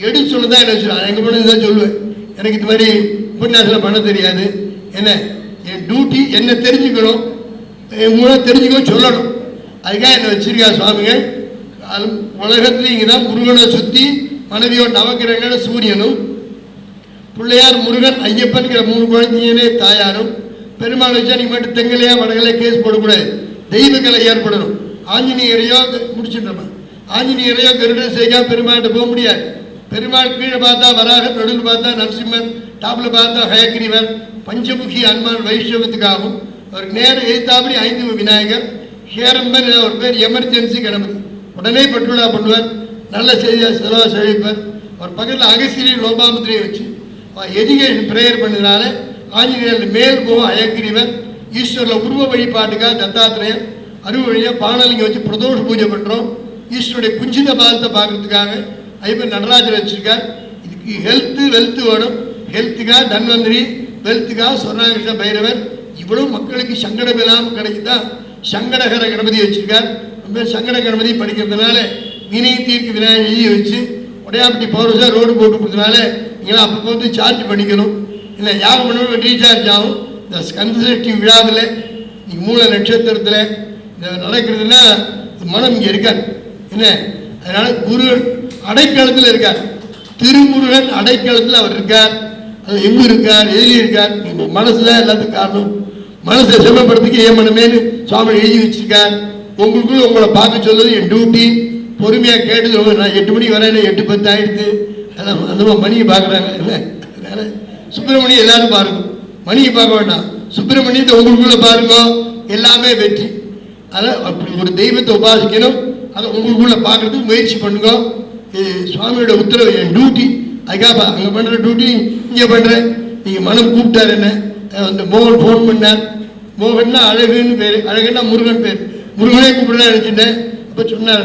எடுத்து சொல்லதான் என்ன வச்சுருவாங்க. எங்கள் பொண்ணு தான் சொல்லுவேன், எனக்கு இது மாதிரி உபன்யாசம் பண்ண தெரியாது, என்ன என் டியூட்டி என்ன தெரிஞ்சுக்கணும், என் மூலம் தெரிஞ்சுக்கணும் சொல்லணும். அதுக்காக என்னை வச்சிருக்கா சுவாமிகள். உலகத்தில் இங்கே தான் முருகனை சுற்றி மனைவியோட நவக்கிரகங்கள சூரியனும், பிள்ளையார் முருகன் ஐயப்பன்கிற 3 குழந்தைங்களே தாயாரும், பெருமாள் வச்சா நீ மட்டும் தெங்கலையா வடகலையா கேஸ் போடக்கூடாது, தெய்வக்கலை ஏற்படணும். ஆஞ்சநேயரையோ முடிச்சுட்டோம், ஆஞ்சநேயரையோ கருடன் செய்யா பெருமாள்கிட்ட போக முடியாது. பெருமாள் கீழே பார்த்தா வராக, நடுவில் பார்த்தா நரசிம்மன், டாப்பில் பார்த்தா ஹயக்ரீவர், பஞ்சமுகி அன்மான் வைஷ்ணவத்துக்காகவும் அவருக்கு நேரம் எழுத்தாப்படி 5 விநாயகர், ஹேரம்பன் ஒரு பேர் எமர்ஜென்சி கணபதி, உடனே பட்டுலா பண்ணுவார், நல்ல செய்தியாக செலவாக செழிப்பார். அவர் பக்கத்தில் அகசிரி லோபாமுத்திரையை வச்சு எஜுகேஷன் ப்ரேயர் பண்ணதுனால ஆஞ்சநேயர் மேல் போகும் அயக்கிரிவர், ஈஸ்வரில் உருவ வழிபாட்டுக்காக தத்தாத்திரேயர், அருவ வழியாக பானலிங்க வச்சு பிரதோஷ பூஜை பண்ணுறோம். ஈஸ்வருடைய குஞ்சித பாதத்தை பார்க்கறதுக்காக ஐயப்பன் நடராஜர் வச்சிருக்கார். இதுக்கு வெல்த்து வேணும். ஹெல்த்துக்காக தன்வந்திரி, வெல்த்துக்காக சொர்ணாகிருஷ்ண பைரவர். இவ்வளவு மக்களுக்கு சங்கடம் இல்லாமல் கிடைக்குதான் சங்கடகர கணபதி வச்சிருக்கார். ரொம்ப சங்கட கணபதி படிக்கிறதுனால வினை தீர்க்கு விநாயகர் எழுதி வச்சு உடையாப்பட்டி பவர் ரோடு போட்டு கொடுத்தனால நீங்களாம் அப்போ வந்து சார்ஜ் பண்ணிக்கணும். இல்லை யாகம் பண்ணணும் ரீசார்ஜ் ஆகும். இந்த ஸ்கந்த சஷ்டி விழாவில் நீங்கள் மூல நட்சத்திரத்தில் இந்த நடக்கிறதுனா மனம் இங்கே இருக்கார். என்ன அதனால முருகன் அடைக்கலத்தில் இருக்கார். திருமுருகன் அடைக்கலத்தில் அவர் இருக்கார். அது எங்கே இருக்கார், எதிரி இருக்கார், நீங்கள் மனசில் எல்லாத்துக்கும் காரணம். மனசை செம்மப்படுறதுக்கு ஏன் மனமேனு சுவாமி எழுதி வச்சிருக்கார். உங்களுக்குள்ள உங்களை பார்க்க சொல்றது என் டியூட்டி. பொறுமையாக கேட்டு நான் 8 மணிக்கு வரேன், 8:10 ஆயிடுது. அதான் அந்த மணியை பார்க்குறாங்க. இல்லை அதனால சுப்பிரமணியம் எல்லாரும் பாருங்க, மணியை பார்க்க வேண்டாம், சுப்பிரமணியத்தை உங்களுக்குள்ள பாருங்க, எல்லாமே வெற்றி. அதான் அப்படி ஒரு தெய்வத்தை உபாசிக்கணும். அதை உங்களுக்குள்ள பார்க்கறதுக்கு முயற்சி பண்ணுங்க. சுவாமியோட உத்தரவு, என் டியூட்டி. அதுக்காக அங்கே பண்ணுற டியூட்டி இங்கே பண்ணுறேன். நீங்கள் மனம் கூப்பிட்டார் என்ன, அந்த மோகன் ஃபோன் பண்ணார். மோகன்னா அழகுன்னு பேர், அழகுன்னா முருகன் பேர். முருகனே கூப்பிடுறேன் நினச்சிட்டேன். அப்போ சொன்னார்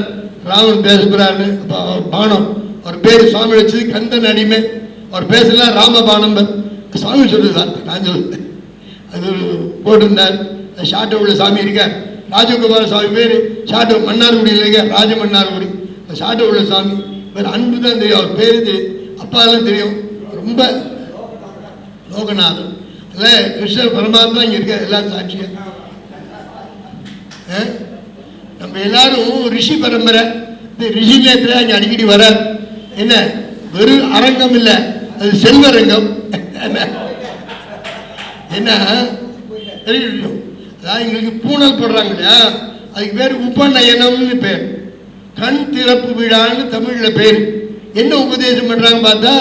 ராமன் பேசுகிறாருன்னு. அப்போ அவர் பானம், அவர் பேர் சுவாமி வச்சது கந்தன் அடிமை. அவர் பேசலாம் ராமபானம்பர். சுவாமி சொல்லுதா, நான் சொல்லுவேன். அது போட்டிருந்தார். ஷாட்டை உள்ள சாமி இருக்கார், ராஜகோபால சுவாமி பேர். ஷாட்டை மன்னார்குடியில் இருக்கார், ராஜ மன்னார்குடி. ஷாட்டை உள்ள சாமி பேர். அன்பு தான் தெரியும், அவர் பேர் தெரியும், அப்பாலாம் தெரியும். ரொம்ப லோகநாதன். இல்லை கிருஷ்ணர் பரமாத்மா இங்கே இருக்க எல்லாம் சாட்சியா. நம்ம எல்லாரும் ரிஷி பரம்பரை. இந்த ரிஷி நேரத்தில் இங்கே அடிக்கடி வரார். என்ன வெறும் அரங்கம் இல்லை, அது செல்வரங்கம். என்ன தெரியும், அதாவது எங்களுக்கு பூனல் போடுறாங்க இல்லையா, அதுக்கு பேர் உபநயனம்னு பேர். கண் திறப்பு விழான்னு தமிழில் பேர். என்ன உபதேசம் பண்ணுறாங்க பார்த்தா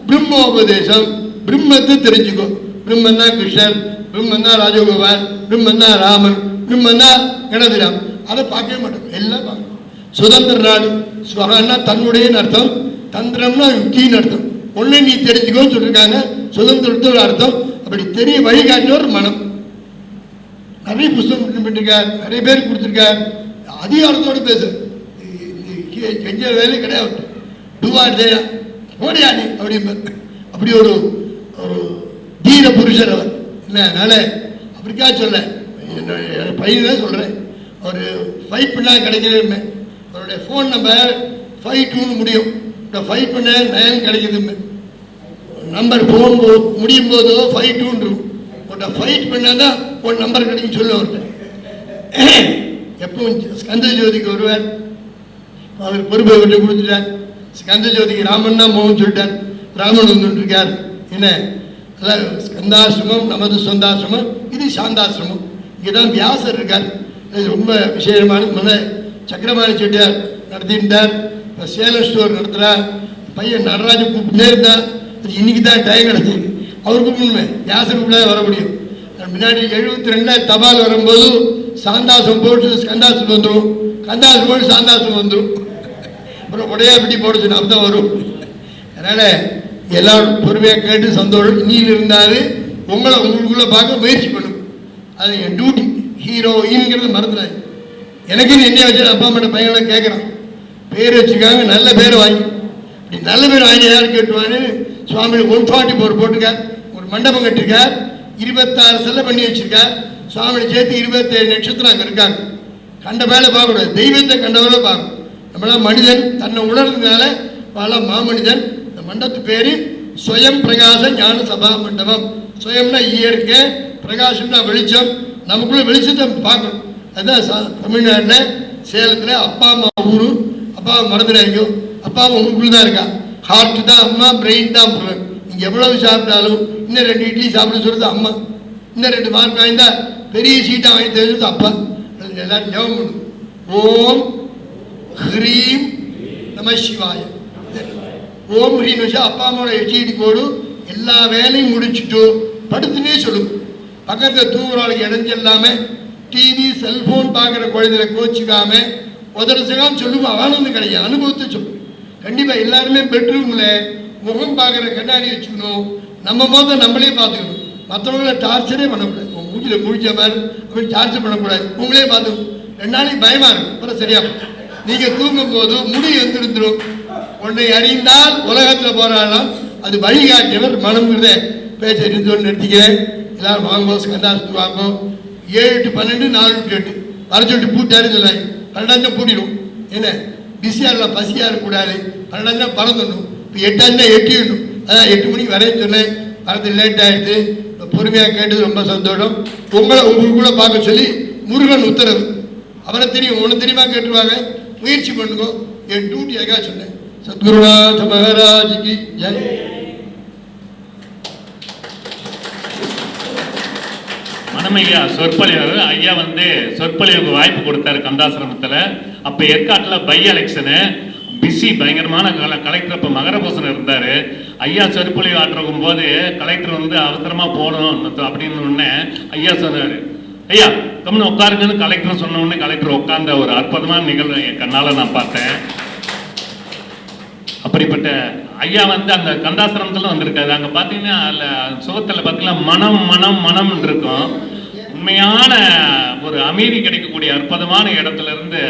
பிரம்மோபதேசம். பிரம்மத்தை தெரிஞ்சுக்கோ. பிரம்மன் தான் கிருஷ்ணர், பிரம்மன் தான் ராஜகோபால், பிரம்மன் தான் ராமன், பிரம்மன் தான் கணபதிராம். அதை பார்க்கவே மாட்டோம், எல்லாம் பார்க்கணும். சுதந்திர நாடு. ஸ்வகன்னா தன்னுடையன்னு அர்த்தம், தந்திரம்னா யுக்தின்னு அர்த்தம். ஒன்று நீ தெரிஞ்சுக்கோன்னு சொல்லியிருக்காங்க. சுதந்திரத்தோட அர்த்தம் அப்படி தெரிய வழிகாட்டினோர் மனம். நிறைய புத்தகம் பண்ணிருக்கார், நிறைய பேர் கொடுத்துருக்கார். அதிகாரத்தோடு பேச கெஞ்ச வேலை கிடையாது. டூவார் ஜெயா போடியா நீ அப்படிம்பார். அப்படி ஒரு தீர புருஷர் அவர். இல்லை அதனால அப்படிக்கா சொல்ல பையன் தான் சொல்கிறேன். அவர் 5 பண்ணா கிடைக்கிறதுமே. அவருடைய ஃபோன் நம்பர் 52 முடியும். இப்போ 5 பண்ண 9 கிடைக்குதுமே. நம்பர் ஃபோன் முடியும் போதோ 52 இருக்கும். உன்னை ஃபைட் பண்ணால் தான் ஒரு நம்பர் கிடைக்கும் சொல்லு அவர்கிட்ட. எப்பவும் ஸ்கந்த ஜோதிக்கு வருவார். அவர் பொறுப்பை விட்டு கொடுத்துட்டார். ஸ்கந்த ஜோதிக்கு ராமன் தான் மோகன் சொல்லிட்டார். ராமன் வந்துட்டு இருக்கார். என்ன அதான் ஸ்கந்தாசிரமம் நமது சொந்தாசிரமம், இது சாந்தாசிரமம். இங்கே தான் வியாசர் இருக்கார். இது ரொம்ப விசேஷமான முத சக்கரபாணி செட்டியார் நடத்திட்டார். இப்போ சேலம் ஸ்டோர் நடத்துகிறார். பையன் நடராஜன் கூப்பிட்டே இருந்தார். இன்னைக்கு தான் டைம் கிடச்சிருக்கு. அவருக்கு முன்மே வியாசருக்குள்ளே வர முடியும். முன்னாடி 72 தபால் வரும்போது சாந்தாசம் போட்டு ஸ்கந்தாசம் வந்துடும், கந்தாசம் போட்டு சாந்தாசம் வந்துடும். அப்புறம் உடையாப்பட்டி போட சொன்னா தான் வரும். அதனால் எல்லாரும் பொறுமையாக கேட்டு சந்தோஷம். நீல் இருந்தாலும் உங்களுக்குள்ளே பார்க்க முயற்சி பண்ணும். அது என் டியூட்டி. ஹீரோயின்ங்கிறது மறந்துடாது. எனக்கு என்ன வச்சு அப்பா அம்மா பையனை கேட்குறான், பேர் வச்சுக்காங்க, நல்ல பேர் வாங்கி, இப்படி நல்ல பேர் வாங்கி யாரும் கேட்டுவான்னு சுவாமி 144 போட்டிருக்கார். ஒரு மண்டபம் கட்டிருக்கார், 26 செல்ல பண்ணி வச்சிருக்கார். சுவாமியை சேர்த்து 27 நட்சத்திரம் அங்கே இருக்காங்க. கண்ட வேலை பார்க்கக்கூடாது, தெய்வத்தை கண்டவரை பார்க்கணும். நம்மளாம் மனிதன் தன்னை உணர்ந்ததுனால பல மாமனிதன். இந்த மண்டபத்து பேரு ஸ்வயம் பிரகாச ஞான சபா மண்டபம். ஸ்வயம்னா இயற்கை, பிரகாசம்னா வெளிச்சம். நமக்குள்ள வெளிச்சத்தை பார்க்கணும். அதுதான் தமிழ்நாட்டில் சேலத்தில் அப்பா அம்மா ஊரு. அப்பா மறந்துடாங்க, அப்பா அம்மா உங்களுக்குள்ள தான் இருக்கா. ஹார்ட் தான் அம்மா, பிரெயின் தான் புலன். நீங்கள் எவ்வளவு சாப்பிட்டாலும் இன்னும் 2 இட்லி சாப்பிட சொல்றது அம்மா, இன்னும் 2 மார்க் வாங்கிட்டா பெரிய சீட்டாக வாங்கி தெரிஞ்சது அப்பா. எல்லாரும் ஜெபம் பண்ணும். ஓம் ஹ்ரீம் நம சிவாய. ஓம் ஹ்ரீம் வச்சா அப்பா அம்மாவோட எச்சடி கோடு. எல்லா வேலையும் முடிச்சுட்டு படுத்துனே சொல்லுங்க. பக்கத்தில் தூங்குறவளுக்கு இடைஞ்சல்லாம, டிவி செல்போன் பார்க்குற குழந்தைகளை கோச்சிக்காம உதரசகம் சொல்லுவோம். ஆனந்தம் கிடையாது, அனுபவத்தை சொல்லுவோம். கண்டிப்பாக எல்லாருமே பெட்ரூமில் முகம் பார்க்குற கண்ணாடி வச்சுக்கணும். நம்ம முதல்ல நம்மளே பார்த்துக்கணும். மற்றவங்கள டார்ச்சரே பண்ணக்கூடாது. மூஞ்சில் முடிச்ச மாதிரி அப்படி டார்ச்சர் பண்ணக்கூடாது. உங்களே பார்த்துக்கணும். 2 நாளைக்கு பயமாக இருக்கும், அப்புறம் சரியா. நீங்கள் தூங்கும் போது முடி வந்துருந்துடும். உன்னை அறிந்தால் உலகத்தில் போராடலாம், அது வழிகாட்டியவர் மனம்ங்கிறத பேச்ச இருந்து நிறுத்திக்கிறேன். எல்லாரும் வாங்குவோம், ஸ்கந்தாசத்துக்கு வாங்குவோம். 7 to 12, 4 to 8 வர சொல்லிட்டு பூட்டாரு சொல்லாங்க. 12 பூட்டிடும். என்ன பிஸியாக இருக்கலாம், பசியாக இருக்கக்கூடாது. 12 பறந்துடணும். இப்போ 8 எட்டிடணும். அதான் 8 மணிக்கு வரேன்னு சொன்னேன். வரது லேட் ஆகிடுது. பொறுமையாக கேட்டது ரொம்ப சந்தோஷம். உங்களுக்குள்ள பார்க்க சொல்லி முருகன் உத்தரவு. அவரை தெரியும், ஒன்று தெரியுமா கேட்டுருவாங்க. முயற்சி பண்ணுங்க. என் டியூட்டியாக சொன்னேன். சத்குருநாத மகாராஜுக்கு ஜெய். மனமையா சொற்பொழிவர் ஐயா சொற்பொழிவுக்கு வாய்ப்பு கொடுத்தாரு கந்தாசிரமத்தில். அப்போ ஏற்காட்டில் பை எலெக்ஷனு பிஸி, பயங்கரமான கலெக்டர் அப்போ மகரபூசன் இருந்தார். ஐயா சொற்பொழிவு ஆற்றுக்கும் போது கலெக்டர் அவசரமாக போகணும் அப்படின்னு உடனே ஐயா சொன்னார், ஐயா கம்முன்னு உட்காருங்கன்னு கலெக்டர் சொன்ன உடனே கலெக்டர் உட்கார்ந்த ஒரு அற்புதமான நிகழ்வு என் கண்ணால் நான் பார்த்தேன். அப்படிப்பட்ட ஐயா அந்த கந்தாசிரமத்தில் வந்திருக்காரு. அங்கே பார்த்தீங்கன்னா அதில் சுகத்தில் பார்த்தீங்கன்னா மனம் மனம் மனம் இருக்கும். உண்மையான ஒரு அமைதி கிடைக்கக்கூடிய அற்புதமான இடத்துல இருந்து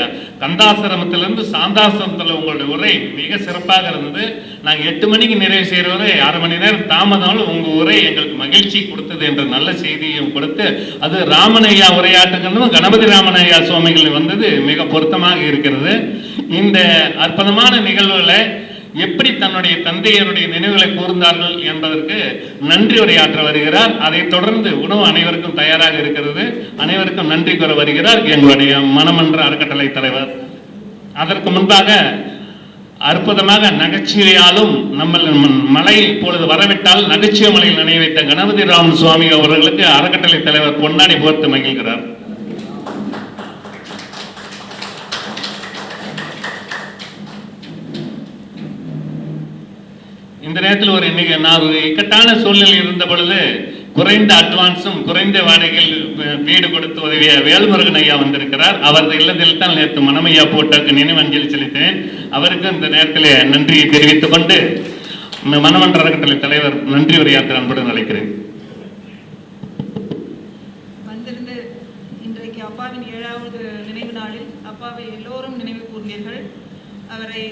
கந்தாசிரமத்திலிருந்து சாந்தாசிரமத்தில் உங்களுடைய உரை மிக சிறப்பாக இருந்தது. நாங்கள் 8 மணிக்கு நிறைவு செய்கிற வரை 1/2 மணி நேரம் தாமதம் உங்கள் உரை எங்களுக்கு மகிழ்ச்சி கொடுத்தது என்ற நல்ல செய்தியும் கொடுத்து, அது ராமனையா உரையாட்டுகளும் கணபதி ராமனையா சுவாமிகள் வந்தது மிக பொருத்தமாக இருக்கிறது. இந்த அற்புதமான நிகழ்வுகளை எப்படி தன்னுடைய தந்தையருடைய நினைவுகளை கூர்ந்தார்கள் என்பதற்கு நன்றி உரையாற்ற வருகிறார். அதைத் தொடர்ந்து உணவு அனைவருக்கும் தயாராக இருக்கிறது. அனைவருக்கும் நன்றி கூற வருகிறார் எங்களுடைய மனமன்ற அறக்கட்டளை தலைவர். அதற்கு முன்பாக அற்புதமாக நகைச்சுவையாலும் நம்ம மலை இப்பொழுது வரவிட்டால் நகைச்சுவை மலையில் நினைவு வைத்த கணபதி ராமன் சுவாமி அவர்களுக்கு அறக்கட்டளை தலைவர் பொன்னாடி போர்த்து மகிழ்கிறார். இந்த நேரத்தில் இன்னைக்கு நான் ஒரு இக்கட்டான சூழ்நிலையில் இருந்த பொழுது குறைந்த அட்வான்ஸும் குறைந்த வாடகையில் வீடு கொடுத்து உதவிய வேல்முருகன் ஐயா வந்திருக்கிறார். அவரது இல்லத்தில் தான் நேற்று மனமையா போட்டாக்கு நினைவஞ்சலி செலுத்தினேன். அவருக்கு இந்த நேரத்தில் நன்றியை தெரிவித்துக் கொண்டு மனமன்ற அறக்கட்டளை தலைவர் நன்றி உரையாற்ற அன்புடன் அழைக்கிறேன். வந்திருந்து இன்றைக்கு அப்பாவின் 7வது நினைவு நாளில் அப்பாவை எல்லோரும் நினைவு கூர்ந்தீர்கள். அவரை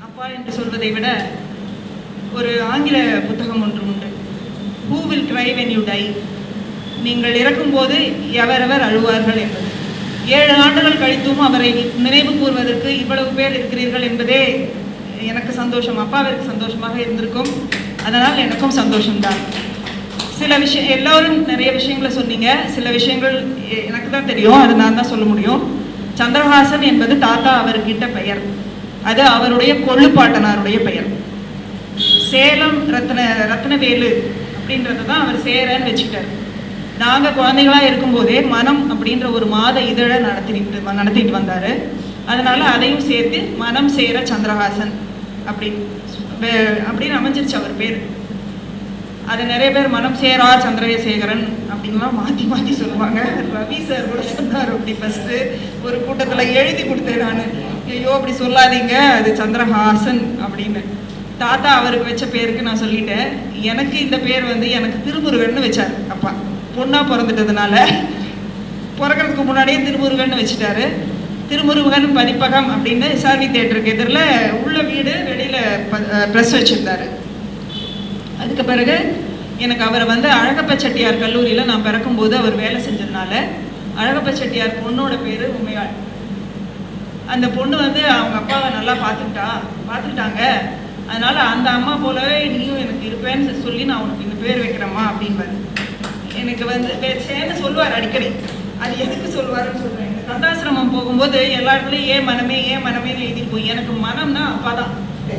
அப்பா என்று சொல்வதை விட ஒரு ஆங்கில புத்தகம் ஒன்று உண்டு, Who will cry when you die? நீங்கள் இறக்கும்போது எவரவர் அழுவார்கள் என்பது. 7 ஆண்டுகள் கழித்தும் அவரை நினைவு கூர்வதற்கு இவ்வளவு பேர் இருக்கிறீர்கள் என்பதே எனக்கு சந்தோஷம், அப்பாவிற்கு சந்தோஷமாக இருந்திருக்கும். அதனால் எனக்கும் சந்தோஷம்தான். சில விஷயம் எல்லோரும் நிறைய விஷயங்களை சொன்னீங்க. சில விஷயங்கள் எனக்கு தான் தெரியும், அது நான் தான் சொல்ல முடியும். சந்திரஹாசன் என்பது தாத்தா அவர்கிட்ட பெயர், அது அவருடைய கொள்ளுப்பாட்டனாருடைய பெயர். சேலம் ரத்னவேலு அப்படின்றத தான் அவர் சேரன்னு வச்சுக்கிட்டார். நாங்கள் குழந்தைகளாக இருக்கும்போதே மனம் அப்படின்ற ஒரு மாத இதழை நடத்திட்டு வந்தார். அதனால அதையும் சேர்த்து மனம் சேர சந்திரஹாசன் அப்படின்னு அமைஞ்சிருச்சு அவர் பேர். அதை நிறைய பேர் மனம் சேரா சந்திரசேகரன் அப்படின்லாம் மாற்றி மாற்றி சொல்லுவாங்க. ரவி சார் கூட சொன்னார் அப்படி ஃபஸ்ட்டு ஒரு கூட்டத்தில் எழுதி கொடுத்தேன் நான், ஐயோ அப்படி சொல்லாதீங்க அது சந்திரஹாசன் அப்படின்னு. தாத்தா அவருக்கு வச்ச பேருக்கு நான் சொல்லிட்டேன். எனக்கு இந்த பேர் எனக்கு திருமுருகன்னு வச்சார் அப்பா. பொண்ணாக பிறந்துட்டதுனால பிறக்கிறதுக்கு முன்னாடியே திருமுருகன்னு வச்சுட்டாரு. திருமுருகன் பதிப்பகம் அப்படின்னு எஸ்ஆர்வி தியேட்டருக்கு எதிரில் உள்ள வீடு, வெளியில் ப்ரெஸ் வச்சுருந்தாரு. அதுக்கு பிறகு எனக்கு அவரை வந்து அழகப்ப செட்டியார் கல்லூரியில் நான் பிறக்கும்போது அவர் வேலை செஞ்சதுனால அழகப்ப செட்டியார் பொண்ணோட பேர் உமையாள். அந்த பொண்ணு வந்து அவங்க அப்பாவை நல்லா பார்த்துக்கிட்டாங்க. அதனால அந்த அம்மா போலவே நீயும் எனக்கு இருப்பேன்னு சொல்லி நான் உனக்கு இந்த பேர் வைக்கிறேம்மா அப்படின்பாரு. எனக்கு வந்து சேர்ந்து சொல்லுவார் அடிக்கடி. அது எதுக்கு சொல்லுவாருன்னு சொல்கிறேன். இந்த கந்தாசிரமம் போகும்போது எல்லா இடத்துலையும் ஏன் மனமேன்னு எழுதிருப்போம். எனக்கு மனம்னா அப்பா தான்,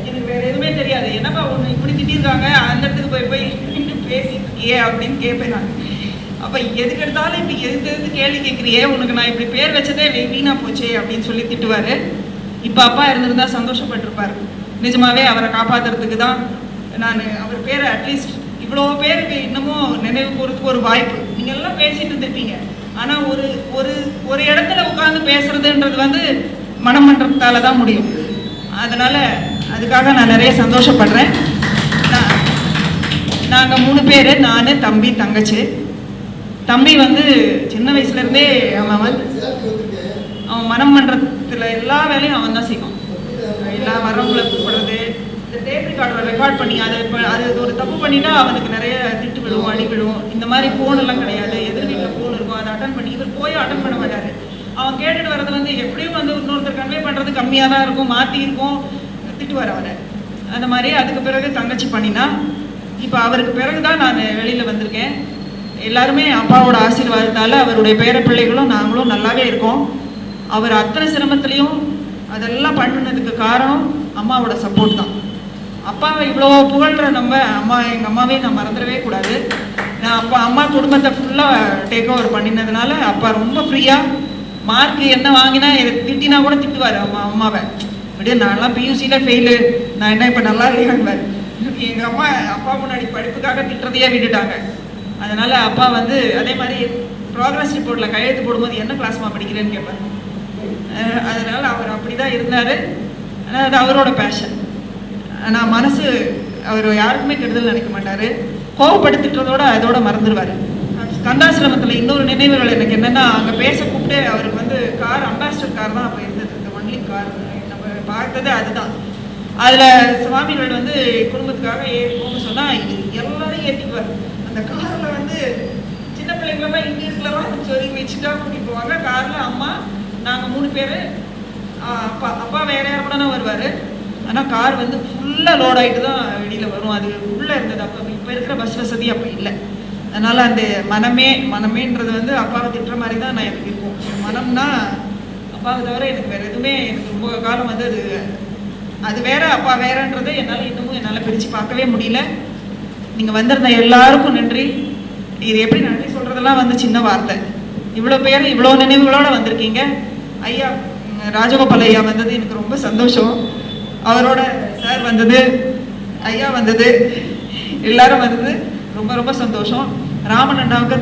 எனக்கு வேற எதுவுமே தெரியாது. என்னப்பா ஒன்று இப்படி திட்டிருக்காங்க, அந்த இடத்துக்கு போய் பேசிட்டு இருக்கியே அப்படின்னு கேட்பேன் நான். அப்போ எதுக்கு எடுத்தாலும் இப்படி எது கேள்வி கேட்குறியே, உனக்கு நான் இப்படி பேர் வச்சதே வீணா போச்சே அப்படின்னு சொல்லி திட்டுவார். இப்போ அப்பா இருந்திருந்தா சந்தோஷப்பட்டிருப்பார். நிஜமாவே அவரை காப்பாற்றுறதுக்கு தான் நான் அவர் பேரை அட்லீஸ்ட் இவ்வளோ பேருக்கு இன்னமும் நினைவு கூறதுக்கு ஒரு வாய்ப்பு. நீங்கள் எல்லாம் பேசிட்டு இருந்திருப்பீங்க, ஆனால் ஒரு இடத்துல உட்காந்து பேசுறதுன்றது வந்து மனமன்றத்தால தான் முடியும். அதனால அதுக்காக நான் நிறைய சந்தோஷப்படுறேன். நாங்கள் 3 பேர், நான், தம்பி, தங்கச்சி. தம்பி வந்து சின்ன வயசுலேருந்தே அவன் மனம் மன்றத்தில் எல்லா வேலையும் அவன் தான் செய்வான். எல்லா வரவங்களை கூப்பிடுறது, இந்த டேப் ரெக்கார்ட் பண்ணி அது ஒரு தப்பு பண்ணிட்டா அவனுக்கு நிறைய திட்டு விழுவும், அடி விழுவும். இந்த மாதிரி ஃபோனெல்லாம் கிடையாது, எதிர் வீட்டில் ஃபோன் இருக்கும், அதை அட்டன் பண்ணி இவர் போய் அட்டன் பண்ண மாட்டார். அவன் கேட்டுட்டு வர்றது வந்து எப்படியும் வந்து இன்னொருத்தர் கன்வே பண்ணுறது கம்மியாக தான் இருக்கும், மாற்றி இருக்கும், திட்டுவார் அவனை. அந்த மாதிரி அதுக்கு பிறகு தங்கச்சி பண்ணினா. இப்போ அவருக்கு பிறகு தான் நான் வெளியில் வந்திருக்கேன். எல்லாருமே அப்பாவோட ஆசீர்வாதத்தால் அவருடைய பேர பிள்ளைகளும் நாங்களும் நல்லாவே இருக்கோம். அவர் அத்தனை சிரமத்துலேயும் அதெல்லாம் பண்ணினதுக்கு காரணம் அம்மாவோட சப்போர்ட் தான். அப்பாவை இவ்வளோ புகழ்கிற எங்கள் அம்மாவே நான் மறந்துடவே கூடாது. நான் அம்மா குடும்பத்தை ஃபுல்லாக டேக் ஓவர் பண்ணினதுனால அப்பா ரொம்ப ஃப்ரீயாக மார்க் என்ன வாங்கினா திட்டினா கூட திட்டுவார் அம்மாவை. அப்படியே நான்லாம் பியூசியில் ஃபெயிலு, நான் என்ன இப்போ நல்லா இல்லையாங்குவார். எங்கள் அம்மா அப்பா முன்னாடி படிப்புக்காக திட்டுறதையே விட்டுட்டாங்க. அதனால் அப்பா வந்து அதே மாதிரி ப்ராக்ரஸ் ரிப்போர்ட்டில் கையெழுத்து போடும்போது என்ன கிளாஸ்மா படிக்கிறேன்னு கேட்பார். அதனால் அவர் அப்படி தான் இருந்தார். ஆனால் அது அவரோட பேஷன். ஆனால் மனசு அவர் யாருக்குமே கெடுதல் நினைக்க மாட்டார். கோவப்படுத்திட்டதோட அதோட மறந்துடுவார். கந்தாசிரமத்தில் இன்னொரு நினைவுகள் எனக்கு என்னென்னா, அங்கே பேச கூப்பிட்டு அவருக்கு வந்து கார், அம்பாசிடர் கார் தான் அப்போ இருந்தது, இந்த ஒன்லி கார் நம்ம பார்த்தது அதுதான். அதில் சுவாமிகள் வந்து குடும்பத்துக்காக ஏறி போக சொன்னால் எல்லாரும் ஏற்றிக்குவார். அந்த காரில் வந்து சின்ன பிள்ளைங்களெல்லாம் இங்கிலீஷ்லலாம் சொல்லி வச்சுட்டா கூட்டிகிட்டு போவாங்க. காரில் அம்மா, நாங்கள் 3 பேர், அப்பா வேற யார் கூட தான் வருவார். ஆனால் கார் வந்து ஃபுல்லாக லோட் ஆகிட்டு தான் வெளியில் வரும். அது உள்ளே இருந்தது அப்போ. இப்போ இருக்கிற பஸ் வசதி அப்போ இல்லை. அதனால் அந்த மனமேன்றது வந்து அப்பாவை திட்டுற மாதிரி தான் நான் எனக்கு இருக்கும். மனம்னா அப்பாவை தவிர எனக்கு வேறு எதுவுமே, எனக்கு ரொம்ப காலம் வந்து அது வேற, அப்பா வேறன்றதை என்னால் பிரித்து பார்க்கவே முடியல. நீங்கள் வந்திருந்த எல்லாருக்கும் நன்றி. இது எப்படி நன்றி சொல்கிறதெல்லாம் வந்து சின்ன வார்த்தை. இவ்வளோ பேர் இவ்வளோ நினைவுகளோடு வந்திருக்கீங்க. ஐயா ராஜகோபால் ஐயா வந்தது எனக்கு ரொம்ப சந்தோஷம். அவரோட சார் வந்தது, ஐயா வந்தது, எல்லாரும் வந்தது ரொம்ப ரொம்ப சந்தோஷம். ராமன் அண்ணாவுக்கு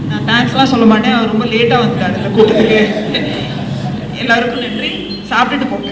நான் தேங்க்ஸ்லாம் சொல்ல மாட்டேன், அவர் ரொம்ப லேட்டாக வந்துட்டார் இந்த கூட்டத்துக்கு. எல்லாருக்கும் நன்றி. சாப்பிட்டுட்டு போங்க.